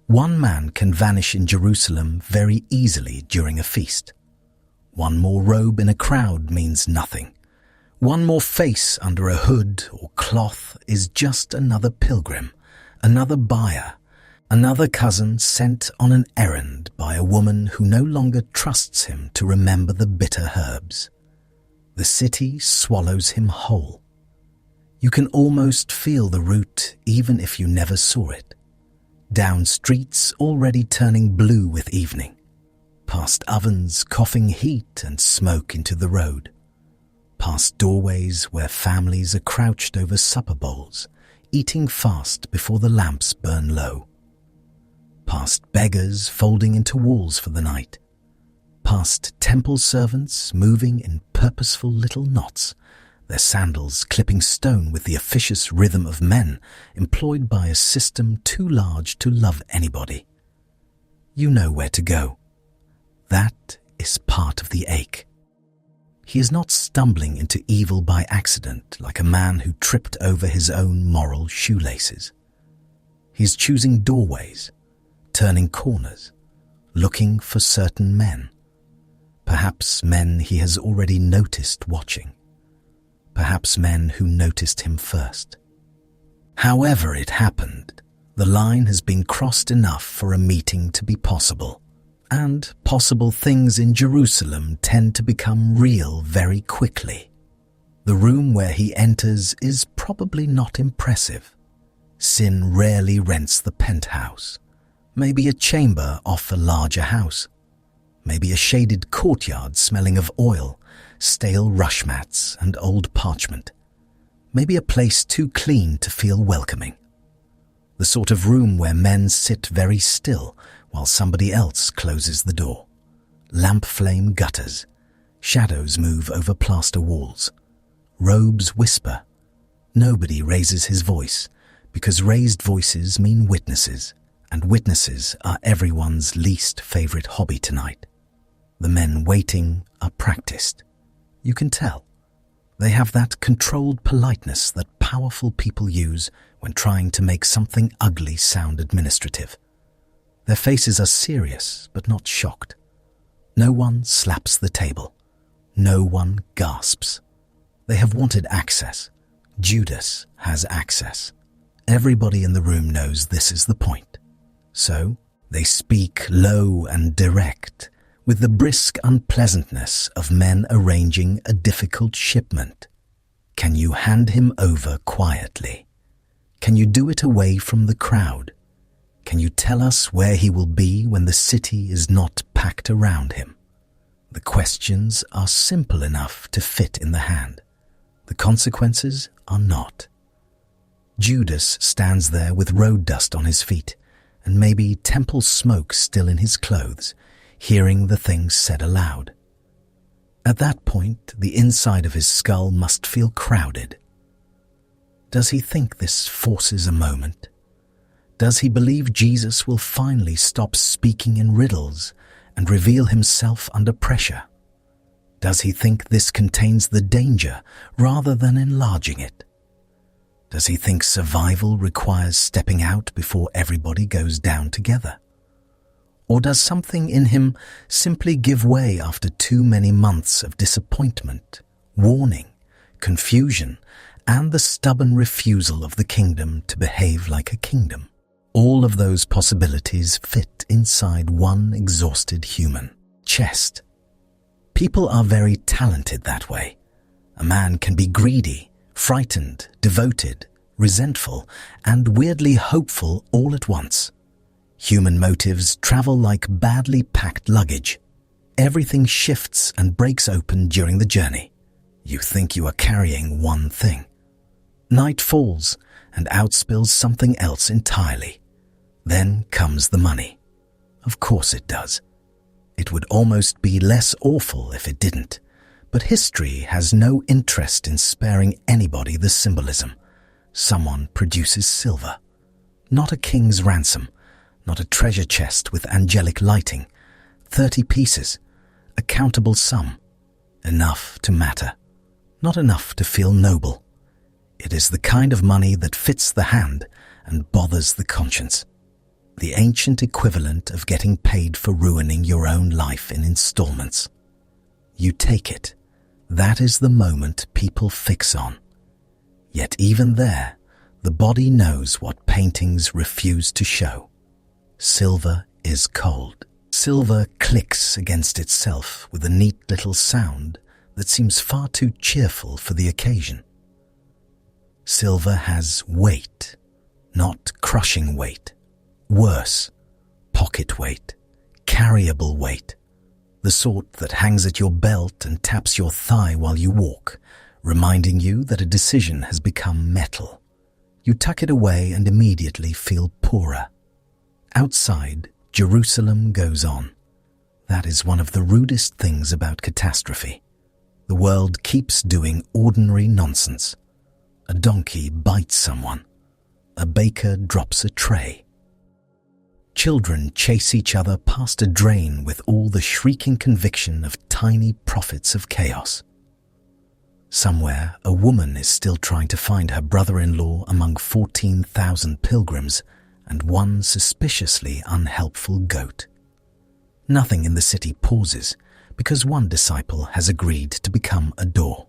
One man can vanish in Jerusalem very easily during a feast. One more robe in a crowd means nothing. One more face under a hood or cloth is just another pilgrim, another buyer, another cousin sent on an errand by a woman who no longer trusts him to remember the bitter herbs. The city swallows him whole. You can almost feel the root even if you never saw it. Down streets already turning blue with evening. Past ovens coughing heat and smoke into the road. Past doorways where families are crouched over supper bowls, eating fast before the lamps burn low. Past beggars folding into walls for the night. Past temple servants moving in purposeful little knots, their sandals clipping stone with the officious rhythm of men employed by a system too large to love anybody. You know where to go. That is part of the ache. He is not stumbling into evil by accident like a man who tripped over his own moral shoelaces. He is choosing doorways, turning corners, looking for certain men. Perhaps men he has already noticed watching. Perhaps men who noticed him first. However it happened, the line has been crossed enough for a meeting to be possible. And possible things in Jerusalem tend to become real very quickly. The room where he enters is probably not impressive. Sin rarely rents the penthouse. Maybe a chamber off a larger house. Maybe a shaded courtyard smelling of oil, stale rush mats and old parchment. Maybe a place too clean to feel welcoming. The sort of room where men sit very still while somebody else closes the door. Lamp flame gutters. Shadows move over plaster walls. Robes whisper. Nobody raises his voice, because raised voices mean witnesses, and witnesses are everyone's least favorite hobby tonight. The men waiting are practiced. You can tell. They have that controlled politeness that powerful people use when trying to make something ugly sound administrative. Their faces are serious but not shocked. No one slaps the table. No one gasps. They have wanted access. Judas has access. Everybody in the room knows this is the point. So they speak low and direct, with the brisk unpleasantness of men arranging a difficult shipment. Can you hand him over quietly? Can you do it away from the crowd? Can you tell us where he will be when the city is not packed around him? The questions are simple enough to fit in the hand. The consequences are not. Judas stands there with road dust on his feet, and maybe temple smoke still in his clothes, hearing the things said aloud. At that point, the inside of his skull must feel crowded. Does he think this forces a moment? Does he believe Jesus will finally stop speaking in riddles and reveal himself under pressure? Does he think this contains the danger rather than enlarging it? Does he think survival requires stepping out before everybody goes down together? Or does something in him simply give way after too many months of disappointment, warning, confusion, and the stubborn refusal of the kingdom to behave like a kingdom? All of those possibilities fit inside one exhausted human chest. People are very talented that way. A man can be greedy, frightened, devoted, resentful, and weirdly hopeful all at once. Human motives travel like badly packed luggage. Everything shifts and breaks open during the journey. You think you are carrying one thing. Night falls, and out spills something else entirely. Then comes the money. Of course it does. It would almost be less awful if it didn't, but history has no interest in sparing anybody the symbolism. Someone produces silver. Not a king's ransom, not a treasure chest with angelic lighting. 30 pieces, a countable sum. Enough to matter, not enough to feel noble. It is the kind of money that fits the hand and bothers the conscience. The ancient equivalent of getting paid for ruining your own life in installments. You take it. That is the moment people fix on. Yet even there, the body knows what paintings refuse to show. Silver is cold. Silver clicks against itself with a neat little sound that seems far too cheerful for the occasion. Silver has weight, not crushing weight. Worse, pocket weight, carryable weight, the sort that hangs at your belt and taps your thigh while you walk, reminding you that a decision has become metal. You tuck it away and immediately feel poorer. Outside, Jerusalem goes on. That is one of the rudest things about catastrophe. The world keeps doing ordinary nonsense. A donkey bites someone. A baker drops a tray. Children chase each other past a drain with all the shrieking conviction of tiny prophets of chaos. Somewhere, a woman is still trying to find her brother-in-law among 14,000 pilgrims and one suspiciously unhelpful goat. Nothing in the city pauses because one disciple has agreed to become a door.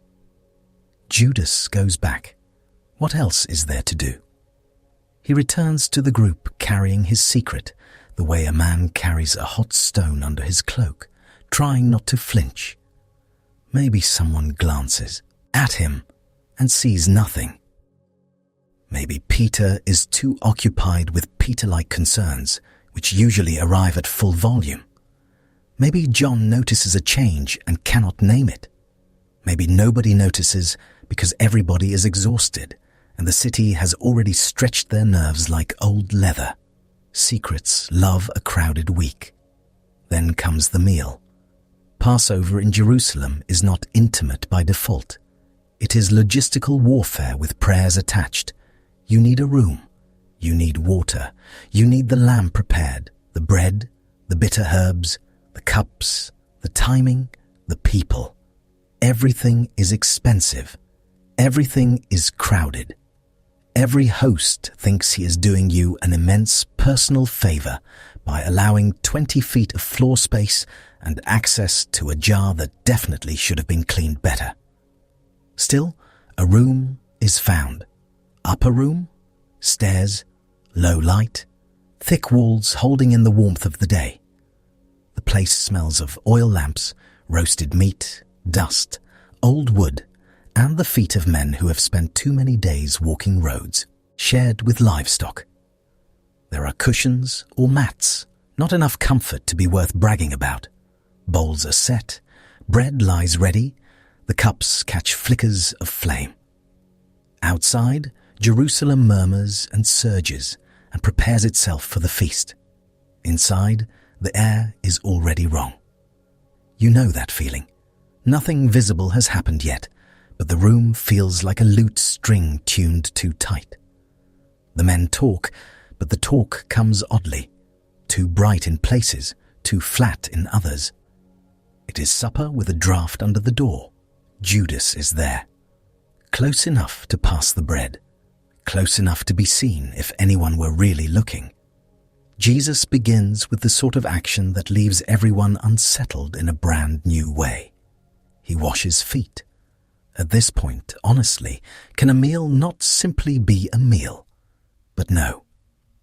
Judas goes back. What else is there to do? He returns to the group carrying his secret, the way a man carries a hot stone under his cloak, trying not to flinch. Maybe someone glances. at him, and sees nothing. Maybe Peter is too occupied with Peter-like concerns, which usually arrive at full volume. Maybe John notices a change and cannot name it. Maybe nobody notices because everybody is exhausted, and the city has already stretched their nerves like old leather. Secrets love a crowded week. Then comes the meal. Passover in Jerusalem is not intimate by default. It is logistical warfare with prayers attached. You need a room. You need water. You need the lamb prepared, the bread, the bitter herbs, the cups, the timing, the people. Everything is expensive. Everything is crowded. Every host thinks he is doing you an immense personal favor by allowing 20 feet of floor space and access to a jar that definitely should have been cleaned better. Still, a room is found. Upper room, stairs, low light, thick walls holding in the warmth of the day. The place smells of oil lamps, roasted meat, dust, old wood, and the feet of men who have spent too many days walking roads, shared with livestock. There are cushions or mats, not enough comfort to be worth bragging about. Bowls are set, bread lies ready, the cups catch flickers of flame. Outside, Jerusalem murmurs and surges and prepares itself for the feast. Inside, the air is already wrong. You know that feeling. Nothing visible has happened yet, but the room feels like a lute string tuned too tight. The men talk, but the talk comes oddly, too bright in places, too flat in others. It is supper with a draught under the door. Judas is there, close enough to pass the bread, close enough to be seen if anyone were really looking. Jesus begins with the sort of action that leaves everyone unsettled in a brand new way. He washes feet. At this point, honestly, can a meal not simply be a meal? But no.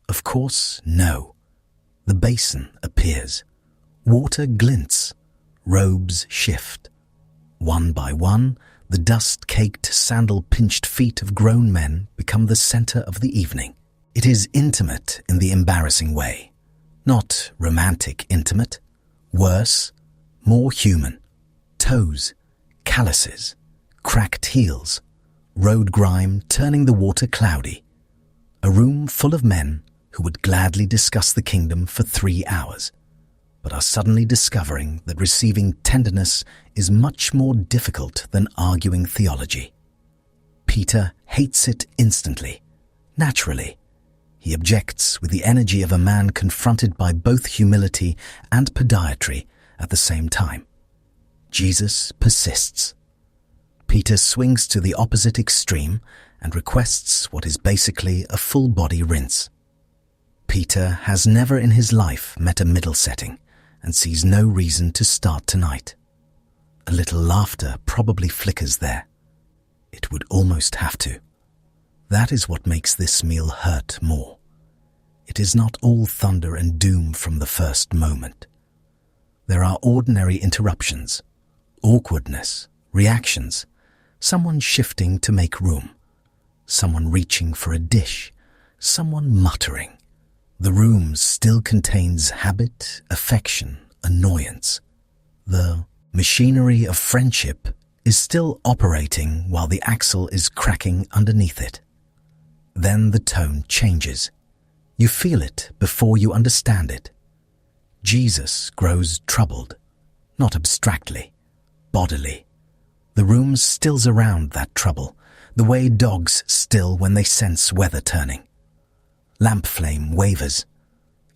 Of course, no. The basin appears. Water glints. Robes shift. One by one, the dust-caked, sandal-pinched feet of grown men become the center of the evening. It is intimate in the embarrassing way. Not romantic intimate. Worse, more human. Toes, calluses, cracked heels, road grime turning the water cloudy. A room full of men who would gladly discuss the kingdom for 3 hours, but are suddenly discovering that receiving tenderness is much more difficult than arguing theology. Peter hates it instantly, naturally. He objects with the energy of a man confronted by both humility and podiatry at the same time. Jesus persists. Peter swings to the opposite extreme and requests what is basically a full-body rinse. Peter has never in his life met a middle setting and sees no reason to start tonight. A little laughter probably flickers there. It would almost have to. That is what makes this meal hurt more. It is not all thunder and doom from the first moment. There are ordinary interruptions, awkwardness, reactions, someone shifting to make room, someone reaching for a dish, someone muttering. The room still contains habit, affection, annoyance. The machinery of friendship is still operating while the axle is cracking underneath it. Then the tone changes. You feel it before you understand it. Jesus grows troubled, not abstractly, bodily. The room stills around that trouble, the way dogs still when they sense weather turning. Lamp flame wavers.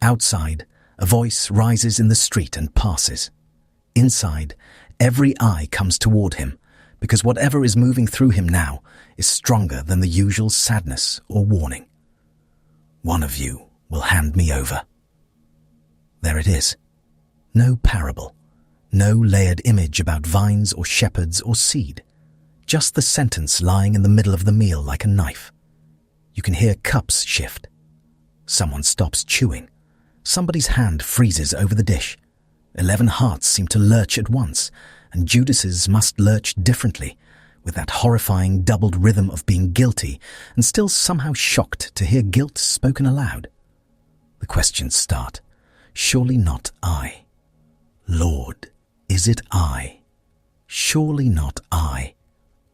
Outside, a voice rises in the street and passes. Inside, every eye comes toward him, because whatever is moving through him now is stronger than the usual sadness or warning. One of you will hand me over. There it is. No parable. No layered image about vines or shepherds or seed. Just the sentence lying in the middle of the meal like a knife. You can hear cups shift. Someone stops chewing. Somebody's hand freezes over the dish. 11 hearts seem to lurch at once, and Judas's must lurch differently, with that horrifying doubled rhythm of being guilty and still somehow shocked to hear guilt spoken aloud. The questions start. Surely not I. Lord, is it I? Surely not I.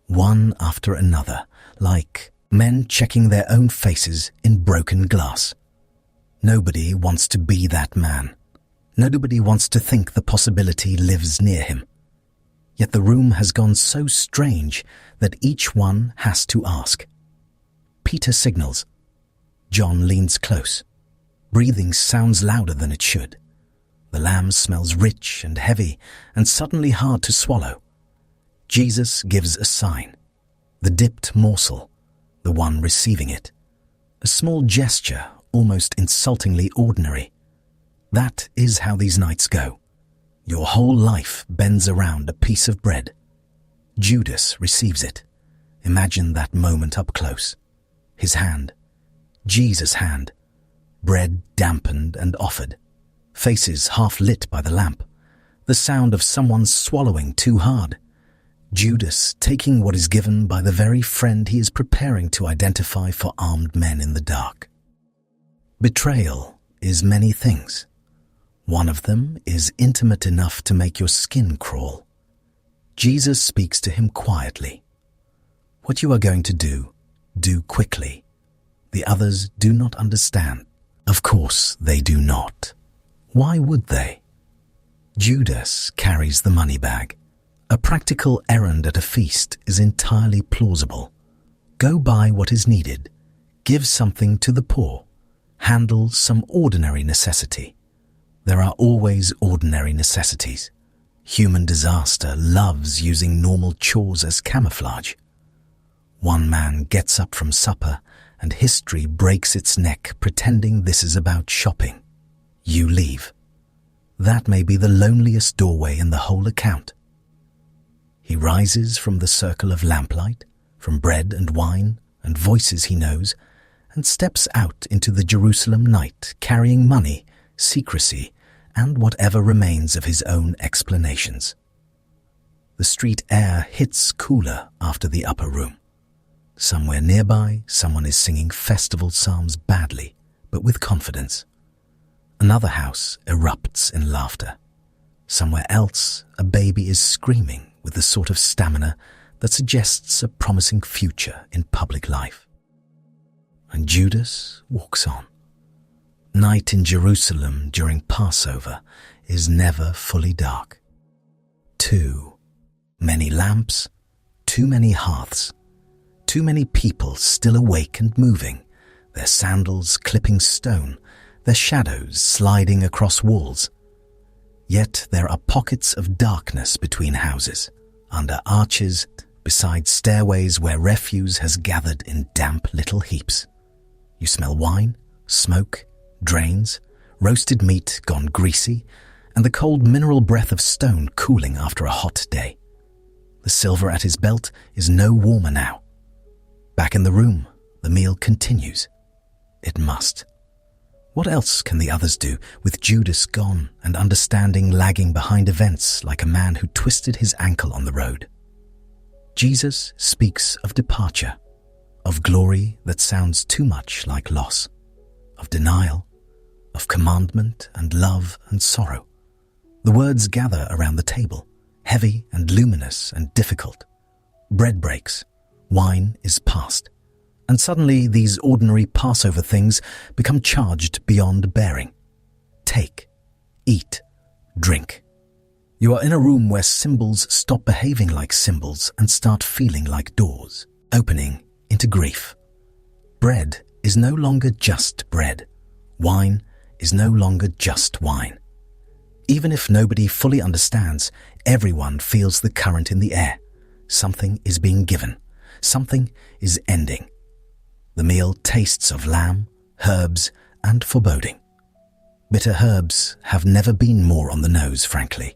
One after another, like men checking their own faces in broken glass. Nobody wants to be that man. Nobody wants to think the possibility lives near him. Yet the room has gone so strange that each one has to ask. Peter signals. John leans close. Breathing sounds louder than it should. The lamb smells rich and heavy and suddenly hard to swallow. Jesus gives a sign. The dipped morsel, the one receiving it. A small gesture, almost insultingly ordinary. That is how these nights go. Your whole life bends around a piece of bread. Judas receives it. Imagine that moment up close. His hand. Jesus' hand. Bread dampened and offered. Faces half lit by the lamp. The sound of someone swallowing too hard. Judas taking what is given by the very friend he is preparing to identify for armed men in the dark. Betrayal is many things. One of them is intimate enough to make your skin crawl. Jesus speaks to him quietly. What you are going to do, do quickly. The others do not understand. Of course they do not. Why would they? Judas carries the money bag. A practical errand at a feast is entirely plausible. Go buy what is needed. Give something to the poor. Handle some ordinary necessity. There are always ordinary necessities. Human disaster loves using normal chores as camouflage. One man gets up from supper and history breaks its neck pretending this is about shopping. You leave. That may be the loneliest doorway in the whole account. He rises from the circle of lamplight, from bread and wine and voices he knows, and steps out into the Jerusalem night carrying money, secrecy, and whatever remains of his own explanations. The street air hits cooler after the upper room. Somewhere nearby, someone is singing festival psalms badly, but with confidence. Another house erupts in laughter. Somewhere else, a baby is screaming with the sort of stamina that suggests a promising future in public life. And Judas walks on. Night in Jerusalem during Passover is never fully dark. Too many lamps, too many hearths, too many people still awake and moving, their sandals clipping stone, their shadows sliding across walls. Yet there are pockets of darkness between houses, under arches, beside stairways where refuse has gathered in damp little heaps. You smell wine, smoke, drains, roasted meat gone greasy, and the cold mineral breath of stone cooling after a hot day. The silver at his belt is no warmer now. Back in the room, the meal continues. It must. What else can the others do with Judas gone and understanding lagging behind events like a man who twisted his ankle on the road? Jesus speaks of departure, of glory that sounds too much like loss, of denial, of commandment and love and sorrow. The words gather around the table, heavy and luminous and difficult. Bread breaks, wine is passed, and suddenly these ordinary Passover things become charged beyond bearing. Take, eat, drink. You are in a room where symbols stop behaving like symbols and start feeling like doors, opening into grief. Bread is no longer just bread. Wine is no longer just wine. Even if nobody fully understands, everyone feels the current in the air. Something is being given. Something is ending. The meal tastes of lamb, herbs, and foreboding. Bitter herbs have never been more on the nose, frankly.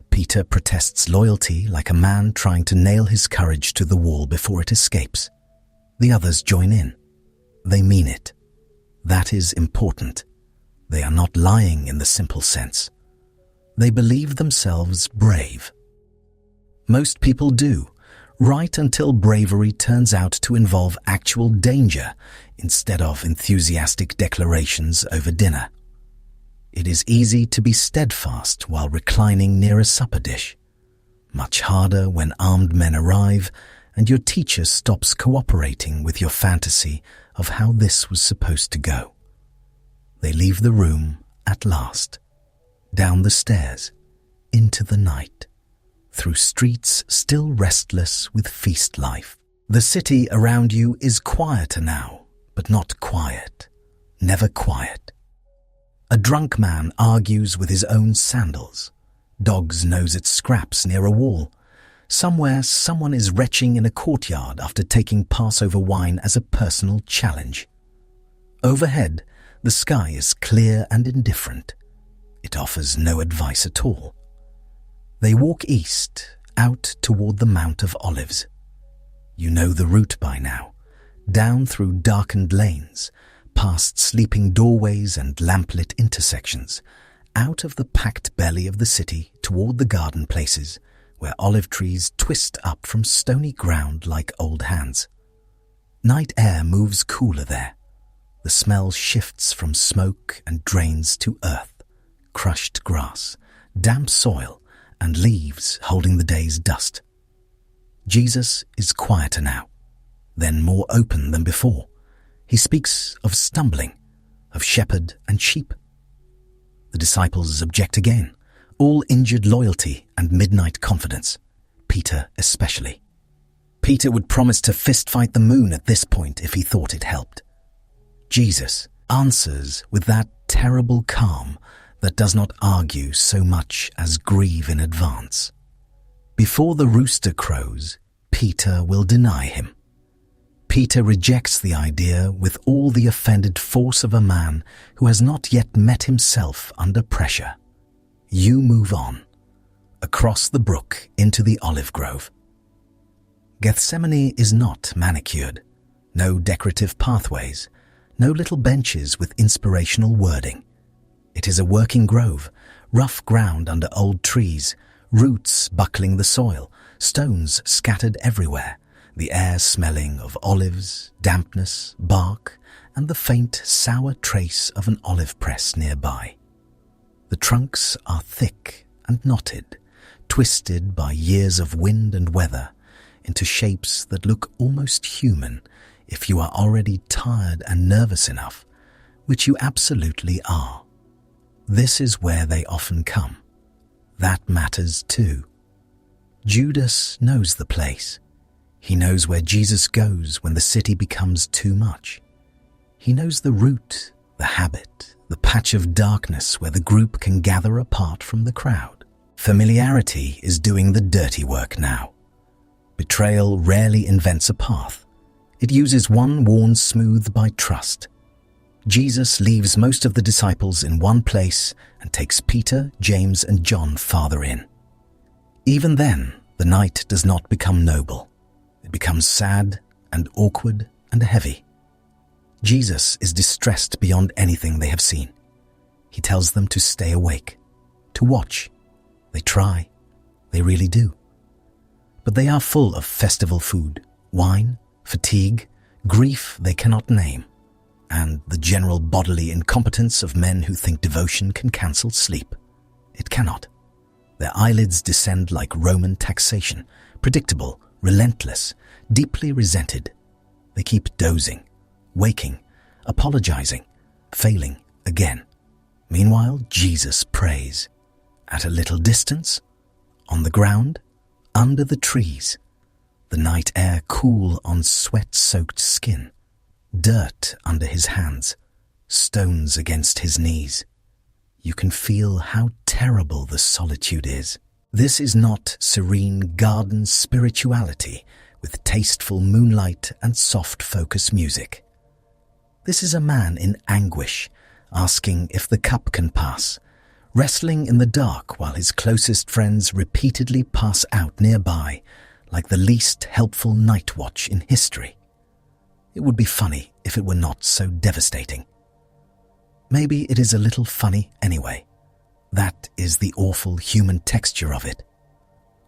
Peter protests loyalty like a man trying to nail his courage to the wall before it escapes. The others join in. They mean it. That is important. They are not lying in the simple sense. They believe themselves brave. Most people do, right until bravery turns out to involve actual danger instead of enthusiastic declarations over dinner. It is easy to be steadfast while reclining near a supper dish. Much harder when armed men arrive and your teacher stops cooperating with your fantasy of how this was supposed to go. They leave the room at last, down the stairs, into the night, through streets still restless with feast life. The city around you is quieter now, but not quiet, never quiet. A drunk man argues with his own sandals. Dogs nose at scraps near a wall. Somewhere, someone is retching in a courtyard after taking Passover wine as a personal challenge. Overhead, the sky is clear and indifferent. It offers no advice at all. They walk east, out toward the Mount of Olives. You know the route by now, down through darkened lanes, past sleeping doorways and lamplit intersections, out of the packed belly of the city toward the garden places, where olive trees twist up from stony ground like old hands. Night air moves cooler there. The smell shifts from smoke and drains to earth, crushed grass, damp soil, and leaves holding the day's dust. Jesus is quieter now, then more open than before. He speaks of stumbling, of shepherd and sheep. The disciples object again, all injured loyalty and midnight confidence, Peter especially. Peter would promise to fistfight the moon at this point if he thought it helped. Jesus answers with that terrible calm that does not argue so much as grieve in advance. Before the rooster crows, Peter will deny him. Peter rejects the idea with all the offended force of a man who has not yet met himself under pressure. You move on, across the brook into the olive grove. Gethsemane is not manicured, no decorative pathways, no little benches with inspirational wording. It is a working grove, rough ground under old trees, roots buckling the soil, stones scattered everywhere, the air smelling of olives, dampness, bark, and the faint, sour trace of an olive press nearby. The trunks are thick and knotted, twisted by years of wind and weather, into shapes that look almost human if you are already tired and nervous enough, which you absolutely are. This is where they often come. That matters too. Judas knows the place. He knows where Jesus goes when the city becomes too much. He knows the route, the habit, the patch of darkness where the group can gather apart from the crowd. Familiarity is doing the dirty work now. Betrayal rarely invents a path. It uses one worn smooth by trust. Jesus leaves most of the disciples in one place and takes Peter, James, and John farther in. Even then, the night does not become noble. It becomes sad and awkward and heavy. Jesus is distressed beyond anything they have seen. He tells them to stay awake, to watch. They try. They really do. But they are full of festival food, wine, fatigue, grief they cannot name, and the general bodily incompetence of men who think devotion can cancel sleep. It cannot. Their eyelids descend like Roman taxation, predictable, relentless, deeply resented. They keep dozing, waking, apologizing, failing again. Meanwhile, Jesus prays. At a little distance, on the ground, under the trees, the night air cool on sweat-soaked skin, dirt under his hands, stones against his knees. You can feel how terrible the solitude is. This is not serene garden spirituality with tasteful moonlight and soft focus music. This is a man in anguish, asking if the cup can pass, wrestling in the dark while his closest friends repeatedly pass out nearby, like the least helpful night watch in history. It would be funny if it were not so devastating. Maybe it is a little funny anyway. That is the awful human texture of it.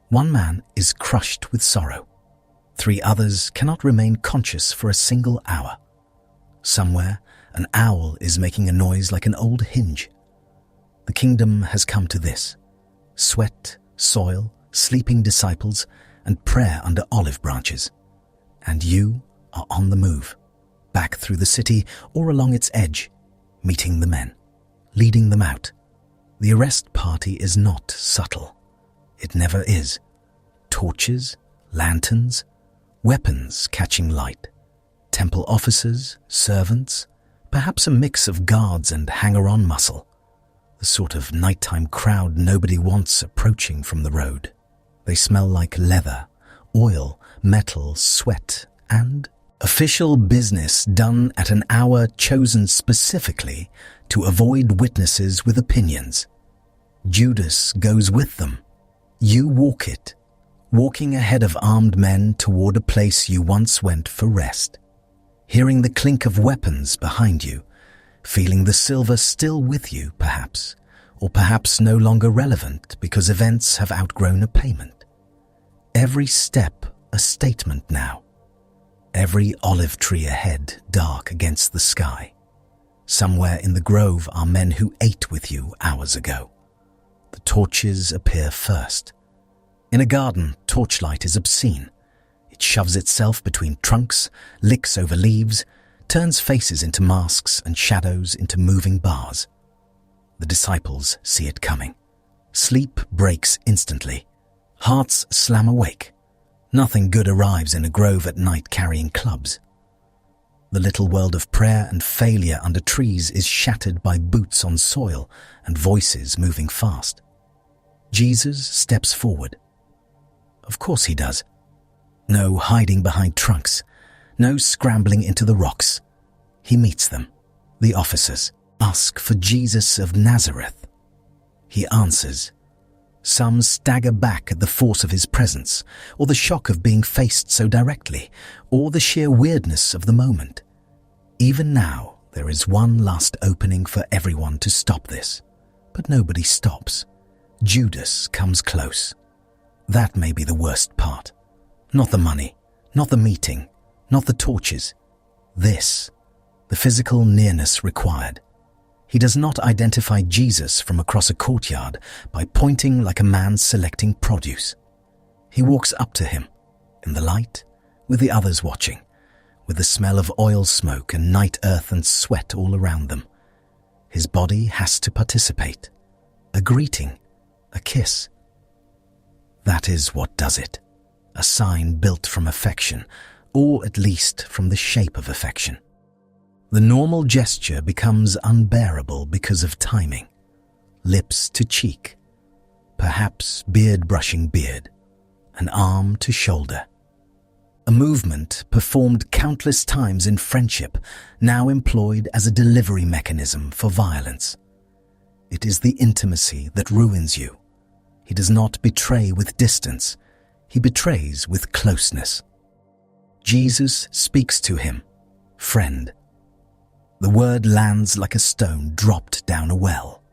One man is crushed with sorrow. 3 others cannot remain conscious for a single hour. Somewhere, an owl is making a noise like an old hinge. The kingdom has come to this: sweat, soil, sleeping disciples, and prayer under olive branches. And you are on the move, back through the city or along its edge, meeting the men, leading them out. The arrest party is not subtle. It never is. Torches, lanterns, weapons catching light, temple officers, servants, perhaps a mix of guards and hanger-on muscle. The sort of nighttime crowd nobody wants approaching from the road. They smell like leather, oil, metal, sweat, and official business done at an hour chosen specifically to avoid witnesses with opinions. Judas goes with them. You walk it, walking ahead of armed men toward a place you once went for rest, hearing the clink of weapons behind you, feeling the silver still with you, perhaps, or perhaps no longer relevant because events have outgrown a payment. Every step a statement now. Every olive tree ahead dark against the sky. Somewhere in the grove are men who ate with you hours ago. The torches appear first. In a garden, torchlight is obscene. It shoves itself between trunks, licks over leaves, turns faces into masks and shadows into moving bars. The disciples see it coming. Sleep breaks instantly. Hearts slam awake. Nothing good arrives in a grove at night carrying clubs. The little world of prayer and failure under trees is shattered by boots on soil and voices moving fast. Jesus steps forward. Of course he does. No hiding behind trunks. No scrambling into the rocks. He meets them. The officers ask for Jesus of Nazareth. He answers. Some stagger back at the force of his presence, or the shock of being faced so directly, or the sheer weirdness of the moment. Even now, there is one last opening for everyone to stop this. But nobody stops. Judas comes close. That may be the worst part. Not the money, not the meeting, not the torches. This, the physical nearness required. He does not identify Jesus from across a courtyard by pointing like a man selecting produce. He walks up to him, in the light, with the others watching, with the smell of oil smoke and night earth and sweat all around them. His body has to participate. A greeting, a kiss. That is what does it. A sign built from affection, or at least from the shape of affection. The normal gesture becomes unbearable because of timing. Lips to cheek, perhaps beard brushing beard, an arm to shoulder. A movement performed countless times in friendship, now employed as a delivery mechanism for violence. It is the intimacy that ruins you. He does not betray with distance. He betrays with closeness. Jesus speaks to him, friend. The word lands like a stone dropped down a well.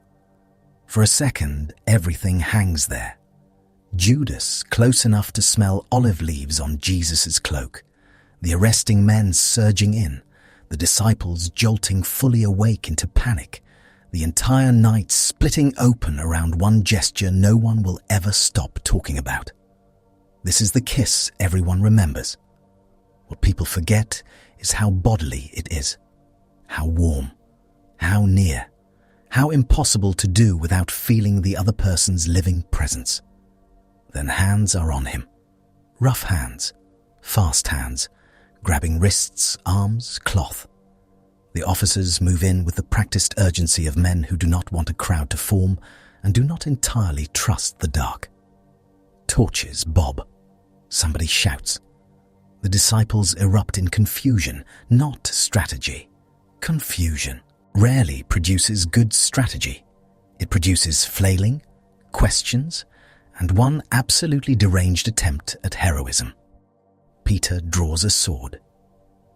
For a second, everything hangs there. Judas, close enough to smell olive leaves on Jesus' cloak, the arresting men surging in, the disciples jolting fully awake into panic, the entire night splitting open around one gesture no one will ever stop talking about. This is the kiss everyone remembers. What people forget is how bodily it is. How warm, how near, how impossible to do without feeling the other person's living presence. Then hands are on him. Rough hands, fast hands, grabbing wrists, arms, cloth. The officers move in with the practiced urgency of men who do not want a crowd to form and do not entirely trust the dark. Torches bob. Somebody shouts. The disciples erupt in confusion, not strategy. Confusion rarely produces good strategy. It produces flailing, questions, and one absolutely deranged attempt at heroism. Peter draws a sword.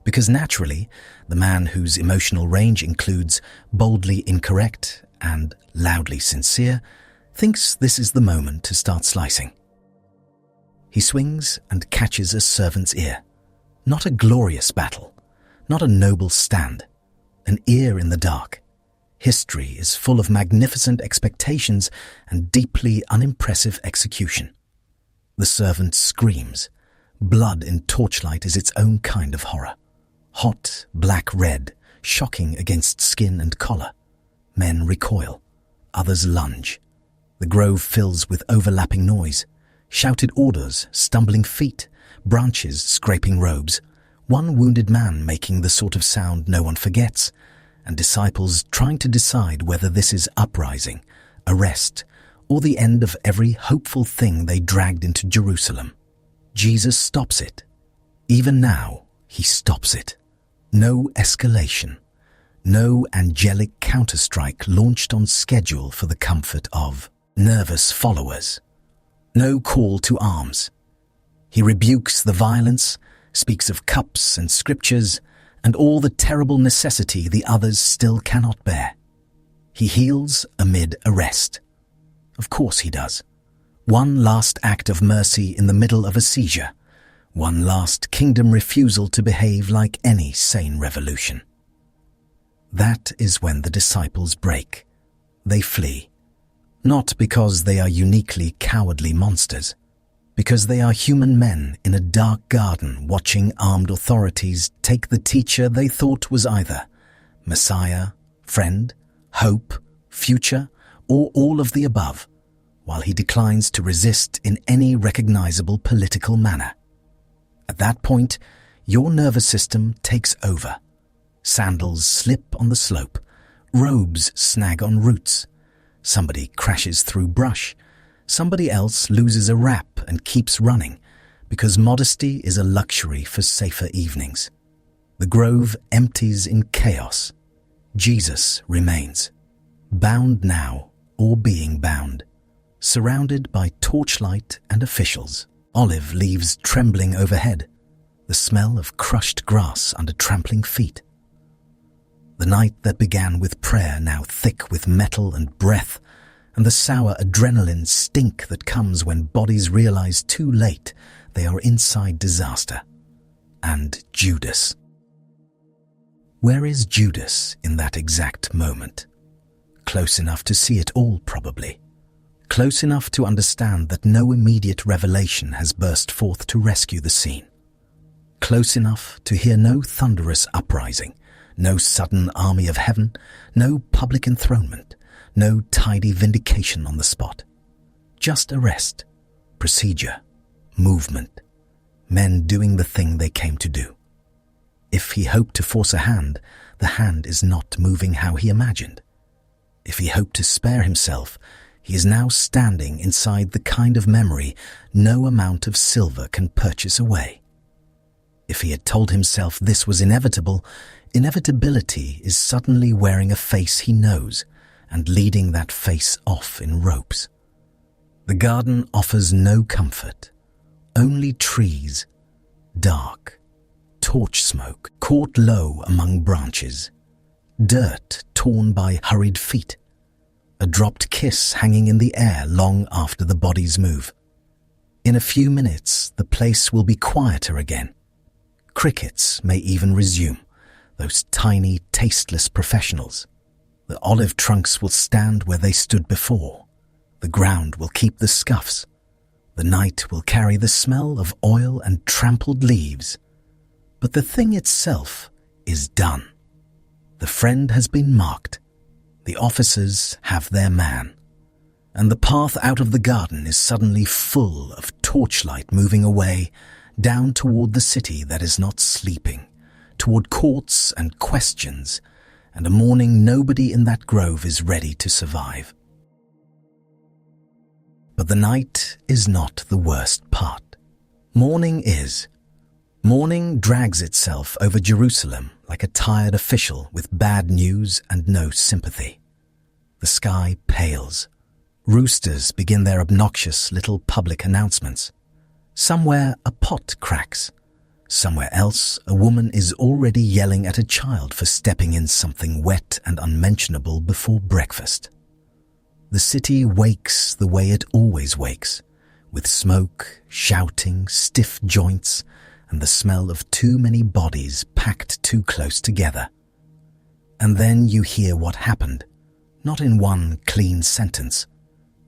Because naturally, the man whose emotional range includes boldly incorrect and loudly sincere thinks this is the moment to start slicing. He swings and catches a servant's ear. Not a glorious battle, not a noble stand, an ear in the dark. History is full of magnificent expectations and deeply unimpressive execution. The servant screams. Blood in torchlight is its own kind of horror. Hot, black-red, shocking against skin and collar. Men recoil. Others lunge. The grove fills with overlapping noise. Shouted orders, stumbling feet, branches scraping robes. One wounded man making the sort of sound no one forgets, and disciples trying to decide whether this is uprising, arrest, or the end of every hopeful thing they dragged into Jerusalem. Jesus stops it. Even now, he stops it. No escalation. No angelic counterstrike launched on schedule for the comfort of nervous followers. No call to arms. He rebukes the violence, speaks of cups and scriptures, and all the terrible necessity the others still cannot bear. He heals amid arrest. Of course he does. One last act of mercy in the middle of a seizure. One last kingdom refusal to behave like any sane revolution. That is when the disciples break. They flee. Not because they are uniquely cowardly monsters, because they are human men in a dark garden watching armed authorities take the teacher they thought was either Messiah, friend, hope, future, or all of the above, while he declines to resist in any recognizable political manner. At that point, your nervous system takes over. Sandals slip on the slope, robes snag on roots, somebody crashes through brush, somebody else loses a wrap and keeps running, because modesty is a luxury for safer evenings. The grove empties in chaos. Jesus remains, bound now or being bound, surrounded by torchlight and officials. Olive leaves trembling overhead, the smell of crushed grass under trampling feet. The night that began with prayer now thick with metal and breath, and the sour adrenaline stink that comes when bodies realize too late they are inside disaster. And Judas. Where is Judas in that exact moment? Close enough to see it all, probably. Close enough to understand that no immediate revelation has burst forth to rescue the scene. Close enough to hear no thunderous uprising, no sudden army of heaven, no public enthronement, no tidy vindication on the spot. Just arrest, procedure, movement, men doing the thing they came to do. If he hoped to force a hand, the hand is not moving how he imagined. If he hoped to spare himself, he is now standing inside the kind of memory no amount of silver can purchase away. If he had told himself this was inevitable, inevitability is suddenly wearing a face he knows and leading that face off in ropes. The garden offers no comfort, only trees, dark, torch smoke caught low among branches, dirt torn by hurried feet, a dropped kiss hanging in the air long after the bodies move. In a few minutes, the place will be quieter again. Crickets may even resume, those tiny, tasteless professionals. The olive trunks will stand where they stood before. The ground will keep the scuffs. The night will carry the smell of oil and trampled leaves. But the thing itself is done. The friend has been marked. The officers have their man. And the path out of the garden is suddenly full of torchlight moving away, down toward the city that is not sleeping, toward courts and questions, and a morning nobody in that grove is ready to survive. But the night is not the worst part. Morning is. Morning drags itself over Jerusalem like a tired official with bad news and no sympathy. The sky pales. Roosters begin their obnoxious little public announcements. Somewhere a pot cracks. Somewhere else a woman is already yelling at a child for stepping in something wet and unmentionable before breakfast. The city wakes the way it always wakes, with smoke, shouting, stiff joints, and the smell of too many bodies packed too close together. And then you hear what happened, not in one clean sentence.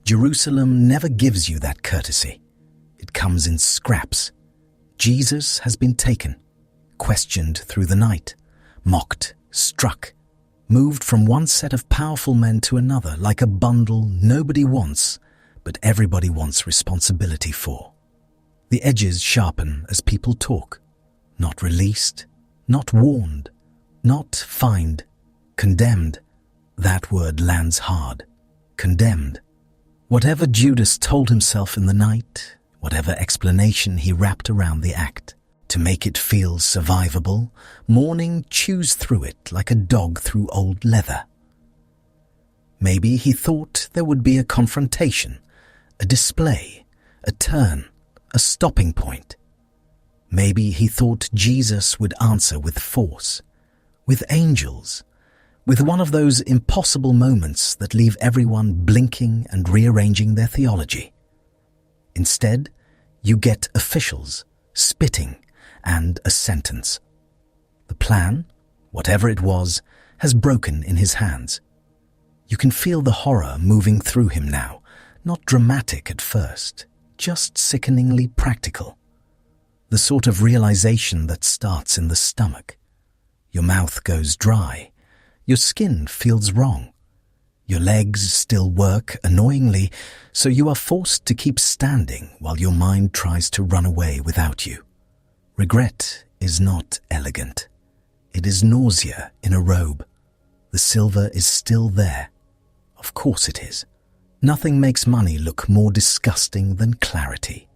Jerusalem never gives you that courtesy. It comes in scraps. Jesus has been taken, questioned through the night, mocked, struck, moved from one set of powerful men to another like a bundle nobody wants, but everybody wants responsibility for. The edges sharpen as people talk. Not released, not warned, not fined, condemned. That word lands hard. Condemned. Whatever Judas told himself in the night, whatever explanation he wrapped around the act, to make it feel survivable, morning chews through it like a dog through old leather. Maybe he thought there would be a confrontation, a display, a turn, a stopping point. Maybe he thought Jesus would answer with force, with angels, with one of those impossible moments that leave everyone blinking and rearranging their theology. Instead, you get officials, spitting, and a sentence. The plan, whatever it was, has broken in his hands. You can feel the horror moving through him now, not dramatic at first, just sickeningly practical. The sort of realization that starts in the stomach. Your mouth goes dry. Your skin feels wrong. Your legs still work annoyingly, so you are forced to keep standing while your mind tries to run away without you. Regret is not elegant. It is nausea in a robe. The silver is still there. Of course it is. Nothing makes money look more disgusting than clarity.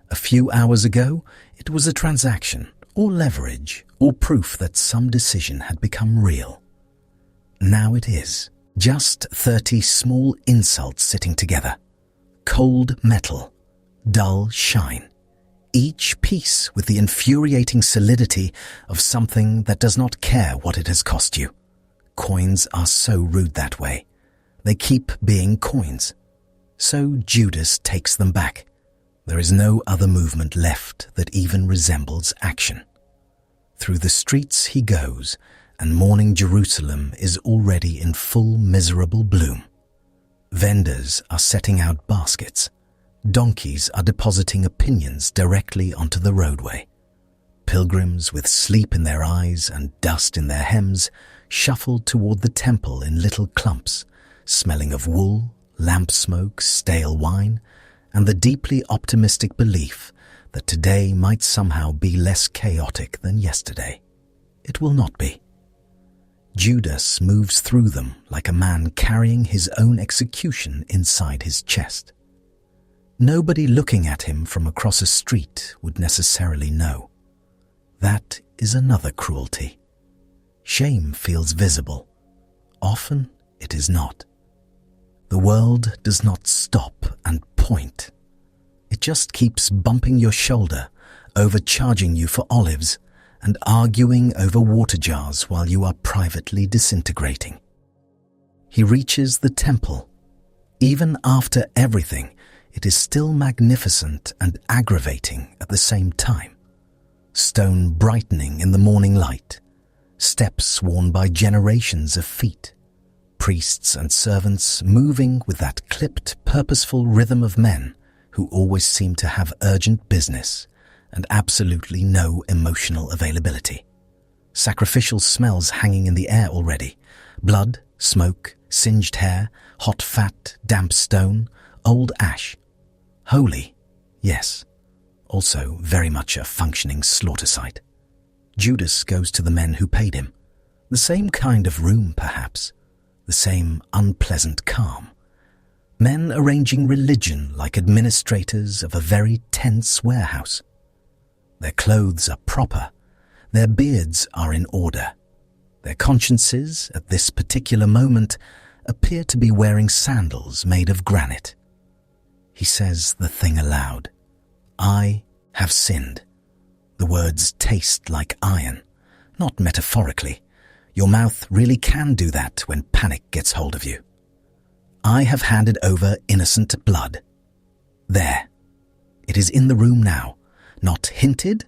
A few hours ago, it was a transaction, or leverage, or proof that some decision had become real. Now it is just 30 small insults sitting together. Cold metal, dull shine. Each piece with the infuriating solidity of something that does not care what it has cost you. Coins are so rude that way. They keep being coins. So Judas takes them back. There is no other movement left that even resembles action. Through the streets he goes, and morning Jerusalem is already in full miserable bloom. Vendors are setting out baskets. Donkeys are depositing opinions directly onto the roadway. Pilgrims with sleep in their eyes and dust in their hems shuffle toward the temple in little clumps, smelling of wool, lamp smoke, stale wine, and the deeply optimistic belief that today might somehow be less chaotic than yesterday. It will not be. Judas moves through them like a man carrying his own execution inside his chest. Nobody looking at him from across a street would necessarily know. That is another cruelty. Shame feels visible. Often it is not. The world does not stop and point. It just keeps bumping your shoulder, overcharging you for olives, and arguing over water jars while you are privately disintegrating. He reaches the temple. Even after everything, it is still magnificent and aggravating at the same time. Stone brightening in the morning light, steps worn by generations of feet, priests and servants moving with that clipped, purposeful rhythm of men who always seem to have urgent business and absolutely no emotional availability. Sacrificial smells hanging in the air already. Blood, smoke, singed hair, hot fat, damp stone, old ash. Holy, yes. Also very much a functioning slaughter site. Judas goes to the men who paid him. The same kind of room, perhaps. The same unpleasant calm. Men arranging religion like administrators of a very tense warehouse. Their clothes are proper. Their beards are in order. Their consciences, at this particular moment, appear to be wearing sandals made of granite. He says the thing aloud. I have sinned. The words taste like iron, not metaphorically. Your mouth really can do that when panic gets hold of you. I have handed over innocent blood. There. It is in the room now, not hinted,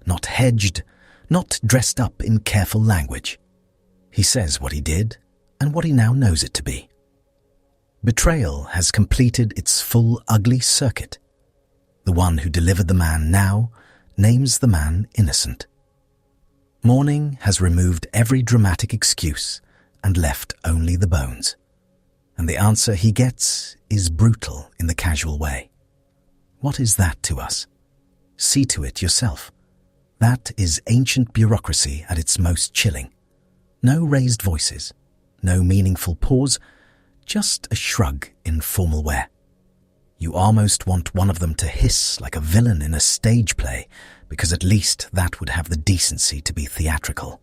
not hedged, not dressed up in careful language. He says what he did and what he now knows it to be. Betrayal has completed its full ugly circuit. The one who delivered the man now names the man innocent. Morning has removed every dramatic excuse and left only the bones. And the answer he gets is brutal in the casual way. What is that to us? See to it yourself. That is ancient bureaucracy at its most chilling. No raised voices, no meaningful pause, just a shrug in formal wear. You almost want one of them to hiss like a villain in a stage play, because at least that would have the decency to be theatrical.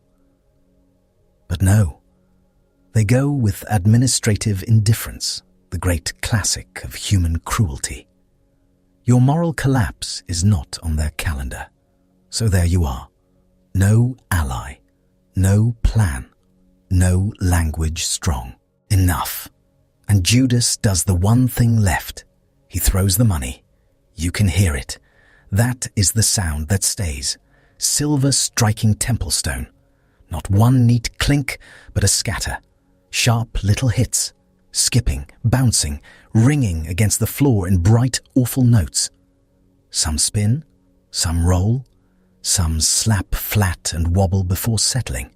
But no, they go with administrative indifference, the great classic of human cruelty. Your moral collapse is not on their calendar. So there you are. No ally, no plan, no language strong. Enough. And Judas does the one thing left. He throws the money. You can hear it. That is the sound that stays. Silver striking temple stone. Not one neat clink, but a scatter. Sharp little hits. Skipping, bouncing, ringing against the floor in bright, awful notes. Some spin, some roll, some slap flat and wobble before settling.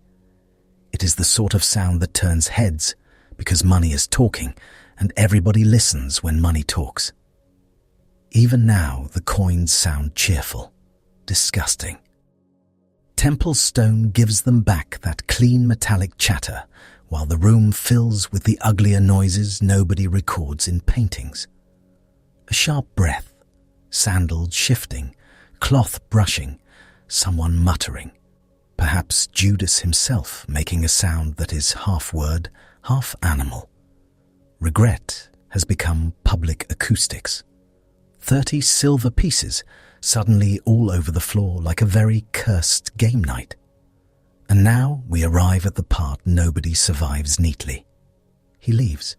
It is the sort of sound that turns heads, because money is talking, and everybody listens when money talks. Even now, the coins sound cheerful, disgusting. Temple stone gives them back that clean metallic chatter, while the room fills with the uglier noises nobody records in paintings. A sharp breath, sandals shifting, cloth brushing, someone muttering, perhaps Judas himself making a sound that is half word, half animal. Regret has become public acoustics. 30 silver pieces suddenly all over the floor like a very cursed game night. And now we arrive at the part nobody survives neatly. He leaves.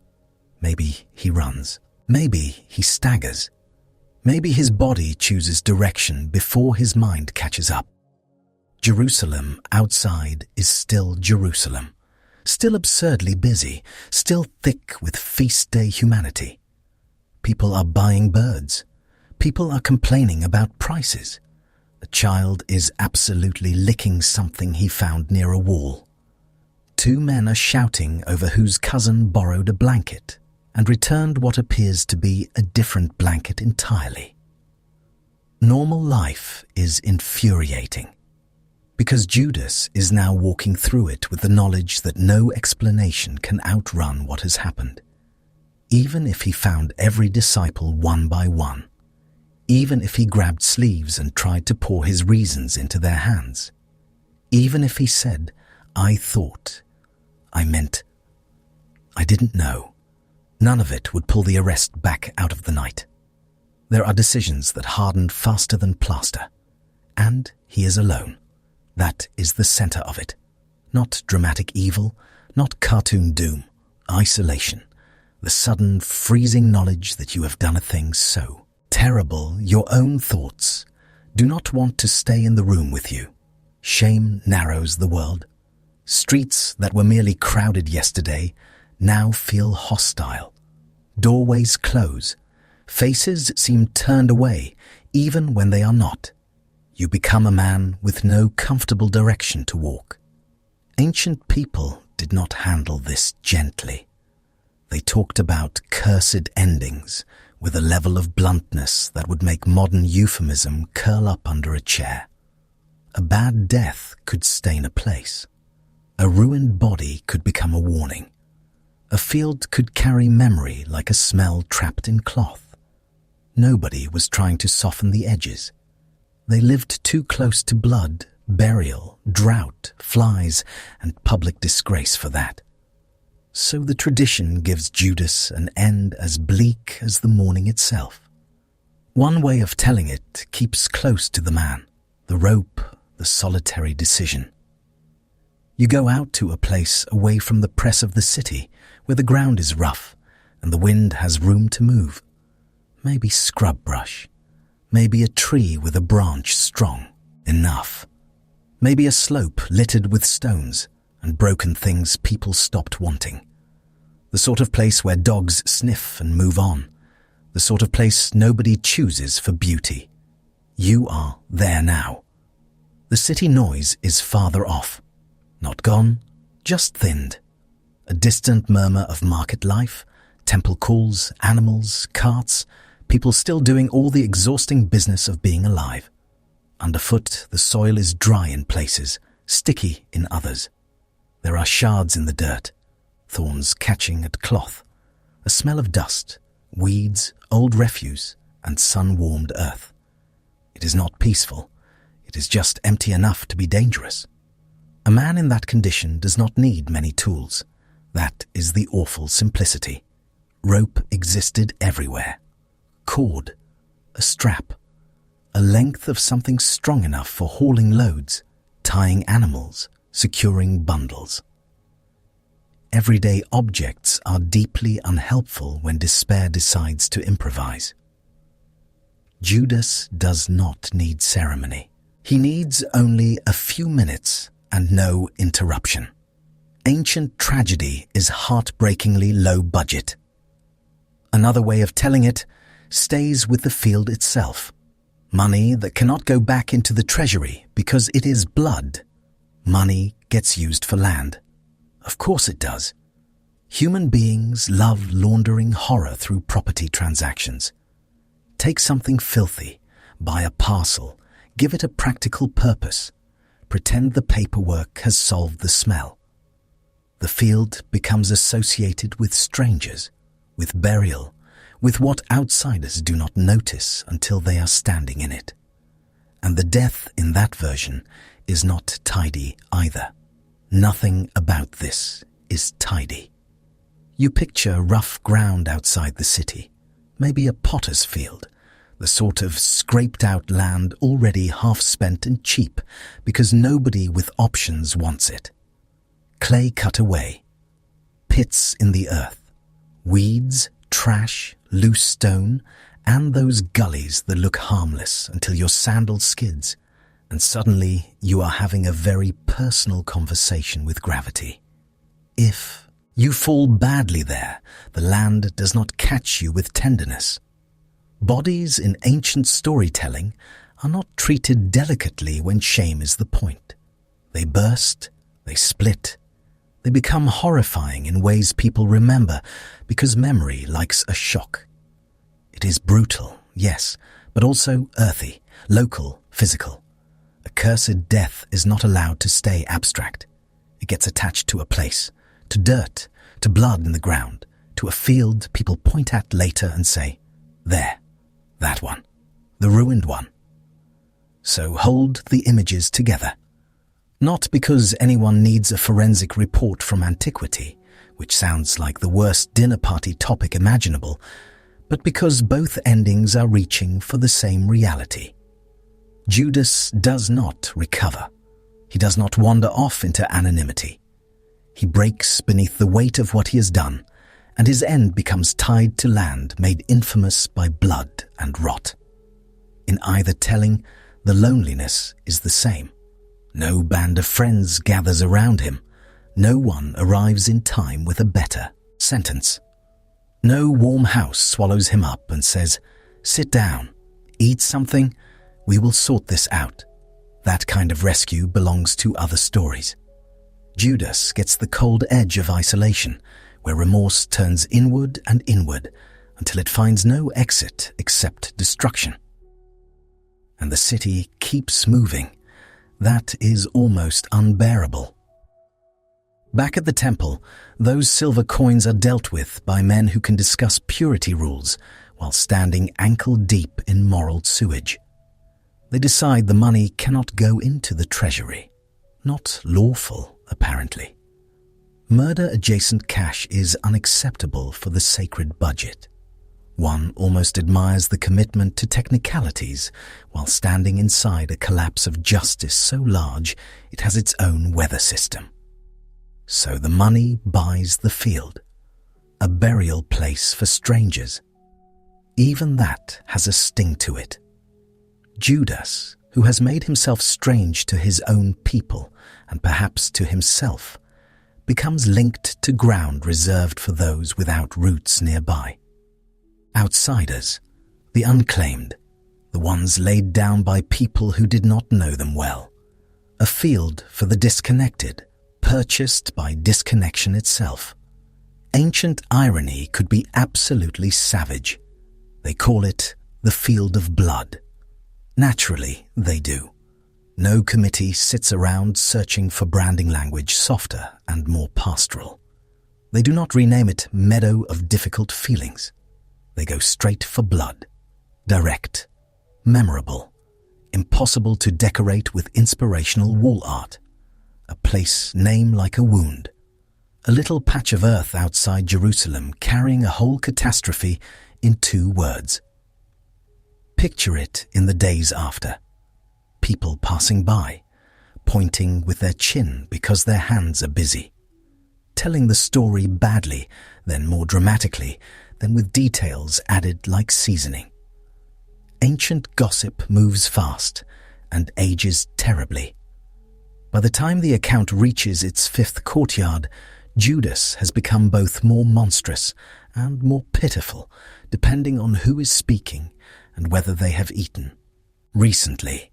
Maybe he runs. Maybe he staggers. Maybe his body chooses direction before his mind catches up. Jerusalem outside is still Jerusalem, still absurdly busy, still thick with feast day humanity. People are buying birds. People are complaining about prices. A child is absolutely licking something he found near a wall. 2 men are shouting over whose cousin borrowed a blanket and returned what appears to be a different blanket entirely. Normal life is infuriating, because Judas is now walking through it with the knowledge that no explanation can outrun what has happened. Even if he found every disciple one by one, even if he grabbed sleeves and tried to pour his reasons into their hands, even if he said, "I thought, I meant, I didn't know," none of it would pull the arrest back out of the night. There are decisions that harden faster than plaster, and he is alone. That is the center of it. Not dramatic evil, not cartoon doom, isolation, the sudden freezing knowledge that you have done a thing so terrible your own thoughts do not want to stay in the room with you. Shame narrows the world. Streets that were merely crowded yesterday now feel hostile. Doorways close. Faces seem turned away even when they are not. You become a man with no comfortable direction to walk. Ancient people did not handle this gently. They talked about cursed endings with a level of bluntness that would make modern euphemism curl up under a chair. A bad death could stain a place. A ruined body could become a warning. A field could carry memory like a smell trapped in cloth. Nobody was trying to soften the edges. They lived too close to blood, burial, drought, flies, and public disgrace for that. So the tradition gives Judas an end as bleak as the morning itself. One way of telling it keeps close to the man, the rope, the solitary decision. You go out to a place away from the press of the city where the ground is rough and the wind has room to move. Maybe scrub brush, Maybe a tree with a branch strong enough. Maybe a slope littered with stones and broken things people stopped wanting. The sort of place where dogs sniff and move on. The sort of place nobody chooses for beauty. You are there now. The city noise is farther off. Not gone, just thinned. A distant murmur of market life, temple calls, animals, carts, people still doing all the exhausting business of being alive. Underfoot, the soil is dry in places, sticky in others. There are shards in the dirt, thorns catching at cloth, a smell of dust, weeds, old refuse, and sun-warmed earth. It is not peaceful. It is just empty enough to be dangerous. A man in that condition does not need many tools. That is the awful simplicity. Rope existed everywhere. Cord, a strap, a length of something strong enough for hauling loads, tying animals, securing bundles. Everyday objects are deeply unhelpful when despair decides to improvise. Judas does not need ceremony. He needs only a few minutes and no interruption. Ancient tragedy is heartbreakingly low budget. Another way of telling it stays with the field itself. Money that cannot go back into the treasury because it is blood. Money gets used for land. Of course it does. Human beings love laundering horror through property transactions. Take something filthy, buy a parcel, give it a practical purpose. Pretend the paperwork has solved the smell. The field becomes associated with strangers, with burial, with what outsiders do not notice until they are standing in it. And the death in that version is not tidy either. Nothing about this is tidy. You picture rough ground outside the city, maybe a potter's field, the sort of scraped-out land already half-spent and cheap because nobody with options wants it. Clay cut away, pits in the earth, weeds, trash, loose stone, and those gullies that look harmless until your sandal skids, and suddenly you are having a very personal conversation with gravity. If you fall badly there, the land does not catch you with tenderness. Bodies in ancient storytelling are not treated delicately when shame is the point. They burst, they split, they become horrifying in ways people remember because memory likes a shock. It is brutal, yes, but also earthy, local, physical. A cursed death is not allowed to stay abstract. It gets attached to a place, to dirt, to blood in the ground, to a field people point at later and say, there, that one, the ruined one. So hold the images together. Not because anyone needs a forensic report from antiquity, which sounds like the worst dinner party topic imaginable, but because both endings are reaching for the same reality. Judas does not recover. He does not wander off into anonymity. He breaks beneath the weight of what he has done, and his end becomes tied to land made infamous by blood and rot. In either telling, the loneliness is the same. No band of friends gathers around him. No one arrives in time with a better sentence. No warm house swallows him up and says, sit down, eat something, we will sort this out. That kind of rescue belongs to other stories. Judas gets the cold edge of isolation, where remorse turns inward and inward until it finds no exit except destruction. And the city keeps moving. That is almost unbearable. Back at the temple, those silver coins are dealt with by men who can discuss purity rules while standing ankle-deep in moral sewage. They decide the money cannot go into the treasury. Not lawful, apparently. Murder-adjacent cash is unacceptable for the sacred budget. One almost admires the commitment to technicalities while standing inside a collapse of justice so large it has its own weather system. So the money buys the field, a burial place for strangers. Even that has a sting to it. Judas, who has made himself strange to his own people and perhaps to himself, becomes linked to ground reserved for those without roots nearby. Outsiders, the unclaimed, the ones laid down by people who did not know them well. A field for the disconnected, purchased by disconnection itself. Ancient irony could be absolutely savage. They call it the field of blood. Naturally, they do. No committee sits around searching for branding language softer and more pastoral. They do not rename it Meadow of Difficult Feelings. They go straight for blood. Direct, memorable, impossible to decorate with inspirational wall art. A place name like a wound. A little patch of earth outside Jerusalem carrying a whole catastrophe in 2 words. Picture it in the days after. People passing by, pointing with their chin because their hands are busy. Telling the story badly, then more dramatically, then with details added like seasoning. Ancient gossip moves fast and ages terribly. By the time the account reaches its 5th courtyard, Judas has become both more monstrous and more pitiful, depending on who is speaking and whether they have eaten. Recently,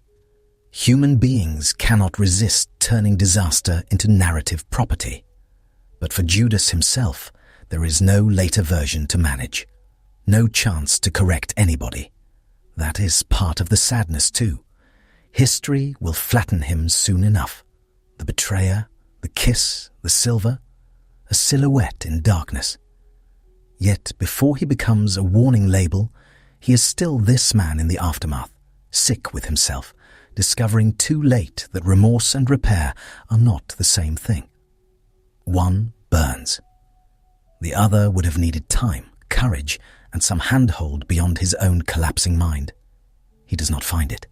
human beings cannot resist turning disaster into narrative property. But for Judas himself, there is no later version to manage. No chance to correct anybody. That is part of the sadness too. History will flatten him soon enough. The betrayer, the kiss, the silver, a silhouette in darkness. Yet before he becomes a warning label, he is still this man in the aftermath, sick with himself, discovering too late that remorse and repair are not the same thing. One burns. The other would have needed time, courage, and some handhold beyond his own collapsing mind. He does not find it.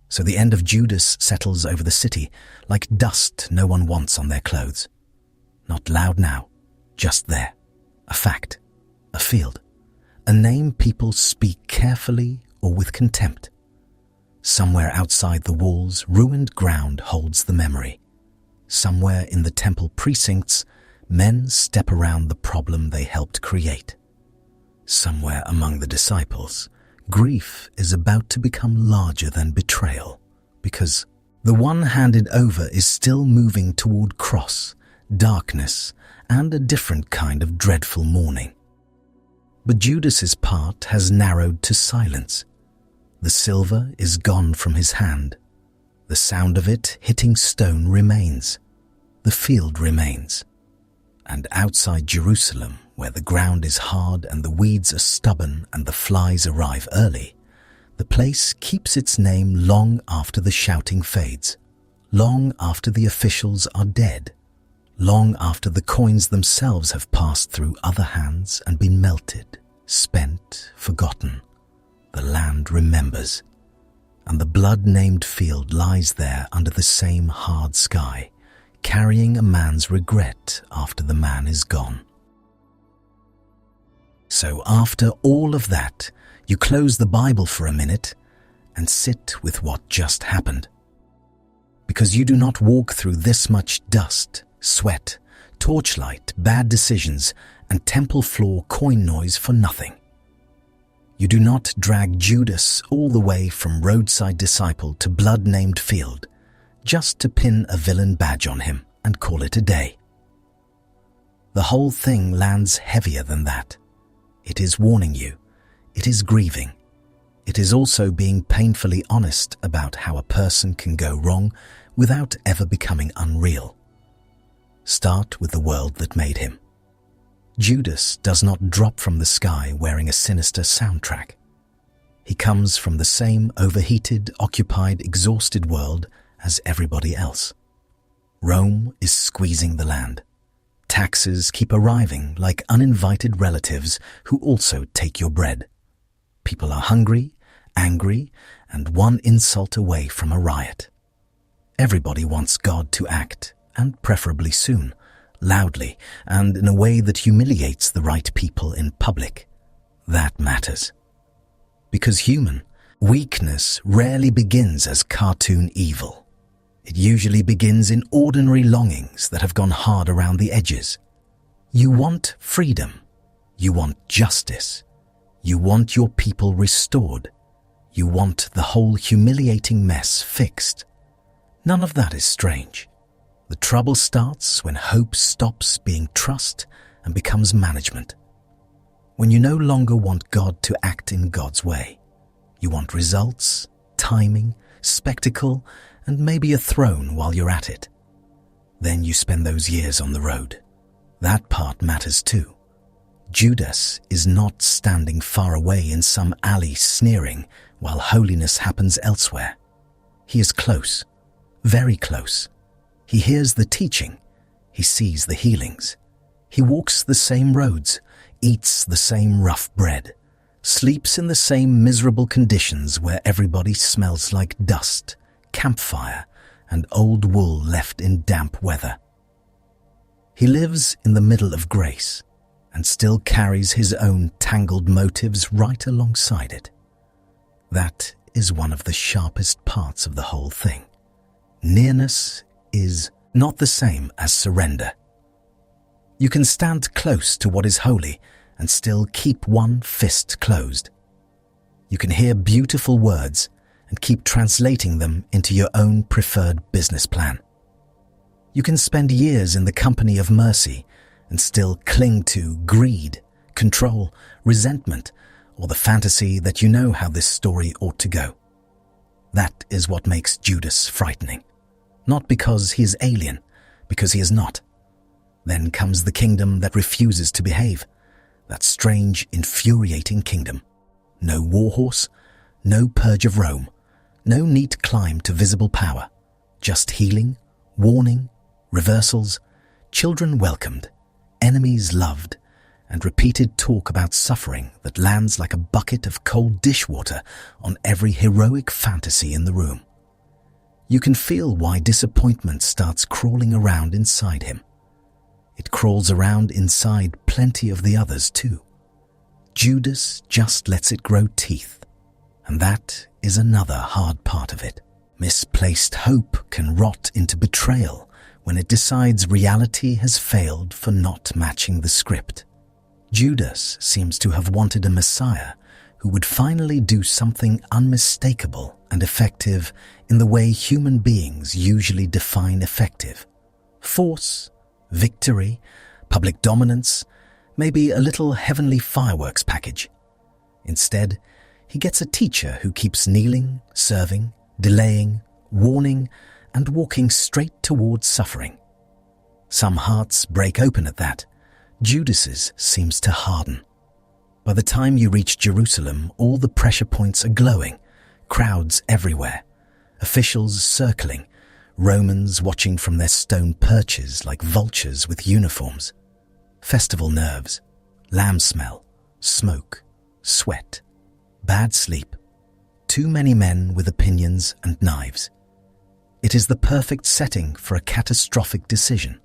So the end of Judas settles over the city like dust no one wants on their clothes. Not loud now, just there. A fact, a field, a name people speak carefully or with contempt. Somewhere outside the walls, ruined ground holds the memory. Somewhere in the temple precincts, men step around the problem they helped create. Somewhere among the disciples, grief is about to become larger than betrayal, because the one handed over is still moving toward cross, darkness, and a different kind of dreadful mourning. But Judas's part has narrowed to silence. The silver is gone from his hand. The sound of it hitting stone remains. The field remains. And outside Jerusalem, where the ground is hard and the weeds are stubborn and the flies arrive early, the place keeps its name long after the shouting fades, long after the officials are dead, long after the coins themselves have passed through other hands and been melted, spent, forgotten. The land remembers, and the blood-named field lies there under the same hard sky, carrying a man's regret after the man is gone. So after all of that, you close the Bible for a minute and sit with what just happened. Because you do not walk through this much dust, sweat, torchlight, bad decisions, and temple floor coin noise for nothing. You do not drag Judas all the way from roadside disciple to blood-named field, just to pin a villain badge on him and call it a day. The whole thing lands heavier than that. It is warning you. It is grieving. It is also being painfully honest about how a person can go wrong without ever becoming unreal. Start with the world that made him. Judas does not drop from the sky wearing a sinister soundtrack. He comes from the same overheated, occupied, exhausted world as everybody else. Rome is squeezing the land. Taxes keep arriving like uninvited relatives who also take your bread. People are hungry, angry, and one insult away from a riot. Everybody wants God to act, and preferably soon, loudly, and in a way that humiliates the right people in public. That matters. Because human, Weakness rarely begins as cartoon evil. It usually begins in ordinary longings that have gone hard around the edges. You want freedom. You want justice. You want your people restored. You want the whole humiliating mess fixed. None of that is strange. The trouble starts when hope stops being trust and becomes management. When you no longer want God to act in God's way. You want results, timing, spectacle, and maybe a throne while you're at it. Then you spend those years on the road. That part matters too. Judas is not standing far away in some alley sneering while holiness happens elsewhere. He is close, very close. He hears the teaching. He sees the healings. He walks the same roads, eats the same rough bread, sleeps in the same miserable conditions where everybody smells like dust, campfire, and old wool left in damp weather. He lives in the middle of grace and still carries his own tangled motives right alongside it. That is one of the sharpest parts of the whole thing. Nearness is not the same as surrender. You can stand close to what is holy and still keep one fist closed. You can hear beautiful words and keep translating them into your own preferred business plan. You can spend years in the company of mercy and still cling to greed, control, resentment, or the fantasy that you know how this story ought to go. That is what makes Judas frightening. Not because he is alien, because he is not. Then comes the kingdom that refuses to behave. That strange, infuriating kingdom. No warhorse, no purge of Rome, no neat climb to visible power. Just healing, warning, reversals, children welcomed, enemies loved, and repeated talk about suffering that lands like a bucket of cold dishwater on every heroic fantasy in the room. You can feel why disappointment starts crawling around inside him. It crawls around inside plenty of the others too. Judas just lets it grow teeth, and that is another hard part of it. Misplaced hope can rot into betrayal when it decides reality has failed for not matching the script. Judas seems to have wanted a Messiah who would finally do something unmistakable and effective in the way human beings usually define effective. Force, victory, public dominance, maybe a little heavenly fireworks package. Instead, he gets a teacher who keeps kneeling, serving, delaying, warning, and walking straight towards suffering. Some hearts break open at that. Judas's seems to harden. By the time you reach Jerusalem, all the pressure points are glowing, crowds everywhere, officials circling, Romans watching from their stone perches like vultures with uniforms. Festival nerves, lamb smell, smoke, sweat, bad sleep, too many men with opinions and knives. It is the perfect setting for a catastrophic decision,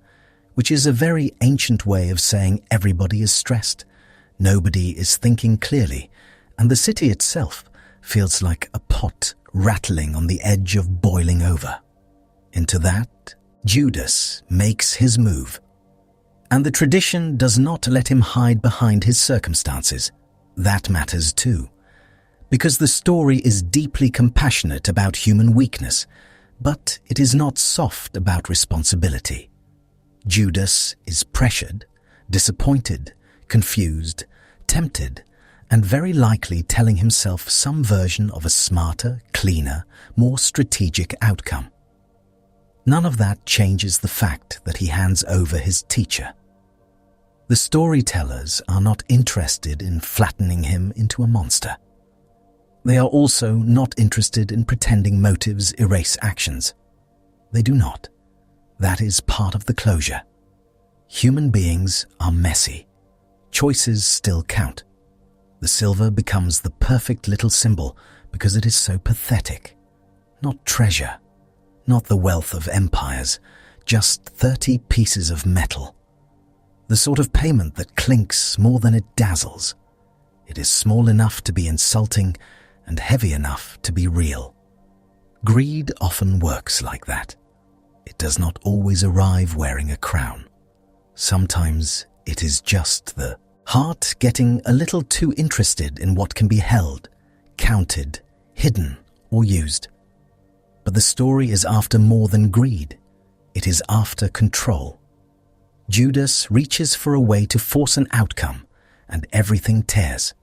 which is a very ancient way of saying everybody is stressed, nobody is thinking clearly, and the city itself feels like a pot rattling on the edge of boiling over. Into that, Judas makes his move. And the tradition does not let him hide behind his circumstances. That matters too, because the story is deeply compassionate about human weakness, but it is not soft about responsibility. Judas is pressured, disappointed, confused, tempted, and very likely telling himself some version of a smarter, cleaner, more strategic outcome. None of that changes the fact that he hands over his teacher. The storytellers are not interested in flattening him into a monster. They are also not interested in pretending motives erase actions. They do not. That is part of the closure. Human beings are messy. Choices still count. The silver becomes the perfect little symbol because it is so pathetic. Not treasure. Not the wealth of empires, just 30 pieces of metal. The sort of payment that clinks more than it dazzles. It is small enough to be insulting and heavy enough to be real. Greed often works like that. It does not always arrive wearing a crown. Sometimes it is just the heart getting a little too interested in what can be held, counted, hidden, or used. But the story is after more than greed. It is after control. Judas reaches for a way to force an outcome, and everything tears.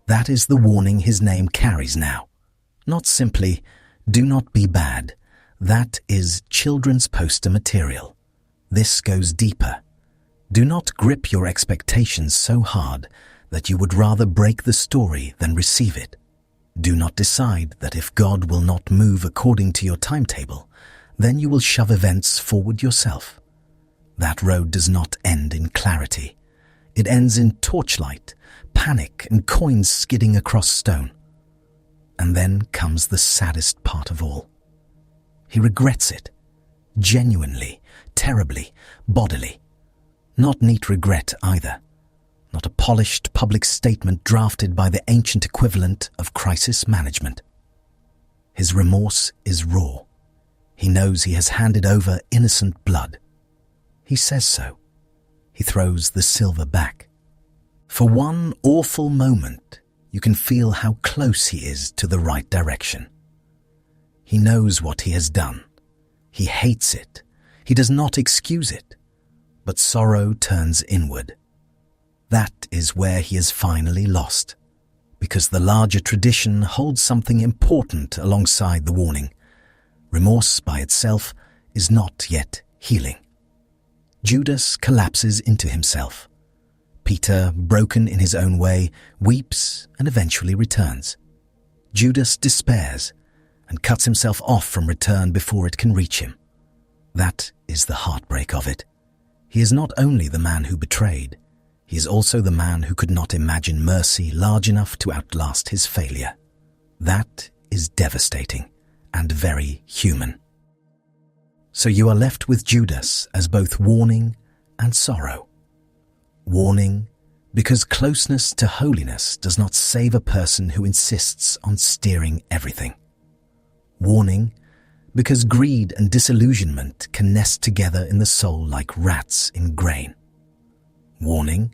That is the warning his name carries now. Not simply, "Do not be bad." That is children's poster material. This goes deeper. Do not grip your expectations so hard that you would rather break the story than receive it. Do not decide that if God will not move according to your timetable, then you will shove events forward yourself. That road does not end in clarity. It ends in torchlight, panic, and coins skidding across stone. And then comes the saddest part of all. He regrets it, genuinely, terribly, bodily. Not neat regret either. Not a polished public statement drafted by the ancient equivalent of crisis management. His remorse is raw. He knows he has handed over innocent blood. He says so. He throws the silver back. For one awful moment, you can feel how close he is to the right direction. He knows what he has done. He hates it. He does not excuse it. But sorrow turns inward. That is where he is finally lost, because the larger tradition holds something important alongside the warning. Remorse by itself is not yet healing. Judas collapses into himself. Peter, broken in his own way, weeps and eventually returns. Judas despairs and cuts himself off from return before it can reach him. That is the heartbreak of it. He is not only the man who betrayed, he is also the man who could not imagine mercy large enough to outlast his failure. That is devastating and very human. So you are left with Judas as both warning and sorrow. Warning, because closeness to holiness does not save a person who insists on steering everything. Warning, because greed and disillusionment can nest together in the soul like rats in grain. Warning,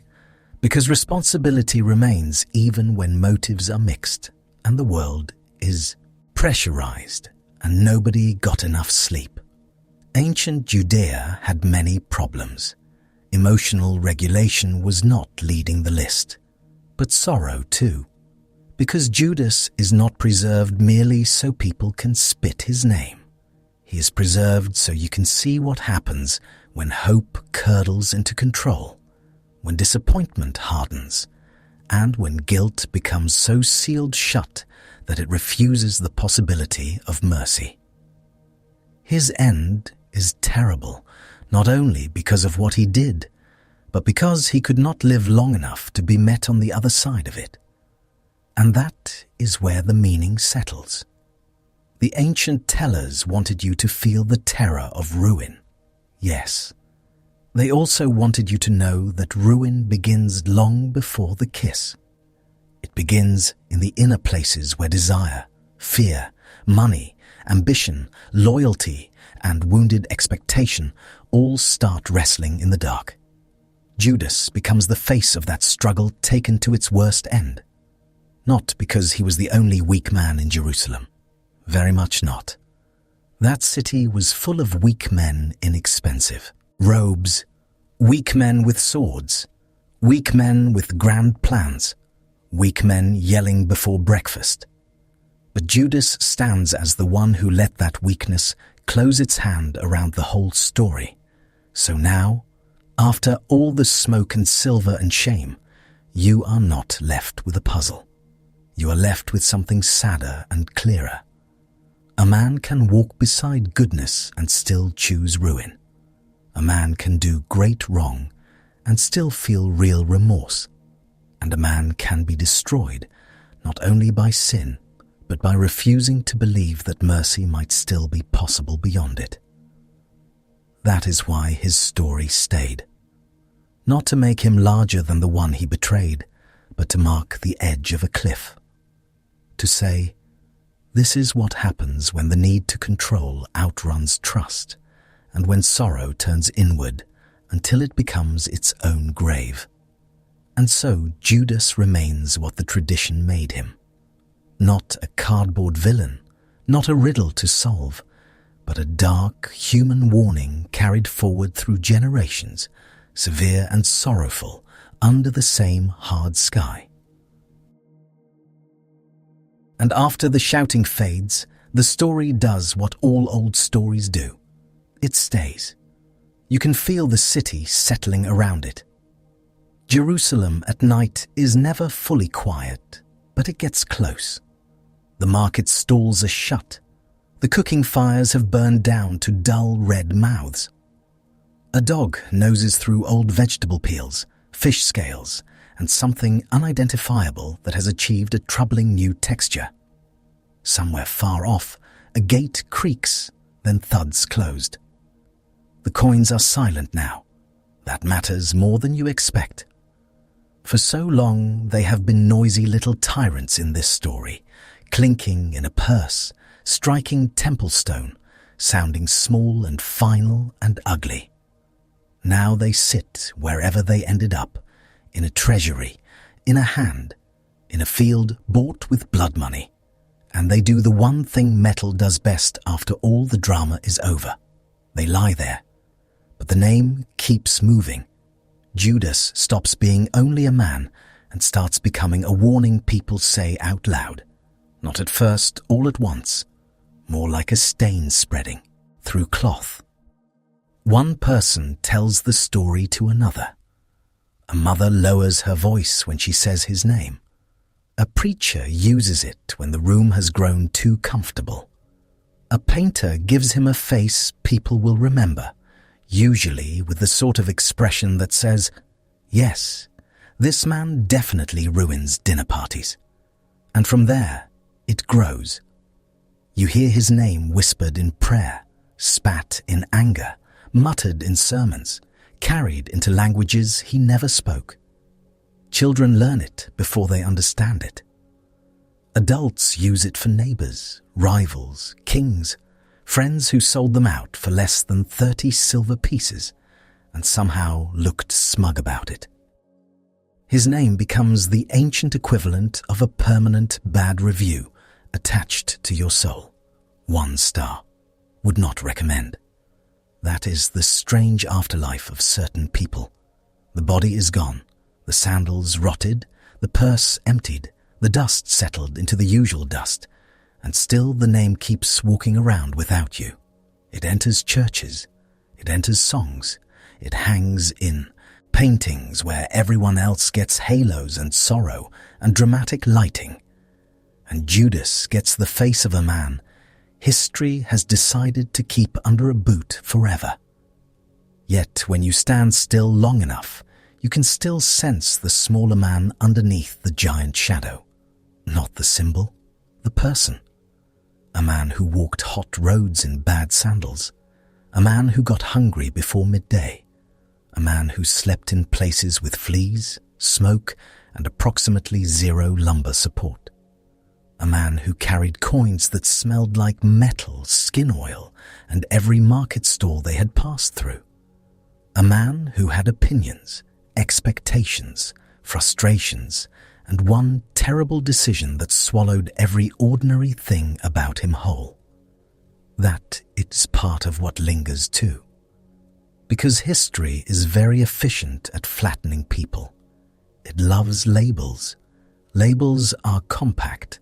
because responsibility remains even when motives are mixed and the world is pressurized and nobody got enough sleep. Ancient Judea had many problems. Emotional regulation was not leading the list, but sorrow too, because Judas is not preserved merely so people can spit his name. He is preserved so you can see what happens when hope curdles into control, when disappointment hardens, and when guilt becomes so sealed shut that it refuses the possibility of mercy. His end is terrible, not only because of what he did, but because he could not live long enough to be met on the other side of it. And that is where the meaning settles. The ancient tellers wanted you to feel the terror of ruin. Yes. They also wanted you to know that ruin begins long before the kiss. It begins in the inner places where desire, fear, money, ambition, loyalty, and wounded expectation all start wrestling in the dark. Judas becomes the face of that struggle taken to its worst end. Not because he was the only weak man in Jerusalem. Very much not. That city was full of weak men inexpensive. Robes, weak men with swords, weak men with grand plans, weak men yelling before breakfast. But Judas stands as the one who let that weakness close its hand around the whole story. So now, after all the smoke and silver and shame, you are not left with a puzzle. You are left with something sadder and clearer. A man can walk beside goodness and still choose ruin. A man can do great wrong and still feel real remorse. And a man can be destroyed not only by sin, but by refusing to believe that mercy might still be possible beyond it. That is why his story stayed. Not to make him larger than the one he betrayed, but to mark the edge of a cliff. to say, "This is what happens when the need to control outruns trust, and when sorrow turns inward until it becomes its own grave." And so Judas remains what the tradition made him. Not a cardboard villain, not a riddle to solve, but a dark human warning carried forward through generations, severe and sorrowful, under the same hard sky. And after the shouting fades, the story does what all old stories do. It stays. You can feel the city settling around it. Jerusalem at night is never fully quiet, but it gets close. The market stalls are shut. The cooking fires have burned down to dull red mouths. A dog noses through old vegetable peels, fish scales, and something unidentifiable that has achieved a troubling new texture. Somewhere far off, a gate creaks, then thuds closed. The coins are silent now. That matters more than you expect. For so long, they have been noisy little tyrants in this story, clinking in a purse, striking temple stone, sounding small and final and ugly. Now they sit wherever they ended up, in a treasury, in a hand, in a field bought with blood money, and they do the one thing metal does best after all the drama is over. They lie there, but the name keeps moving. Judas stops being only a man and starts becoming a warning people say out loud. Not at first, all at once, more like a stain spreading through cloth. One person tells the story to another. A mother lowers her voice when she says his name. A preacher uses it when the room has grown too comfortable. A painter gives him a face people will remember, usually with the sort of expression that says, "Yes, this man definitely ruins dinner parties." And from there, it grows. You hear his name whispered in prayer, spat in anger, muttered in sermons, carried into languages he never spoke. Children learn it before they understand it. Adults use it for neighbors, rivals, kings, friends who sold them out for less than 30 silver pieces and somehow looked smug about it. His name becomes the ancient equivalent of a permanent bad review attached to your soul. 1 star. Would not recommend. That is the strange afterlife of certain people. The body is gone, the sandals rotted, the purse emptied, the dust settled into the usual dust, and still the name keeps walking around without you. It enters churches, it enters songs, it hangs in paintings where everyone else gets halos and sorrow and dramatic lighting. And Judas gets the face of a man history has decided to keep under a boot forever. Yet when you stand still long enough, you can still sense the smaller man underneath the giant shadow. Not the symbol, the person. A man who walked hot roads in bad sandals. A man who got hungry before midday. A man who slept in places with fleas, smoke, and approximately zero lumbar support. A man who carried coins that smelled like metal, skin oil, and every market stall they had passed through. A man who had opinions, expectations, frustrations, and one terrible decision that swallowed every ordinary thing about him whole. That is part of what lingers too. Because history is very efficient at flattening people. It loves labels. Labels are compact.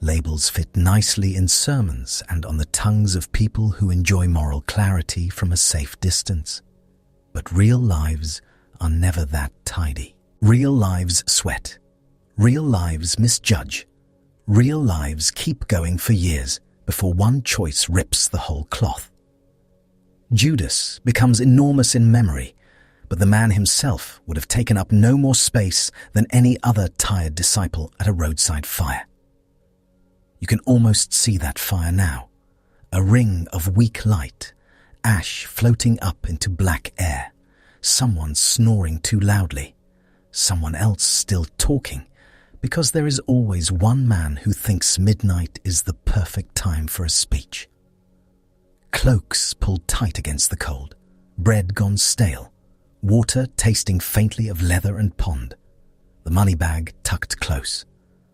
Labels fit nicely in sermons and on the tongues of people who enjoy moral clarity from a safe distance. But real lives are never that tidy. Real lives sweat. Real lives misjudge. Real lives keep going for years before one choice rips the whole cloth. Judas becomes enormous in memory, but the man himself would have taken up no more space than any other tired disciple at a roadside fire. You can almost see that fire now, a ring of weak light, ash floating up into black air, someone snoring too loudly, someone else still talking, because there is always one man who thinks midnight is the perfect time for a speech. Cloaks pulled tight against the cold, bread gone stale, water tasting faintly of leather and pond, the money bag tucked close,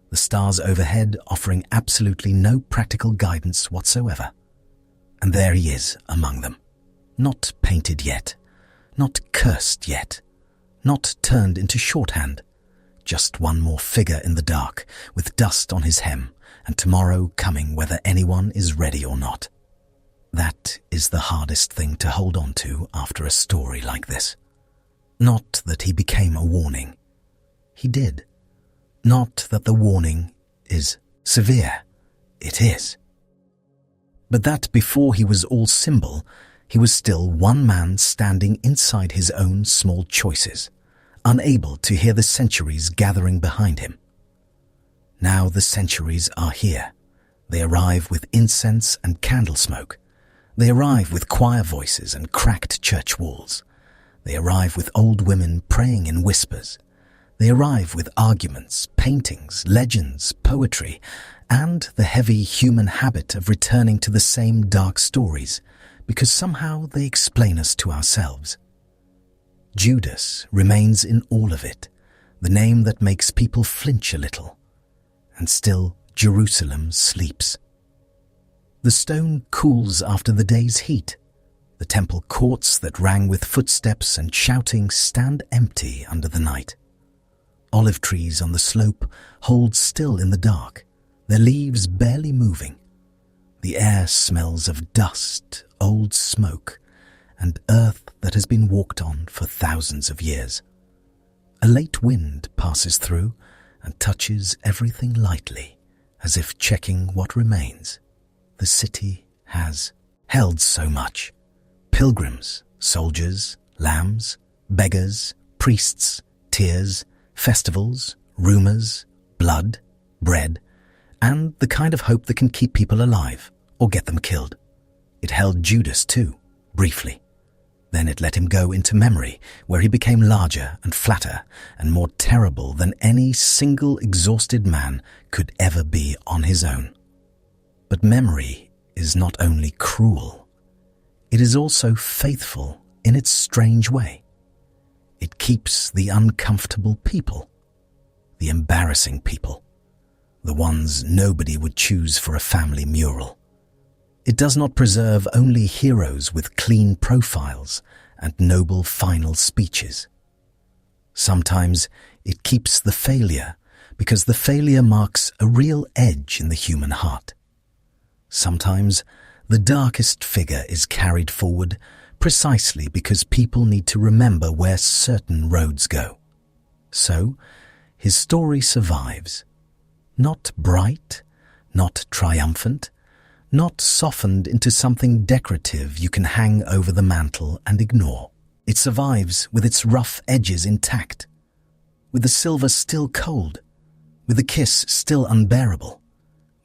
the stars overhead offering absolutely no practical guidance whatsoever. And there he is among them, not painted yet, not cursed yet, not turned into shorthand, just one more figure in the dark, with dust on his hem, and tomorrow coming whether anyone is ready or not. That is the hardest thing to hold on to after a story like this. Not that he became a warning. He did. Not that the warning is severe. It is. But that before he was all symbol, he was still one man standing inside his own small choices, unable to hear the centuries gathering behind him. Now the centuries are here. They arrive with incense and candle smoke. They arrive with choir voices and cracked church walls. They arrive with old women praying in whispers. They arrive with arguments, paintings, legends, poetry, and the heavy human habit of returning to the same dark stories, because somehow they explain us to ourselves. Judas remains in all of it, the name that makes people flinch a little. And still Jerusalem sleeps. The stone cools after the day's heat. The temple courts that rang with footsteps and shouting stand empty under the night. Olive trees on the slope hold still in the dark, their leaves barely moving. The air smells of dust, old smoke, and earth that has been walked on for thousands of years. A late wind passes through and touches everything lightly, as if checking what remains. The city has held so much. Pilgrims, soldiers, lambs, beggars, priests, tears, festivals, rumors, blood, bread, and the kind of hope that can keep people alive or get them killed. It held Judas too, briefly. Then it let him go into memory, where he became larger and flatter and more terrible than any single exhausted man could ever be on his own. But memory is not only cruel, it is also faithful in its strange way. It keeps the uncomfortable people, the embarrassing people, the ones nobody would choose for a family mural. It does not preserve only heroes with clean profiles and noble final speeches. Sometimes it keeps the failure because the failure marks a real edge in the human heart. Sometimes the darkest figure is carried forward precisely because people need to remember where certain roads go. So, his story survives. Not bright, not triumphant, not softened into something decorative you can hang over the mantle and ignore. It survives with its rough edges intact, with the silver still cold, with the kiss still unbearable,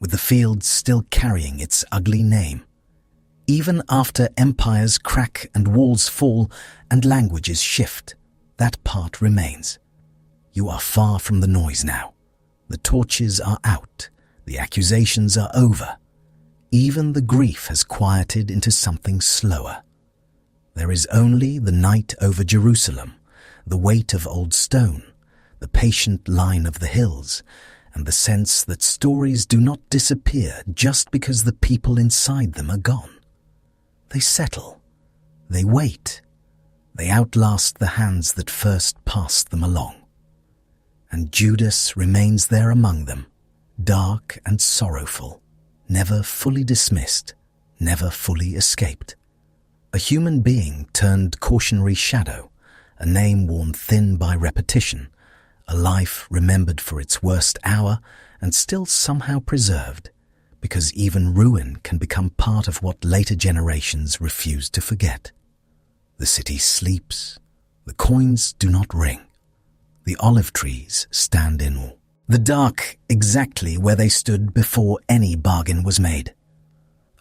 with the field still carrying its ugly name. Even after empires crack and walls fall and languages shift, that part remains. You are far from the noise now. The torches are out. The accusations are over. Even the grief has quieted into something slower. There is only the night over Jerusalem, the weight of old stone, the patient line of the hills, and the sense that stories do not disappear just because the people inside them are gone. They settle. They wait. They outlast the hands that first passed them along. And Judas remains there among them, dark and sorrowful, never fully dismissed, never fully escaped. A human being turned cautionary shadow, a name worn thin by repetition, a life remembered for its worst hour and still somehow preserved, because even ruin can become part of what later generations refuse to forget. The city sleeps, the coins do not ring, the olive trees stand in awe. The dark exactly where they stood before any bargain was made.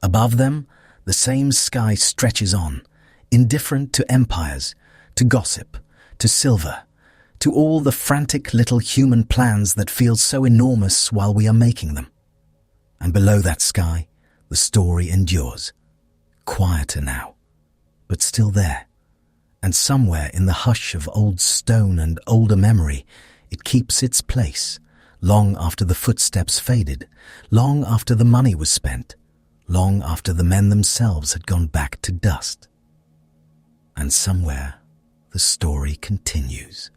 Above them, the same sky stretches on, indifferent to empires, to gossip, to silver, to all the frantic little human plans that feel so enormous while we are making them. And below that sky, the story endures, quieter now, but still there. And somewhere in the hush of old stone and older memory, it keeps its place, long after the footsteps faded, long after the money was spent, long after the men themselves had gone back to dust. And somewhere, the story continues.